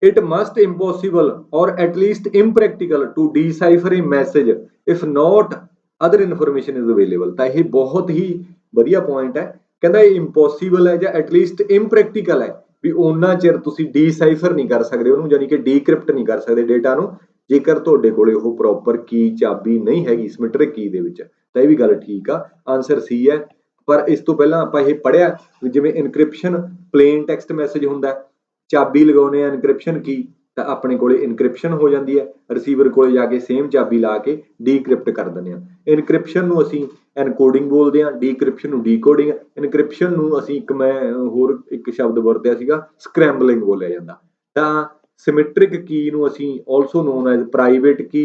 It must impossible or at least impractical to decipher a message if not other information is available. ਤਾਂ ਇਹ ਬਹੁਤ ਹੀ ਵਧੀਆ ਪੁਆਇੰਟ ਹੈ। ਕਹਿੰਦਾ ਇਹ ਇੰਪੋਸੀਬਲ ਹੈ ਜਾਂ ਐਟਲੀਸਟ ਇੰਪ੍ਰੈਕਟੀਕਲ ਹੈ ਵੀ ਉਹਨਾਂ ਚਿਰ ਤੁਸੀਂ ਡੀਸਾਈਫਰ ਨਹੀਂ ਕਰ ਸਕਦੇ ਉਹਨੂੰ, ਯਾਨੀ ਕਿ ਡੀਕ੍ਰਿਪਟ ਨਹੀਂ ਕਰ ਸਕਦੇ ਡੇਟਾ ਨੂੰ, ਜੇਕਰ ਤੁਹਾਡੇ ਕੋਲੇ ਉਹ ਪ੍ਰੋਪਰ ਕੀ ਚਾਬੀ ਨਹੀਂ ਹੈਗੀ ਸਿਮੈਟ੍ਰਿਕ ਕੀ ਦੇ ਵਿੱਚ। ਤਾਂ ਇਹ ਵੀ ਗੱਲ ਠੀਕ ਆ, ਆਨਸਰ ਸੀ ਹੈ। ਪਰ ਇਸ ਤੋਂ ਪਹਿਲਾਂ ਆਪਾਂ ਇਹ ਪੜ੍ਹਿਆ ਜਿਵੇਂ ਇਨਕ੍ਰਿਪਸ਼ਨ ਪਲੇਨ ਟੈਕਸਟ ਮੈਸੇਜ ਹੁੰਦਾ, ਚਾਬੀ ਲਗਾਉਨੇ ਆ ਇਨਕ੍ਰਿਪਸ਼ਨ ਕੀ, ਤਾਂ ਆਪਣੇ ਕੋਲੇ ਇਨਕ੍ਰਿਪਸ਼ਨ ਹੋ ਜਾਂਦੀ ਹੈ। ਰਿਸੀਵਰ ਕੋਲੇ ਜਾ ਕੇ ਸੇਮ ਚਾਬੀ ਲਾ ਕੇ ਡੀਕ੍ਰਿਪਟ ਕਰ ਦਿੰਦੇ ਆ। ਇਨਕ੍ਰਿਪਸ਼ਨ ਨੂੰ ਅਸੀਂ ਐਨਕੋਡਿੰਗ ਬੋਲਦੇ ਆ, ਡੀਕ੍ਰਿਪਸ਼ਨ ਨੂੰ ਡੀਕੋਡਿੰਗ। ਇਨਕ੍ਰਿਪਸ਼ਨ ਨੂੰ ਅਸੀਂ ਮੈਂ ਹੋਰ ਇੱਕ ਸ਼ਬਦ ਵਰਤਿਆ ਸੀਗਾ, ਸਕ੍ਰੈਂਬਲਿੰਗ ਬੋਲਿਆ ਜਾਂਦਾ। ਤਾਂ ਸਿਮੈਟ੍ਰਿਕ ਕੀ ਨੂੰ ਅਸੀਂ ਆਲਸੋ ਨੋਨ ਐਜ਼ ਪ੍ਰਾਈਵੇਟ ਕੀ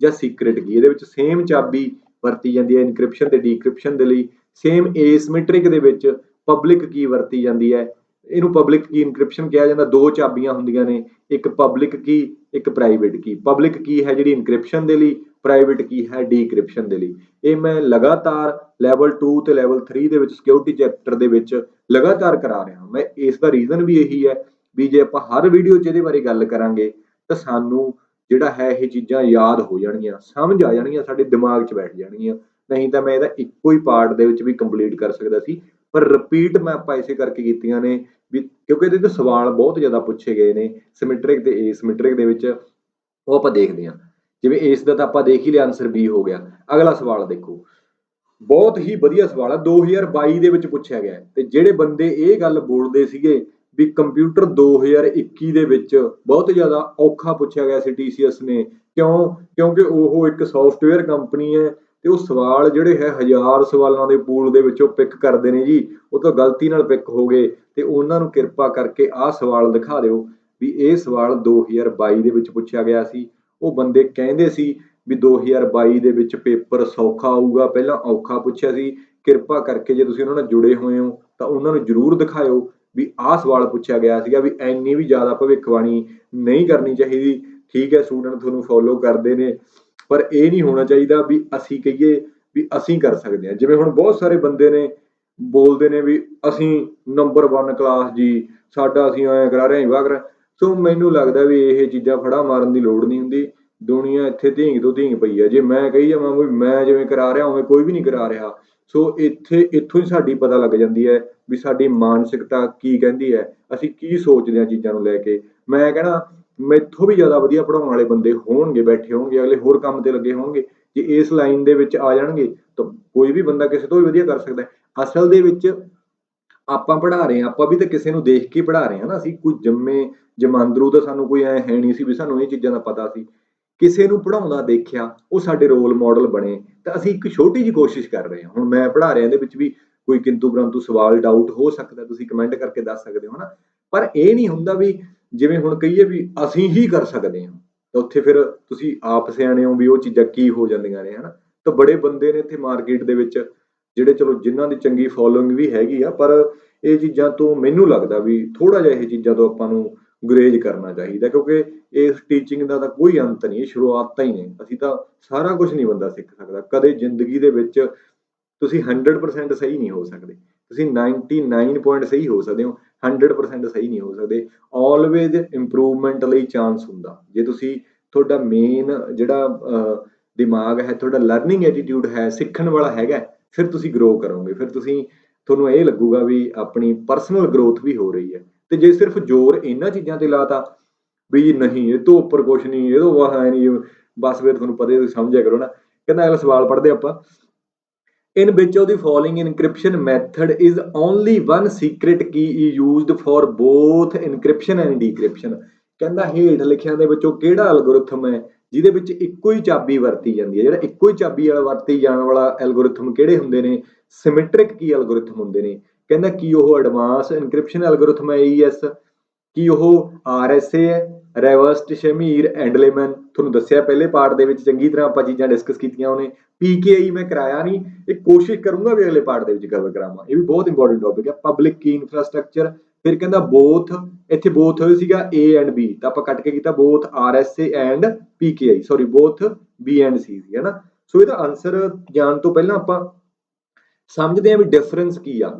ਜਾਂ ਸੀਕ੍ਰੇਟ ਕੀ। ਇਹਦੇ ਵਿੱਚ ਸੇਮ ਚਾਬੀ ਵਰਤੀ ਜਾਂਦੀ ਹੈ ਇਨਕ੍ਰਿਪਸ਼ਨ ਤੇ ਡੀਕ੍ਰਿਪਸ਼ਨ ਦੇ ਲਈ। ਸੇਮ ਏਸਿਮੈਟ੍ਰਿਕ ਦੇ ਵਿੱਚ ਪਬਲਿਕ ਕੀ ਵਰਤੀ ਜਾਂਦੀ ਹੈ, ਇਹਨੂੰ ਪਬਲਿਕ ਕੀ ਇਨਕ੍ਰਿਪਸ਼ਨ ਕਿਹਾ ਜਾਂਦਾ। ਦੋ ਚਾਬੀਆਂ ਹੁੰਦੀਆਂ ਨੇ, ਇੱਕ ਪਬਲਿਕ ਕੀ, ਇੱਕ ਪ੍ਰਾਈਵੇਟ ਕੀ। ਪਬਲਿਕ ਕੀ ਹੈ ਜਿਹੜੀ ਇਨਕ੍ਰਿਪਸ਼ਨ ਦੇ ਲਈ, ਪ੍ਰਾਈਵੇਟ ਕੀ ਹੈ ਡੀਕ੍ਰਿਪਸ਼ਨ ਦੇ ਲਈ। ਇਹ ਮੈਂ ਲਗਾਤਾਰ ਲੈਵਲ 2 ਤੇ ਲੈਵਲ 3 ਦੇ ਵਿੱਚ ਸਿਕਿਉਰਿਟੀ ਚੈਪਟਰ ਦੇ ਵਿੱਚ ਲਗਾਤਾਰ ਕਰਾ ਰਿਹਾ। ਮੈਂ ਇਸ ਦਾ ਰੀਜ਼ਨ ਵੀ ਇਹੀ ਹੈ ਵੀ ਜੇ ਆਪਾਂ ਹਰ ਵੀਡੀਓ 'ਚ ਇਹਦੇ ਬਾਰੇ ਗੱਲ ਕਰਾਂਗੇ ਤਾਂ ਸਾਨੂੰ ਜਿਹੜਾ ਹੈ ਇਹ ਚੀਜ਼ਾਂ ਯਾਦ ਹੋ ਜਾਣਗੀਆਂ, ਸਮਝ ਆ ਜਾਣਗੀਆਂ, ਸਾਡੇ ਦਿਮਾਗ 'ਚ ਬੈਠ ਜਾਣਗੀਆਂ। ਨਹੀਂ ਤਾਂ ਮੈਂ ਇਹਦਾ ਇੱਕੋ ਹੀ ਪਾਰਟ ਦੇ ਵਿੱਚ ਵੀ ਕੰਪਲੀਟ ਕਰ ਸਕਦਾ ਸੀ, ਪਰ ਰਿਪੀਟ ਮੈਂ ਆਪਾਂ ਇਸੇ ਕਰਕੇ ਕੀਤੀਆਂ ਨੇ ਵੀ ਕਿਉਂਕਿ ਇਹਦੇ ਤੇ ਸਵਾਲ ਬਹੁਤ ਜ਼ਿਆਦਾ ਪੁੱਛੇ ਗਏ ਨੇ ਸਿਮੈਟ੍ਰਿਕ ਤੇ ਏਸਿਮੈਟ੍ਰਿਕ ਦੇ ਵਿੱਚ। ਉਹ ਆਪਾਂ ਦੇਖਦੇ ਹਾਂ। ਜਿਵੇਂ ਇਸ ਦਾ ਤਾਂ ਆਪਾਂ ਦੇਖ ਹੀ ਲਿਆ, ਆਨਸਰ ਬੀ ਹੋ ਗਿਆ। ਅਗਲਾ ਸਵਾਲ ਦੇਖੋ, ਬਹੁਤ ਹੀ ਵਧੀਆ ਸਵਾਲ ਹੈ, 2022 ਦੇ ਵਿੱਚ ਪੁੱਛਿਆ ਗਿਆ ਤੇ ਜਿਹੜੇ ਬੰਦੇ ਇਹ ਗੱਲ ਬੋਲਦੇ ਸੀਗੇ ਵੀ ਕੰਪਿਊਟਰ 2021 ਦੇ ਵਿੱਚ ਬਹੁਤ ਜ਼ਿਆਦਾ ਔਖਾ ਪੁੱਛਿਆ ਗਿਆ ਸੀ TCS ਨੇ, ਕਿਉਂਕਿ ਉਹ ਇੱਕ ਸੌਫਟਵੇਅਰ ਕੰਪਨੀ ਹੈ ਤੇ ਉਹ ਸਵਾਲ ਜਿਹੜੇ ਹੈ 1000 ਸਵਾਲਾਂ ਦੇ ਪੂਲ ਦੇ ਵਿੱਚੋਂ ਪਿਕ ਕਰਦੇ ਨੇ ਜੀ। ਉਹ ਤਾਂ ਗਲਤੀ ਨਾਲ ਪਿਕ ਹੋ ਗਏ ਤੇ ਉਹਨਾਂ ਨੂੰ ਕਿਰਪਾ ਕਰਕੇ ਆਹ ਸਵਾਲ ਦਿਖਾ ਦਿਓ ਵੀ ਇਹ ਸਵਾਲ 2022 ਦੇ ਵਿੱਚ ਪੁੱਛਿਆ ਗਿਆ ਸੀ। ਉਹ ਬੰਦੇ ਕਹਿੰਦੇ ਸੀ ਵੀ 2022 ਦੇ ਵਿੱਚ ਪੇਪਰ ਸੌਖਾ ਆਊਗਾ, ਪਹਿਲਾਂ ਔਖਾ ਪੁੱਛਿਆ ਸੀ। ਕਿਰਪਾ ਕਰਕੇ ਜੇ ਤੁਸੀਂ ਉਹਨਾਂ ਨਾਲ ਜੁੜੇ ਹੋਏ ਹੋ ਤਾਂ ਉਹਨਾਂ ਨੂੰ ਜ਼ਰੂਰ ਦਿਖਾਇਓ ਵੀ ਆਹ ਸਵਾਲ ਪੁੱਛਿਆ ਗਿਆ ਸੀਗਾ। ਵੀ ਇੰਨੀ ਵੀ ਜ਼ਿਆਦਾ ਭਵਿੱਖਬਾਣੀ ਨਹੀਂ ਕਰਨੀ ਚਾਹੀਦੀ। ਠੀਕ ਹੈ, ਸਟੂਡੈਂਟ ਤੁਹਾਨੂੰ ਫੋਲੋ ਕਰਦੇ ਨੇ, ਪਰ ਇਹ ਨਹੀਂ ਹੋਣਾ ਚਾਹੀਦਾ ਵੀ ਅਸੀਂ ਕਹੀਏ ਵੀ ਅਸੀਂ ਕਰ ਸਕਦੇ ਹਾਂ। ਜਿਵੇਂ ਹੁਣ ਬਹੁਤ ਸਾਰੇ ਬੰਦੇ ਨੇ ਬੋਲਦੇ ਨੇ ਵੀ ਅਸੀਂ ਨੰਬਰ 1 ਕਲਾਸ ਜੀ, ਸਾਡਾ ਅਸੀਂ ਐਂ ਕਰਾ ਰਹੇ ਵਾਹ ਕਰਾ। ਸੋ ਮੈਨੂੰ ਲੱਗਦਾ ਵੀ ਇਹ ਚੀਜ਼ਾਂ ਫੜਾ ਮਾਰਨ ਦੀ ਲੋੜ ਨਹੀਂ ਹੁੰਦੀ। ਦੁਨੀਆ ਇੱਥੇ ਧੀਂਗ ਤੋਂ ਧੀਂਗ ਪਈ ਹੈ। ਜੇ ਮੈਂ ਕਹੀ ਜਾਵਾਂ ਵੀ ਮੈਂ ਜਿਵੇਂ ਕਰਾ ਰਿਹਾ ਉਵੇਂ ਕੋਈ ਵੀ ਨਹੀਂ ਕਰਾ ਰਿਹਾ। ਸੋ ਇੱਥੋਂ ਹੀ ਸਾਡੀ ਪਤਾ ਲੱਗ ਜਾਂਦੀ ਹੈ ਵੀ ਸਾਡੀ ਮਾਨਸਿਕਤਾ ਕੀ ਕਹਿੰਦੀ ਹੈ, ਅਸੀਂ ਕੀ ਸੋਚਦੇ ਹਾਂ ਚੀਜ਼ਾਂ ਨੂੰ ਲੈ ਕੇ। ਮੈਂ ਕਹਿਣਾ ਮੈਥੋਂ ਵੀ ਜ਼ਿਆਦਾ ਵਧੀਆ ਪੜ੍ਹਾਉਣ ਵਾਲੇ ਬੰਦੇ ਹੋਣਗੇ, ਬੈਠੇ ਹੋਣਗੇ, ਅਗਲੇ ਹੋਰ ਕੰਮ ਤੇ ਲੱਗੇ ਹੋਣਗੇ। ਜੇ ਇਸ ਲਾਈਨ ਦੇ ਵਿੱਚ ਆ ਜਾਣਗੇ ਤਾਂ ਕੋਈ ਵੀ ਬੰਦਾ ਕਿਸੇ ਤੋਂ ਵੀ ਵਧੀਆ ਕਰ ਸਕਦਾ ਹੈ। ਅਸਲ ਦੇ ਵਿੱਚ ਆਪਾਂ ਪੜ੍ਹਾ ਰਹੇ ਹਾਂ, ਆਪਾਂ ਵੀ ਤਾਂ ਕਿਸੇ ਨੂੰ ਦੇਖ ਕੇ ਪੜ੍ਹਾ ਰਹੇ ਹਾਂ ਨਾ। ਅਸੀਂ ਕੋਈ ਜਮਾਂਦਰੂ ਤਾਂ ਸਾਨੂੰ ਕੋਈ ਐ ਹੈ ਨਹੀਂ ਸੀ ਵੀ ਸਾਨੂੰ ਇਹ ਚੀਜ਼ਾਂ ਦਾ ਪਤਾ ਸੀ। ਕਿਸੇ ਨੂੰ ਪੜ੍ਹਾਉਂਦਾ ਦੇਖਿਆ, ਉਹ ਸਾਡੇ ਰੋਲ ਮਾਡਲ ਬਣੇ, ਤਾਂ ਅਸੀਂ ਇੱਕ ਛੋਟੀ ਜਿਹੀ ਕੋਸ਼ਿਸ਼ ਕਰ ਰਹੇ ਹਾਂ। ਹੁਣ ਮੈਂ ਪੜ੍ਹਾ ਰਿਹਾ, ਇਹਦੇ ਵਿੱਚ ਵੀ ਕੋਈ ਕਿੰਤੂ ਪਰੰਤੂ ਸਵਾਲ ਡਾਊਟ ਹੋ ਸਕਦਾ, ਤੁਸੀਂ ਕਮੈਂਟ ਕਰਕੇ ਦੱਸ ਸਕਦੇ ਹੋ ਨਾ। ਪਰ ਇਹ ਨਹੀਂ ਹੁੰਦਾ ਵੀ ਜਿਵੇਂ ਹੁਣ ਕਹੀਏ ਵੀ ਅਸੀਂ ਹੀ ਕਰ ਸਕਦੇ ਹਾਂ, ਤਾਂ ਉੱਥੇ ਫਿਰ ਤੁਸੀਂ ਆਪ ਸਿਆਣੇ ਹੋ ਵੀ ਉਹ ਚੀਜ਼ਾਂ ਕੀ ਹੋ ਜਾਂਦੀਆਂ ਨੇ, ਹਨਾ। ਤਾਂ ਬੜੇ ਬੰਦੇ ਨੇ ਇੱਥੇ ਮਾਰਕੀਟ ਦੇ ਵਿੱਚ ਜਿਹੜੇ ਚਲੋ ਜਿਨ੍ਹਾਂ ਦੀ ਚੰਗੀ ਫੋਲੋਇੰਗ ਵੀ ਹੈਗੀ ਆ, ਪਰ ਇਹ ਚੀਜ਼ਾਂ ਤੋਂ ਮੈਨੂੰ ਲੱਗਦਾ ਵੀ ਥੋੜਾ ਜਿਹਾ ਇਹ ਚੀਜ਼ਾਂ ਤੋਂ ਆਪਾਂ ਨੂੰ ਗੁਰੇਜ਼ ਕਰਨਾ ਚਾਹੀਦਾ, ਕਿਉਂਕਿ ਇਸ ਟੀਚਿੰਗ ਦਾ ਤਾਂ ਕੋਈ ਅੰਤ ਨਹੀਂ, ਸ਼ੁਰੂਆਤਾਂ ਹੀ ਨੇ। ਅਸੀਂ ਤਾਂ ਸਾਰਾ ਕੁਝ ਨਹੀਂ ਬੰਦਾ ਸਿੱਖ ਸਕਦਾ ਕਦੇ ਜ਼ਿੰਦਗੀ ਦੇ ਵਿੱਚ। ਤੁਸੀਂ 100% ਸਹੀ ਨਹੀਂ ਹੋ ਸਕਦੇ, ਤੁਸੀਂ 99 ਪੁਆਇੰਟ ਸਹੀ ਹੋ ਸਕਦੇ ਹੋ, 100% ਸਹੀ ਨਹੀਂ ਹੋ ਸਕਦੇ। ਆਲਵੇਜ਼ ਇੰਪਰੂਵਮੈਂਟ ਲਈ ਚਾਂਸ ਹੁੰਦਾ। ਜੇ ਤੁਸੀਂ ਤੁਹਾਡਾ ਮੇਨ ਜਿਹੜਾ ਦਿਮਾਗ ਹੈ, ਤੁਹਾਡਾ ਲਰਨਿੰਗ ਐਟੀਟਿਊਡ ਹੈ, ਸਿੱਖਣ ਵਾਲਾ ਹੈਗਾ, ਫਿਰ ਤੁਸੀਂ ਗਰੋ ਕਰੋਗੇ। ਫਿਰ ਤੁਹਾਨੂੰ ਇਹ ਲੱਗੂਗਾ ਵੀ ਆਪਣੀ ਪਰਸਨਲ ਗਰੋਥ ਵੀ ਹੋ ਰਹੀ ਹੈ। ਤੇ ਜੇ ਸਿਰਫ ਜ਼ੋਰ ਇਹਨਾਂ ਚੀਜ਼ਾਂ ਤੇ ਲਾਤਾ ਵੀ ਨਹੀਂ ਇਹ ਤੋਂ ਉੱਪਰ ਕੁਛ ਨਹੀਂ, ਇਹ ਤੋਂ ਬਾਹਰ ਨਹੀਂ, ਬਸ ਫਿਰ ਤੁਹਾਨੂੰ ਪਤਾ ਤੁਸੀਂ ਸਮਝਿਆ ਕਰੋ ਨਾ। ਕਹਿੰਦਾ ਅਗਲਾ ਸਵਾਲ ਪੜ੍ਹਦੇ ਆਪਾਂ। In which of the following encryption method is only one secret key is used for both encryption and decryption? ਕਹਿੰਦਾ ਹੇਠ ਲਿਖਿਆਂ ਦੇ ਵਿੱਚੋਂ ਕਿਹੜਾ ਐਲਗੋਰਿਥਮ ਹੈ ਜਿਹਦੇ ਵਿੱਚ ਇੱਕੋ ਹੀ ਚਾਬੀ ਵਰਤੀ ਜਾਂਦੀ ਹੈ। ਜਿਹੜਾ ਇੱਕੋ ਹੀ ਚਾਬੀ ਵਾਲਾ ਵਰਤੀ ਜਾਣ ਵਾਲਾ ਐਲਗੋਰਿਥਮ ਕਿਹੜੇ ਹੁੰਦੇ ਨੇ? ਸਿਮੈਟ੍ਰਿਕ ਕੀ ਐਲਗੋਰਿਥਮ ਹੁੰਦੇ ਨੇ। ਕਹਿੰਦਾ ਕੀ ਉਹ ਐਡਵਾਂਸ ਇਨਕ੍ਰਿਪਸ਼ਨ ਐਲਗੋਰਿਥਮ ਹੈ AES, ਕੀ ਉਹ RSA ਹੈ, ਰੈਵਰਸਡ ਸ਼ਮੀਰ ਐਂਡਲੇਮਨ। ਤੁਹਾਨੂੰ ਦੱਸਿਆ ਪਹਿਲੇ ਪਾਰਟ ਦੇ ਵਿੱਚ ਚੰਗੀ ਤਰ੍ਹਾਂ ਆਪਾਂ ਚੀਜ਼ਾਂ ਡਿਸਕਸ ਕੀਤੀਆਂ ਉਹਨੇ। PKI ਮੈਂ ਕਰਾਇਆ ਨਹੀਂ, ਇਹ ਕੋਸ਼ਿਸ਼ ਕਰੂੰਗਾ ਵੀ ਅਗਲੇ ਪਾਰਟ ਦੇ ਵਿੱਚ ਕਵਰ ਕਰਾਵਾਂ। ਇਹ ਵੀ ਬਹੁਤ ਇੰਪੋਰਟੈਂਟ ਟੌਪਿਕ ਹੈ। ਪਬਲਿਕ ਕੀ ਇਨਫਰਾਸਟ੍ਰਕਚਰ, ਫਿਰ ਕਹਿੰਦਾ ਬੋਥ, ਇੱਥੇ ਬੋਥ ਹੋਇਆ ਸੀਗਾ A and B, ਤਾਂ ਆਪਾਂ ਕੱਟ ਕੇ ਕੀਤਾ ਬੋਥ RSA and PKI, sorry both B and C ਸੀ, ਹੈ ਨਾ। ਸੋ ਇਹਦਾ ਆਨਸਰ ਜਾਣ ਤੋਂ ਪਹਿਲਾਂ ਆਪਾਂ ਸਮਝਦੇ ਹਾਂ ਵੀ ਡਿਫਰੈਂਸ ਕੀ ਆ,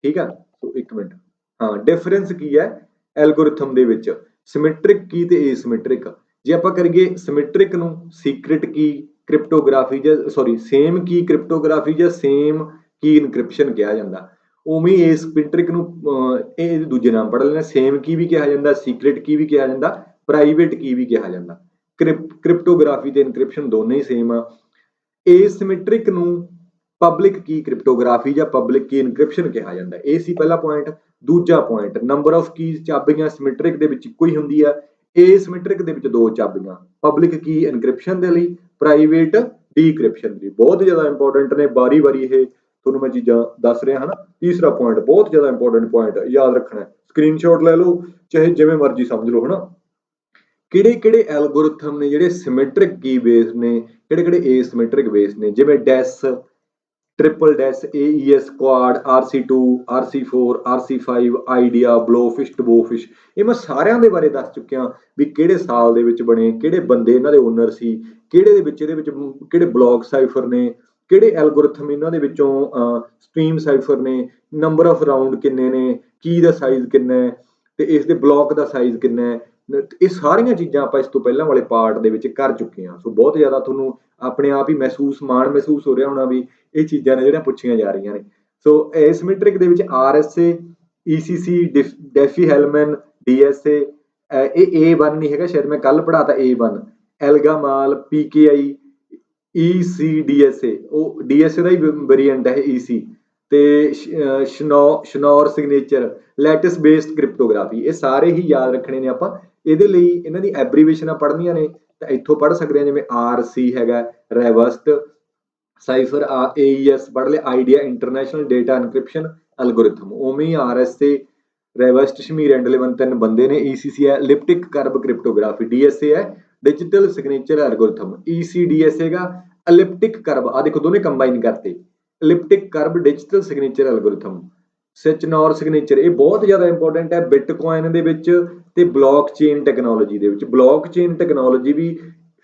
ਠੀਕ ਆ। ਸੋ ਇੱਕ ਮਿੰਟ, ਹਾਂ, ਡਿਫਰੈਂਸ ਕੀ ਹੈ ਐਲਗੋਰਿਥਮ ਦੇ ਵਿੱਚ ਸਿਮੈਟ੍ਰਿਕ ਕੀ ਤੇ ਏਸਿਮੈਟ੍ਰਿਕ। ਜੇ ਆਪਾਂ ਕਰੀਏ ਸਿਮੈਟ੍ਰਿਕ ਨੂੰ ਸੀਕ੍ਰੇਟ ਕੀ ਕ੍ਰਿਪਟੋਗ੍ਰਾਫੀ ਜਾਂ ਸੌਰੀ ਸੇਮ ਕੀ ਕ੍ਰਿਪਟੋਗ੍ਰਾਫੀ ਜਾਂ ਸੇਮ ਕੀ ਇਨਕ੍ਰਿਪਸ਼ਨ ਕਿਹਾ ਜਾਂਦਾ। ਉਵੇਂ ਏਸਿਮੈਟ੍ਰਿਕ ਨੂੰ ਇਹ ਦੂਜੇ ਨਾਮ ਪੜ੍ਹ ਲੈਣਾ। ਸੇਮ ਕੀ ਵੀ ਕਿਹਾ ਜਾਂਦਾ, ਸੀਕ੍ਰੇਟ ਕੀ ਵੀ ਕਿਹਾ ਜਾਂਦਾ, ਪ੍ਰਾਈਵੇਟ ਕੀ ਵੀ ਕਿਹਾ ਜਾਂਦਾ। ਕ੍ਰਿਪਟੋਗ੍ਰਾਫੀ ਤੇ ਇਨਕ੍ਰਿਪਸ਼ਨ ਦੋਨੇ ਹੀ ਸੇਮ ਆ। ਏਸਿਮੈਟ੍ਰਿਕ ਨੂੰ ਪਬਲਿਕ ਕੀ ਕ੍ਰਿਪਟੋਗ੍ਰਾਫੀ ਜਾਂ ਪਬਲਿਕ ਕੀ ਇਨਕ੍ਰਿਪਸ਼ਨ ਕਿਹਾ ਜਾਂਦਾ। ਇਹ ਸੀ ਪਹਿਲਾ ਪੁਆਇੰਟ। ਦੂਜਾ ਪੁਆਇੰਟ, ਨੰਬਰ ਆਫ ਕੀਜ਼, ਚਾਬੀਆਂ ਸਿਮੈਟ੍ਰਿਕ ਦੇ ਵਿੱਚ ਇੱਕੋ ਹੀ ਹੁੰਦੀ ਆ, ਏਸਿਮੈਟ੍ਰਿਕ ਦੇ ਵਿੱਚ ਦੋ ਚਾਬੀਆਂ। ਪਬਲਿਕ ਕੀ ਇਨਕ੍ਰਿਪਸ਼ਨ ਦੇ ਲਈ, ਪ੍ਰਾਈਵੇਟ ਡੀਕ੍ਰਿਪਸ਼ਨ ਲਈ। ਬਹੁਤ ਜ਼ਿਆਦਾ ਇੰਪੋਰਟੈਂਟ ਨੇ, ਵਾਰੀ ਵਾਰੀ ਇਹ ਤੁਹਾਨੂੰ ਮੈਂ ਚੀਜ਼ਾਂ ਦੱਸ ਰਿਹਾ ਹਾਂ। ਤੀਸਰਾ ਪੁਆਇੰਟ ਬਹੁਤ ਜ਼ਿਆਦਾ ਇੰਪੋਰਟੈਂਟ ਪੁਆਇੰਟ, ਯਾਦ ਰੱਖਣਾ, ਸਕਰੀਨਸ਼ਾਟ ਲੈ ਲਓ ਚਾਹੇ ਜਿਵੇਂ ਮਰਜ਼ੀ ਸਮਝ ਲਓ, ਹਨਾ। ਕਿਹੜੇ ਕਿਹੜੇ ਐਲਗੋਰਿਥਮ ਨੇ ਜਿਹੜੇ ਸਿਮੈਟ੍ਰਿਕ ਕੀ ਬੇਸ ਨੇ, ਕਿਹੜੇ ਕਿਹੜੇ ਏਸਿਮੈਟ੍ਰਿਕ ਬੇਸ ਨੇ? ਜਿਵੇਂ DES, triple DES, AES, quad, RC2, RC4, RC5, IDEA, Blowfish, Twofish. ਇਹ ਮੈਂ ਸਾਰਿਆਂ ਦੇ ਬਾਰੇ ਦੱਸ ਚੁੱਕਿਆ ਵੀ ਕਿਹੜੇ ਸਾਲ ਦੇ ਵਿੱਚ ਬਣੇ, ਕਿਹੜੇ ਬੰਦੇ ਇਹਨਾਂ ਦੇ ਓਨਰ ਸੀ, ਇਹਦੇ ਵਿੱਚ ਕਿਹੜੇ ਬਲੌਕ ਸਾਈਫਰ ਨੇ, ਕਿਹੜੇ ਐਲਗੋਰਿਥਮ ਇਹਨਾਂ ਦੇ ਵਿੱਚੋਂ ਸਟ੍ਰੀਮ ਸਾਈਫਰ ਨੇ, ਨੰਬਰ ਆਫ ਰਾਉਂਡ ਕਿੰਨੇ ਨੇ, ਕੀ ਦਾ ਸਾਈਜ਼ ਕਿੰਨਾ ਹੈ, ਤੇ ਇਸ ਦੇ ਬਲੌਕ ਦਾ ਸਾਈਜ਼ ਕਿੰਨਾ ਹੈ। ਇਹ ਸਾਰੀਆਂ ਚੀਜ਼ਾਂ ਆਪਾਂ ਇਸ ਤੋਂ ਪਹਿਲਾਂ ਵਾਲੇ ਪਾਰਟ ਦੇ ਵਿੱਚ ਕਰ ਚੁੱਕੇ ਹਾਂ। ਸੋ ਬਹੁਤ ਜ਼ਿਆਦਾ ਤੁਹਾਨੂੰ ਆਪਣੇ ਆਪ ਹੀ ਮਾਣ ਮਹਿਸੂਸ ਹੋ ਰਿਹਾ ਹੋਣਾ ਵੀ ਇਹ ਚੀਜ਼ਾਂ ਨੇ ਜਿਹੜੀਆਂ ਪੁੱਛੀਆਂ ਜਾ ਰਹੀਆਂ ਨੇ। ਸੋ ਏਸਿਮੈਟ੍ਰਿਕ ਦੇ ਵਿੱਚ RSA, ECC, ਡੈਫੀ ਹੈਲਮਨ, DSA, ਇਹ A1 ਨਹੀਂ ਹੈਗਾ ਸ਼ਾਇਦ, ਮੈਂ ਕੱਲ ਪੜ੍ਹਾਤਾ A1, ਐਲਗਾਮਾਲ, PKI, ECDSA, ਉਹ DSA ਦਾ ਹੀ ਵੇਰੀਐਂਟ ਹੈ EC, ਤੇ ਸ਼ਨੌਰ ਸਿਗਨੇਚਰ, ਲੈਟਿਸ ਬੇਸਡ ਕ੍ਰਿਪਟੋਗ੍ਰਾਫੀ। ਇਹ ਸਾਰੇ ਹੀ ਯਾਦ ਰੱਖਣੇ ਨੇ ਆਪਾਂ। ਇਹਦੇ ਲਈ ਇਹਨਾਂ ਦੀ ਐਬਰੀਵੇਸ਼ਨਾਂ ਪੜ੍ਹਨੀਆਂ ਨੇ ਤਾਂ ਇੱਥੋਂ ਪੜ੍ਹ ਸਕਦੇ ਹਾਂ। ਜਿਵੇਂ RC ਹੈਗਾ ਰੈਵਰਸਡ ਸਾਈਫਰ, AES ਪੜ੍ਹ ਲਿਆ idea international data encryption algorithm, ਉਵੇਂ ਹੀ RSA, ਰੈਵਰਸਡ ਸ਼ਮੀਰ ਐਂਡਲੇਮਨ, ਤਿੰਨ ਬੰਦੇ ਨੇ। ECC ਹੈ ਲਿਪਟਿਕ ਕਰਬ ਕ੍ਰਿਪਟੋਗ੍ਰਾਫੀ, DSA ਹੈ ਡਿਜੀਟਲ ਸਿਗਨੇਚਰ ਐਲਗੋਰਿਥਮ, ECDSA ਹੈਗਾ ਐਲਿਪਟਿਕ ਕਰਬ। ਆ ਦੇਖੋ ਦੋਨੇ ਕੰਬਾਈਨ ਕਰਤੇ, elliptic curve digital signature algorithm. Schnorr signature, ਇਹ ਬਹੁਤ ਜ਼ਿਆਦਾ ਇੰਪੋਰਟੈਂਟ ਹੈ ਬਿਟਕੋਇਨ ਦੇ ਵਿੱਚ ਤੇ ਬਲੌਕ ਚੇਨ ਟੈਕਨੋਲੋਜੀ ਦੇ ਵਿੱਚ। ਬਲੌਕ ਚੇਨ ਟੈਕਨੋਲੋਜੀ ਵੀ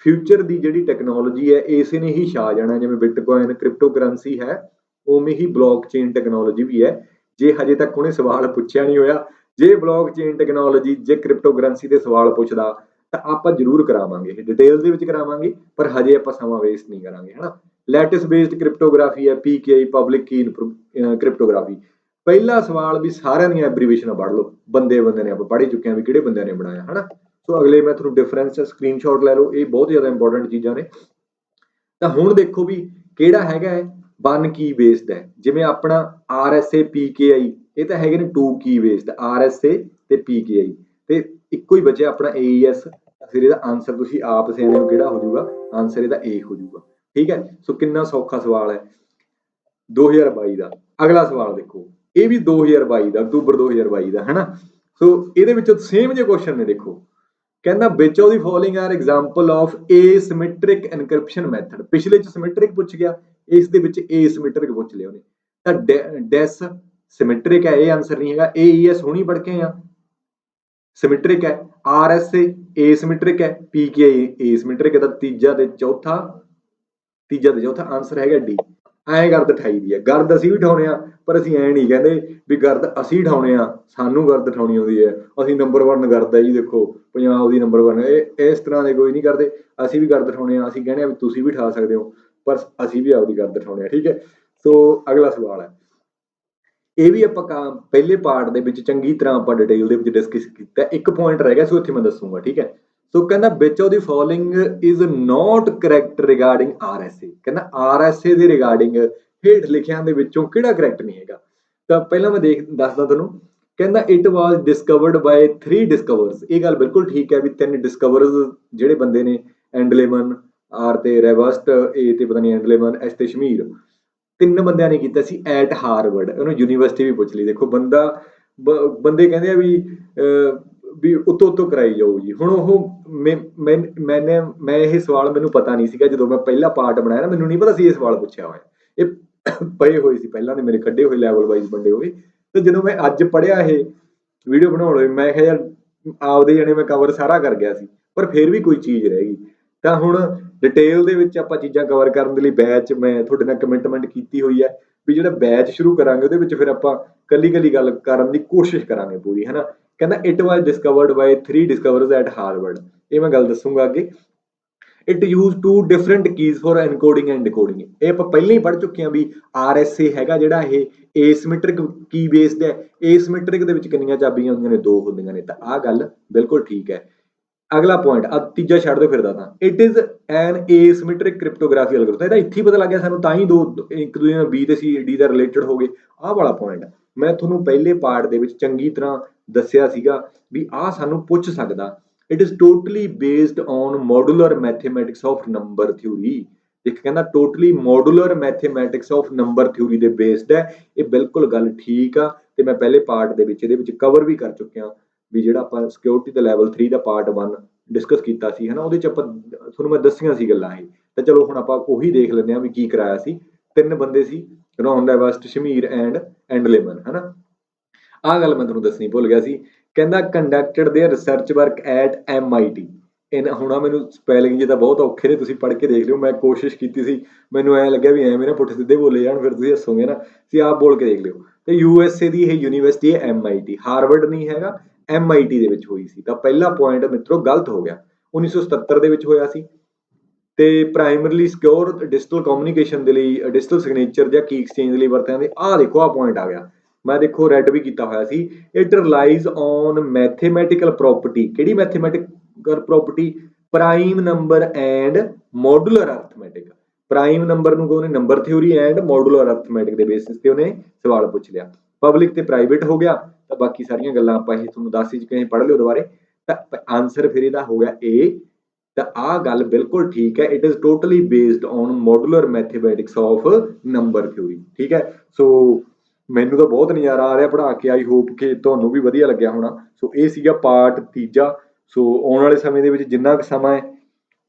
ਫਿਊਚਰ ਦੀ ਜਿਹੜੀ ਟੈਕਨੋਲੋਜੀ ਹੈ ਇਸੇ ਨੇ ਹੀ ਛਾ ਜਾਣਾ। ਜਿਵੇਂ ਬਿਟਕੋਇਨ ਕ੍ਰਿਪਟੋ ਕਰੰਸੀ ਹੈ, ਉਵੇਂ ਹੀ ਬਲੌਕ ਚੇਨ ਟੈਕਨੋਲੋਜੀ ਵੀ ਹੈ। ਜੇ ਹਜੇ ਤੱਕ ਉਹਨੇ ਸਵਾਲ ਪੁੱਛਿਆ ਨਹੀਂ ਹੋਇਆ, ਜੇ ਬਲੌਕ ਚੇਨ ਟੈਕਨੋਲੋਜੀ, ਜੇ ਕ੍ਰਿਪਟੋ ਕਰੰਸੀ ਦੇ ਸਵਾਲ ਪੁੱਛਦਾ ਤਾਂ ਆਪਾਂ ਜ਼ਰੂਰ ਕਰਾਵਾਂਗੇ, ਇਹ ਡਿਟੇਲ ਦੇ ਵਿੱਚ ਕਰਾਵਾਂਗੇ, ਪਰ ਹਜੇ ਆਪਾਂ ਸਮਾਂ ਵੇਸਟ ਨਹੀਂ ਕਰਾਂਗੇ, ਹਨਾ। ਲੈਟਿਸ ਬੇਸਡ ਕ੍ਰਿਪਟੋਗ੍ਰਾਫੀ ਹੈ, PKI ਪਬਲਿਕ ਕੀ ਕ੍ਰਿਪਟੋਗ੍ਰਾਫੀ। ਪਹਿਲਾ ਸਵਾਲ ਵੀ ਸਾਰਿਆਂ ਦੀਆਂ ਐਬਰੀਵੇਸ਼ਨਾਂ ਪੜ੍ਹ ਲਓ, ਬੰਦੇ ਨੇ ਆਪਾਂ ਪੜ੍ਹ ਹੀ ਚੁੱਕੇ ਹਾਂ ਵੀ ਕਿਹੜੇ ਬੰਦਿਆਂ ਨੇ ਬਣਾਇਆ, ਹਨਾ। ਸੋ ਅਗਲੇ ਮੈਂ ਤੁਹਾਨੂੰ ਡਿਫਰੈਂਸ ਸਕਰੀਨਸ਼ਾਟ ਲੈ ਲਓ, ਇਹ ਬਹੁਤ ਜ਼ਿਆਦਾ ਇੰਪੋਰਟੈਂਟ ਚੀਜ਼ਾਂ ਨੇ। ਤਾਂ ਹੁਣ ਦੇਖੋ ਵੀ ਕਿਹੜਾ ਹੈਗਾ ਹੈ 1 ਕੀ ਬੇਸਡ ਹੈ, ਜਿਵੇਂ ਆਪਣਾ RSA PKI ਇਹ ਤਾਂ ਹੈਗੇ ਨੇ 2 ਕੀ ਬੇਸਡ, RSA ਤੇ PKI, ਤੇ ਇੱਕੋ ਹੀ ਬਚਿਆ ਆਪਣਾ AES। ਫਿਰ ਇਹਦਾ ਆਨਸਰ ਤੁਸੀਂ ਆਪ ਸਿਆਣੇ ਹੋ ਕਿਹੜਾ ਹੋ ਜਾਊਗਾ, ਆਨਸਰ ਇਹਦਾ A ਹੋ ਜਾਊਗਾ, ਠੀਕ ਹੈ। ਸੋ ਕਿੰਨਾ ਸੌਖਾ ਸਵਾਲ ਹੈ 2022 ਦਾ। ਅਗਲਾ ਸਵਾਲ ਦੇਖੋ, ਇਹ ਵੀ 2022 ਦਾ, ਅਕਤੂਬਰ 2022 ਦਾ, ਹਨਾ। ਸੋ ਇਹਦੇ ਵਿੱਚੋਂ ਸੇਮ ਜਿਹੇ ਕੁਐਸਚਨ ਨੇ, ਦੇਖੋ ਕਹਿੰਦਾ which of the following are example of asymmetric encryption method. ਪਿਛਲੇ ਚ ਸਿਮੈਟ੍ਰਿਕ ਪੁੱਛ ਗਿਆ, ਇਸ ਦੇ ਵਿੱਚ ਏਸਿਮੈਟ੍ਰਿਕ ਪੁੱਛ ਲਿਆ ਉਹਨੇ, ਤਾਂ ਡੈਸ ਸਿਮੈਟ੍ਰਿਕ ਹੈ, ਇਹ ਆਨਸਰ ਨਹੀਂ ਹੈਗਾ। AES ਹੁਣੀ ਪੜ੍ਹ ਕੇ ਆ, ਸਿਮੈਟ੍ਰਿਕ ਹੈ। RSA ਏਸਿਮੈਟ੍ਰਿਕ ਹੈ, PKI ਏਸਿਮੈਟ੍ਰਿਕ ਹੈ। ਤਾਂ ਤੀਜਾ ਤੇ ਚੌਥਾ ਆਨਸਰ ਹੈਗਾ D। ਐਂ ਗਰਦ ਠਾਈ ਦੀ ਹੈ, ਗਰਦ ਅਸੀਂ ਵੀ ਠਾਉਣੇ ਆ, ਪਰ ਅਸੀਂ ਐ ਨਹੀਂ ਕਹਿੰਦੇ ਵੀ ਗਰਦ ਅਸੀਂ ਠਾਉਣੇ ਆ, ਸਾਨੂੰ ਗਰਦ ਠਾਉਣੀ ਆਉਂਦੀ ਹੈ, ਅਸੀਂ ਨੰਬਰ 1 ਗਰਦ ਹੈ ਜੀ, ਦੇਖੋ ਪੰਜਾਬ ਦੀ ਨੰਬਰ 1, ਇਹ ਇਸ ਤਰ੍ਹਾਂ ਦੇ ਕੋਈ ਨਹੀਂ ਕਰਦੇ। ਅਸੀਂ ਵੀ ਗਰਦ ਠਾਉਣੇ ਆ, ਅਸੀਂ ਕਹਿੰਦੇ ਆ ਵੀ ਤੁਸੀਂ ਵੀ ਠਾ ਸਕਦੇ ਹੋ, ਪਰ ਅਸੀਂ ਵੀ ਆਪਦੀ ਗਰਦ ਠਾਉਣੇ ਆ, ਠੀਕ ਹੈ। ਸੋ ਅਗਲਾ ਸਵਾਲ ਹੈ, ਇਹ ਵੀ ਆਪਾਂ ਪਹਿਲੇ ਪਾਰਟ ਦੇ ਵਿੱਚ ਚੰਗੀ ਤਰ੍ਹਾਂ ਆਪਾਂ ਡਿਟੇਲ ਦੇ ਵਿੱਚ ਡਿਸਕਸ ਕੀਤਾ, ਇੱਕ ਪੁਆਇੰਟ ਰਹਿ ਗਿਆ ਸੀ, ਉੱਥੇ ਮੈਂ ਦੱਸੂਗਾ, ਠੀਕ ਹੈ। ਸੋ ਕਹਿੰਦਾ which of the following is not correct regarding RSA। ਕਹਿੰਦਾ RSA ਦੇ ਰਿਗਾਰਡਿੰਗ ਹੇਠ ਲਿਖਿਆਂ ਦੇ ਵਿੱਚੋਂ ਕਿਹੜਾ ਕਰੈਕਟ ਨਹੀਂ ਹੈਗਾ। ਤਾਂ ਪਹਿਲਾਂ ਮੈਂ ਦੱਸਦਾ ਤੁਹਾਨੂੰ, ਕਹਿੰਦਾ ਇਟ ਵਾਸ ਡਿਸਕਵਰਡ ਬਾਏ 3 ਡਿਸਕਵਰਸ। ਇਹ ਗੱਲ ਬਿਲਕੁਲ ਠੀਕ ਹੈ ਵੀ 3 ਡਿਸਕਵਰਸ ਜਿਹੜੇ ਬੰਦੇ ਨੇ, ਐਂਡਲੇਮਨ, R ਤੇ ਰੈਵਸਟ, A ਤੇ ਪਤਾ ਨਹੀਂ ਐਂਡਲੇਮਨ, S ਤੇ ਸ਼ਮੀਰ, 3 ਬੰਦਿਆਂ ਨੇ ਕੀਤਾ ਸੀ ਐਟ ਹਾਰਵਰਡ। ਉਹਨੂੰ ਯੂਨੀਵਰਸਿਟੀ ਵੀ ਪੁੱਛ ਲਈ, ਦੇਖੋ ਬੰਦੇ ਕਹਿੰਦੇ ਆ ਵੀ ਉੱਤੋਂ ਕਰਾਈ ਜਾਊ ਜੀ। ਹੁਣ ਉਹ ਮੈਂ ਇਹ ਸਵਾਲ ਮੈਨੂੰ ਪਤਾ ਨਹੀਂ ਸੀਗਾ ਜਦੋਂ ਮੈਂ ਪਹਿਲਾ ਪਾਰਟ ਬਣਾਇਆ ਨਾ, ਮੈਨੂੰ ਨਹੀਂ ਪਤਾ ਸੀ ਇਹ ਸਵਾਲ ਪੁੱਛਿਆ ਹੋਇਆ, ਇਹ ਪਏ ਹੋਏ ਸੀ ਪਹਿਲਾਂ ਦੇ ਮੇਰੇ ਕੱਢੇ ਹੋਏ ਲੈਵਲ ਵਾਈਜ਼ ਵੰਡੇ ਹੋਏ। ਤੇ ਜਦੋਂ ਮੈਂ ਅੱਜ ਪੜ੍ਹਿਆ ਇਹ ਵੀਡੀਓ ਬਣਾਉਣ ਹੋਏ, ਮੈਂ ਕਿਹਾ ਯਾਰ ਆਪਦੇ ਜਣੇ ਮੈਂ ਕਵਰ ਸਾਰਾ ਕਰ ਗਿਆ ਸੀ, ਪਰ ਫਿਰ ਵੀ ਕੋਈ ਚੀਜ਼ ਰਹਿ ਗਈ। ਤਾਂ ਹੁਣ ਡਿਟੇਲ ਦੇ ਵਿੱਚ ਆਪਾਂ ਚੀਜ਼ਾਂ ਕਵਰ ਕਰਨ ਦੇ ਲਈ ਬੈਚ ਮੈਂ ਤੁਹਾਡੇ ਨਾਲ ਕਮਿਟਮੈਂਟ ਕੀਤੀ ਹੋਈ ਹੈ ਵੀ ਜਿਹੜਾ ਬੈਚ ਸ਼ੁਰੂ ਕਰਾਂਗੇ ਉਹਦੇ ਵਿੱਚ ਫਿਰ ਆਪਾਂ ਕੱਲੀ ਗੱਲ ਕਰਨ ਦੀ ਕੋਸ਼ਿਸ਼ ਕਰਾਂਗੇ ਪੂਰੀ, ਹਨਾ। ਕਹਿੰਦਾ it was discovered by 3 discovers at Harvard. ਇਹ ਮੈਂ ਗੱਲ ਦੱਸੂਗਾ ਅੱਗੇ। It use 2 different keys for encoding and decoding. ਇਹ ਆਪਾਂ ਪਹਿਲਾਂ ਹੀ ਪੜ੍ਹ ਚੁੱਕੇ ਹਾਂ ਵੀ RSA ਹੈਗਾ ਜਿਹੜਾ ਇਹ ਏਸਿਮੈਟ੍ਰਿਕ ਕੀ ਬੇਸਡ ਹੈ। ਏਸਿਮੈਟ੍ਰਿਕ ਦੇ ਵਿੱਚ ਕਿੰਨੀਆਂ ਚਾਬੀਆਂ ਹੁੰਦੀਆਂ ਨੇ, 2 ਹੁੰਦੀਆਂ ਨੇ। ਤਾਂ ਆਹ ਗੱਲ ਬਿਲਕੁਲ ਠੀਕ ਹੈ। ਅਗਲਾ ਪੁਆਇੰਟ, ਤੀਜਾ ਛੱਡ ਦਿਓ ਫਿਰਦਾ ਤਾਂ, ਇਟ ਇਜ਼ ਐਨ ਏਸਿਮੈਟ੍ਰਿਕ ਕ੍ਰਿਪਟੋਗ੍ਰਾਫੀ ਐਲਗੋਰਿਥਮ। ਇਹਦਾ ਇੱਥੇ ਪਤਾ ਲੱਗ ਗਿਆ ਸਾਨੂੰ, ਤਾਂ ਹੀ ਇੱਕ ਦੂਜੇ ਨਾਲ B ਤੇ C D ਦਾ ਰਿਲੇਟਡ ਹੋ ਗਏ। ਆਹ ਵਾਲਾ ਪੁਆਇੰਟ ਮੈਂ ਤੁਹਾਨੂੰ ਪਹਿਲੇ ਪਾਰਟ ਦੇ ਵਿੱਚ ਚੰਗੀ ਤਰ੍ਹਾਂ ਦੱਸਿਆ ਸੀਗਾ ਵੀ ਆਹ ਸਾਨੂੰ ਪੁੱਛ ਸਕਦਾ। It is totally based on modular mathematics of number theory. ਇੱਕ ਕਹਿੰਦਾ totally modular mathematics of number theory ਦੇ ਬੇਸਡ ਹੈ। ਇਹ ਬਿਲਕੁਲ ਗੱਲ ਠੀਕ ਆ, ਤੇ ਮੈਂ ਪਹਿਲੇ ਪਾਰਟ ਦੇ ਵਿੱਚ ਇਹਦੇ ਵਿੱਚ ਕਵਰ ਵੀ ਕਰ ਚੁੱਕਿਆ ਵੀ ਜਿਹੜਾ ਆਪਾਂ ਸਿਕਿਉਰਿਟੀ ਦਾ ਲੈਵਲ 3 ਦਾ ਪਾਰਟ 1 ਡਿਸਕਸ ਕੀਤਾ ਸੀ, ਹਨਾ। ਉਹਦੇ ਚ ਆਪਾਂ ਤੁਹਾਨੂੰ ਮੈਂ ਦੱਸੀਆਂ ਸੀ ਗੱਲਾਂ ਇਹ। ਤਾਂ ਚਲੋ ਹੁਣ ਆਪਾਂ ਉਹੀ ਦੇਖ ਲੈਂਦੇ ਹਾਂ ਵੀ ਕੀ ਕਰਾਇਆ ਸੀ। 3 ਬੰਦੇ ਸੀ, ਰੌਨ ਰੈਵਸਟ, ਸ਼ਮੀਰ ਐਂਡ ਐਂਡਲੇਮਨ, ਹਨਾ। ਆਹ ਗੱਲ ਮੈਂ ਤੁਹਾਨੂੰ ਦੱਸਣੀ ਭੁੱਲ ਗਿਆ ਸੀ। ਕਹਿੰਦਾ conducted there research work at MIT। ਹੁਣ ਮੈਨੂੰ ਸਪੈਲਿੰਗ ਜੇ ਤਾਂ ਬਹੁਤ ਔਖੇ ਨੇ, ਤੁਸੀਂ ਪੜ੍ਹ ਕੇ ਦੇਖ ਲਿਓ। ਮੈਂ ਕੋਸ਼ਿਸ਼ ਕੀਤੀ ਸੀ, ਮੈਨੂੰ ਐਂ ਲੱਗਿਆ ਵੀ ਐਵੇਂ ਨਾ ਪੁੱਠੇ ਸਿੱਧੇ ਬੋਲੇ ਜਾਣ, ਫਿਰ ਤੁਸੀਂ ਹੱਸੋਗੇ ਨਾ। ਤੁਸੀਂ ਆਪ ਬੋਲ ਕੇ ਦੇਖ ਲਿਓ। ਤੇ USA ਦੀ ਇਹ ਯੂਨੀਵਰਸਿਟੀ ਹੈ MIT, ਹਾਰਵਰਡ ਨਹੀਂ ਹੈਗਾ, MIT ਦੇ ਵਿੱਚ ਹੋਈ ਸੀ। ਤਾਂ ਪਹਿਲਾ ਪੁਆਇੰਟ ਮਿੱਤਰੋ ਗਲਤ ਹੋ ਗਿਆ। 1977 ਦੇ ਵਿੱਚ ਹੋਇਆ ਸੀ, ਤੇ ਪ੍ਰਾਇਮਰਲੀ ਸਿਕਿਉਰ ਡਿਜੀਟਲ ਕਮਿਊਨੀਕੇਸ਼ਨ ਦੇ ਲਈ, ਡਿਜੀਟਲ ਸਿਗਨੇਚਰ ਜਾਂ ਕੀ ਐਕਸਚੇਂਜ ਲਈ ਵਰਤਿਆ ਜਾਂਦੇ। ਆਹ ਦੇਖੋ, ਆਹ ਪੁਆਇੰਟ ਆ ਗਿਆ, ਮੈਂ ਦੇਖੋ ਰੈਡ ਵੀ ਕੀਤਾ ਹੋਇਆ ਸੀ। It relies on mathematical property. ਕਿਹੜੀ mathematical property? Prime number and modular arithmetic. Prime number ਨੂੰ ਉਹਨੇ number theory and modular arithmetic ਦੇ ਬੇਸਿਸ ਤੇ ਉਹਨੇ ਸਵਾਲ ਪੁੱਛ ਲਿਆ। ਪਬਲਿਕ ਤੇ ਪ੍ਰਾਈਵੇਟ ਹੋ ਗਿਆ। ਤਾਂ ਬਾਕੀ ਸਾਰੀਆਂ ਗੱਲਾਂ ਆਪਾਂ ਇਹ ਤੁਹਾਨੂੰ ਦੱਸ ਹੀ ਚੁੱਕੇ, ਪੜ੍ਹ ਲਿਓ ਦੁਬਾਰੇ। ਤਾਂ ਆਨਸਰ ਫਿਰ ਇਹਦਾ ਹੋ ਗਿਆ A। ਤਾਂ ਆਹ ਗੱਲ ਬਿਲਕੁਲ ਠੀਕ ਹੈ। It is totally based on modular mathematics of number theory, ਠੀਕ ਹੈ। ਸੋ ਮੈਨੂੰ ਤਾਂ ਬਹੁਤ ਨਜ਼ਾਰਾ ਆ ਰਿਹਾ ਪੜ੍ਹਾ ਕੇ। ਆਈ ਹੋਪ ਕਿ ਤੁਹਾਨੂੰ ਵੀ ਵਧੀਆ ਲੱਗਿਆ ਹੋਣਾ। ਸੋ ਇਹ ਸੀਗਾ ਪਾਰਟ ਤੀਜਾ। ਸੋ ਆਉਣ ਵਾਲੇ ਸਮੇਂ ਦੇ ਵਿੱਚ ਜਿੰਨਾ ਕੁ ਸਮਾਂ ਹੈ,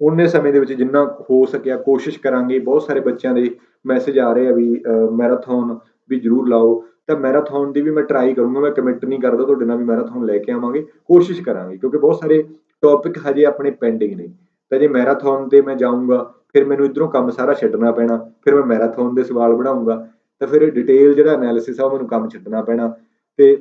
ਉਨੇ ਸਮੇਂ ਦੇ ਵਿੱਚ ਜਿੰਨਾ ਹੋ ਸਕਿਆ ਕੋਸ਼ਿਸ਼ ਕਰਾਂਗੇ। ਬਹੁਤ ਸਾਰੇ ਬੱਚਿਆਂ ਦੇ ਮੈਸੇਜ ਆ ਰਹੇ ਆ ਵੀ ਮੈਰਾਥਨ ਵੀ ਜ਼ਰੂਰ ਲਾਓ। ਤਾਂ ਮੈਰਾਥਨ ਦੀ ਵੀ ਮੈਂ ਟਰਾਈ ਕਰੂੰਗਾ। ਮੈਂ ਕਮਿਟ ਨਹੀਂ ਕਰਦਾ ਤੁਹਾਡੇ ਨਾਲ ਵੀ ਮੈਰਾਥਨ ਲੈ ਕੇ ਆਵਾਂਗੇ, ਕੋਸ਼ਿਸ਼ ਕਰਾਂਗੇ, ਕਿਉਂਕਿ ਬਹੁਤ ਸਾਰੇ ਟੌਪਿਕ ਹਜੇ ਆਪਣੇ ਪੈਂਡਿੰਗ ਨੇ। ਤਾਂ ਜੇ ਮੈਰਾਥਨ ਤੇ ਮੈਂ ਜਾਊਂਗਾ, ਫਿਰ ਮੈਨੂੰ ਇੱਧਰੋਂ ਕੰਮ ਸਾਰਾ ਛੱਡਣਾ ਪੈਣਾ। ਫਿਰ ਮੈਂ ਮੈਰਾਥਨ ਦੇ ਸਵਾਲ ਬਣਾਊਂਗਾ, ਤਾਂ ਫਿਰ ਡਿਟੇਲ ਜਿਹੜਾ ਐਨਾਲਿਸਿਸ ਆ ਉਹ ਮੈਨੂੰ ਕੰਮ ਛੱਡਣਾ ਪੈਣਾ। ਤੇ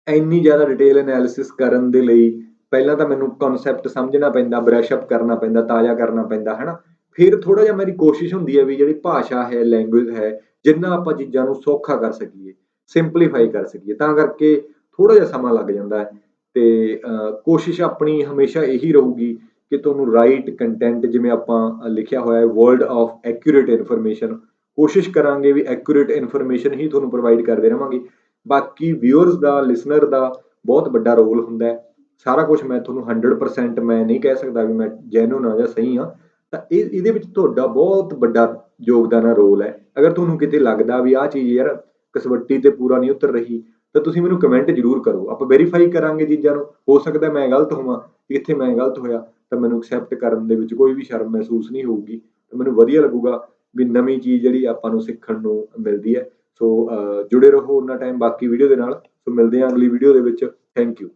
ਇੰਨੀ ਜ਼ਿਆਦਾ ਡਿਟੇਲ ਐਨਾਲਿਸਿਸ ਕਰਨ ਦੇ ਲਈ ਪਹਿਲਾਂ ਤਾਂ ਮੈਨੂੰ ਕਨਸੈਪਟ ਸਮਝਣਾ ਪੈਂਦਾ, ਬ੍ਰਸ਼ ਅਪ ਕਰਨਾ ਪੈਂਦਾ, ਤਾਜ਼ਾ ਕਰਨਾ ਪੈਂਦਾ ਹੈ ਨਾ। ਫਿਰ ਥੋੜਾ ਜਿਹਾ ਮੇਰੀ ਕੋਸ਼ਿਸ਼ ਹੁੰਦੀ ਹੈ ਵੀ ਜਿਹੜੀ ਭਾਸ਼ਾ ਹੈ, ਲੈਂਗੁਏਜ ਹੈ, ਜਿੰਨਾ ਆਪਾਂ ਚੀਜ਼ਾਂ ਨੂੰ ਸੌਖਾ ਕਰ ਸਕੀਏ, ਸਿੰਪਲੀਫਾਈ ਕਰ ਸਕੀਏ, ਤਾਂ ਕਰਕੇ ਥੋੜਾ ਜਿਹਾ ਸਮਾਂ ਲੱਗ ਜਾਂਦਾ ਹੈ। ਤੇ ਕੋਸ਼ਿਸ਼ ਆਪਣੀ ਹਮੇਸ਼ਾ ਇਹੀ ਰਹੂਗੀ ਕਿ ਤੁਹਾਨੂੰ ਰਾਈਟ ਕੰਟੈਂਟ, ਜਿਵੇਂ ਆਪਾਂ ਲਿਖਿਆ ਹੋਇਆ ਹੈ ਵਰਲਡ ਆਫ ਐਕੂਰੇਟ ਇਨਫੋਰਮੇਸ਼ਨ, ਕੋਸ਼ਿਸ਼ ਕਰਾਂਗੇ ਵੀ ਐਕੂਰੇਟ ਇਨਫੋਰਮੇਸ਼ਨ ਹੀ ਤੁਹਾਨੂੰ ਪ੍ਰੋਵਾਈਡ ਕਰਦੇ ਰਹਾਂਗੇ। ਬਾਕੀ ਵਿਊਅਰਸ ਦਾ, ਲਿਸਨਰ ਦਾ ਬਹੁਤ ਵੱਡਾ ਰੋਲ ਹੁੰਦਾ ਹੈ। ਸਾਰਾ ਕੁਝ ਮੈਂ ਤੁਹਾਨੂੰ 100% ਮੈਂ ਨਹੀਂ ਕਹਿ ਸਕਦਾ ਵੀ ਮੈਂ ਜੈਨੂਨ ਹਾਂ ਜਾਂ ਸਹੀ ਹਾਂ। ਤਾਂ ਇਹਦੇ ਵਿੱਚ ਤੁਹਾਡਾ ਬਹੁਤ ਵੱਡਾ ਯੋਗਦਾਨ ਹੈ, ਰੋਲ ਹੈ। ਅਗਰ ਤੁਹਾਨੂੰ ਕਿਤੇ ਲੱਗਦਾ ਵੀ ਆਹ ਚੀਜ਼ ਯਾਰ ਕਸਵੱਟੀ ਤੇ ਪੂਰਾ ਨਹੀਂ ਉਤਰ ਰਹੀ, ਤਾਂ ਤੁਸੀਂ ਮੈਨੂੰ ਕਮੈਂਟ ਜ਼ਰੂਰ ਕਰੋ, ਆਪਾਂ ਵੈਰੀਫਾਈ ਕਰਾਂਗੇ ਚੀਜ਼ਾਂ ਨੂੰ। ਹੋ ਸਕਦਾ ਮੈਂ ਗਲਤ ਹੋਵਾਂ, ਇੱਥੇ ਮੈਂ ਗਲਤ ਹੋਇਆ ਤਾਂ ਮੈਨੂੰ ਐਕਸੈਪਟ ਕਰਨ ਦੇ ਵਿੱਚ ਕੋਈ ਵੀ ਸ਼ਰਮ ਮਹਿਸੂਸ ਨਹੀਂ ਹੋਊਗੀ, ਤਾਂ ਮੈਨੂੰ ਵਧੀਆ ਲੱਗੂਗਾ ਵੀ ਨਵੀਂ ਚੀਜ਼ ਜਿਹੜੀ ਆਪਾਂ ਨੂੰ ਸਿੱਖਣ ਨੂੰ ਮਿਲਦੀ ਹੈ। ਸੋ ਜੁੜੇ ਰਹੋ ਉਹਨਾਂ ਟਾਈਮ ਬਾਕੀ ਵੀਡੀਓ ਦੇ ਨਾਲ। ਸੋ ਮਿਲਦੇ ਹਾਂ ਅਗਲੀ ਵੀਡੀਓ ਦੇ ਵਿੱਚ। Thank you.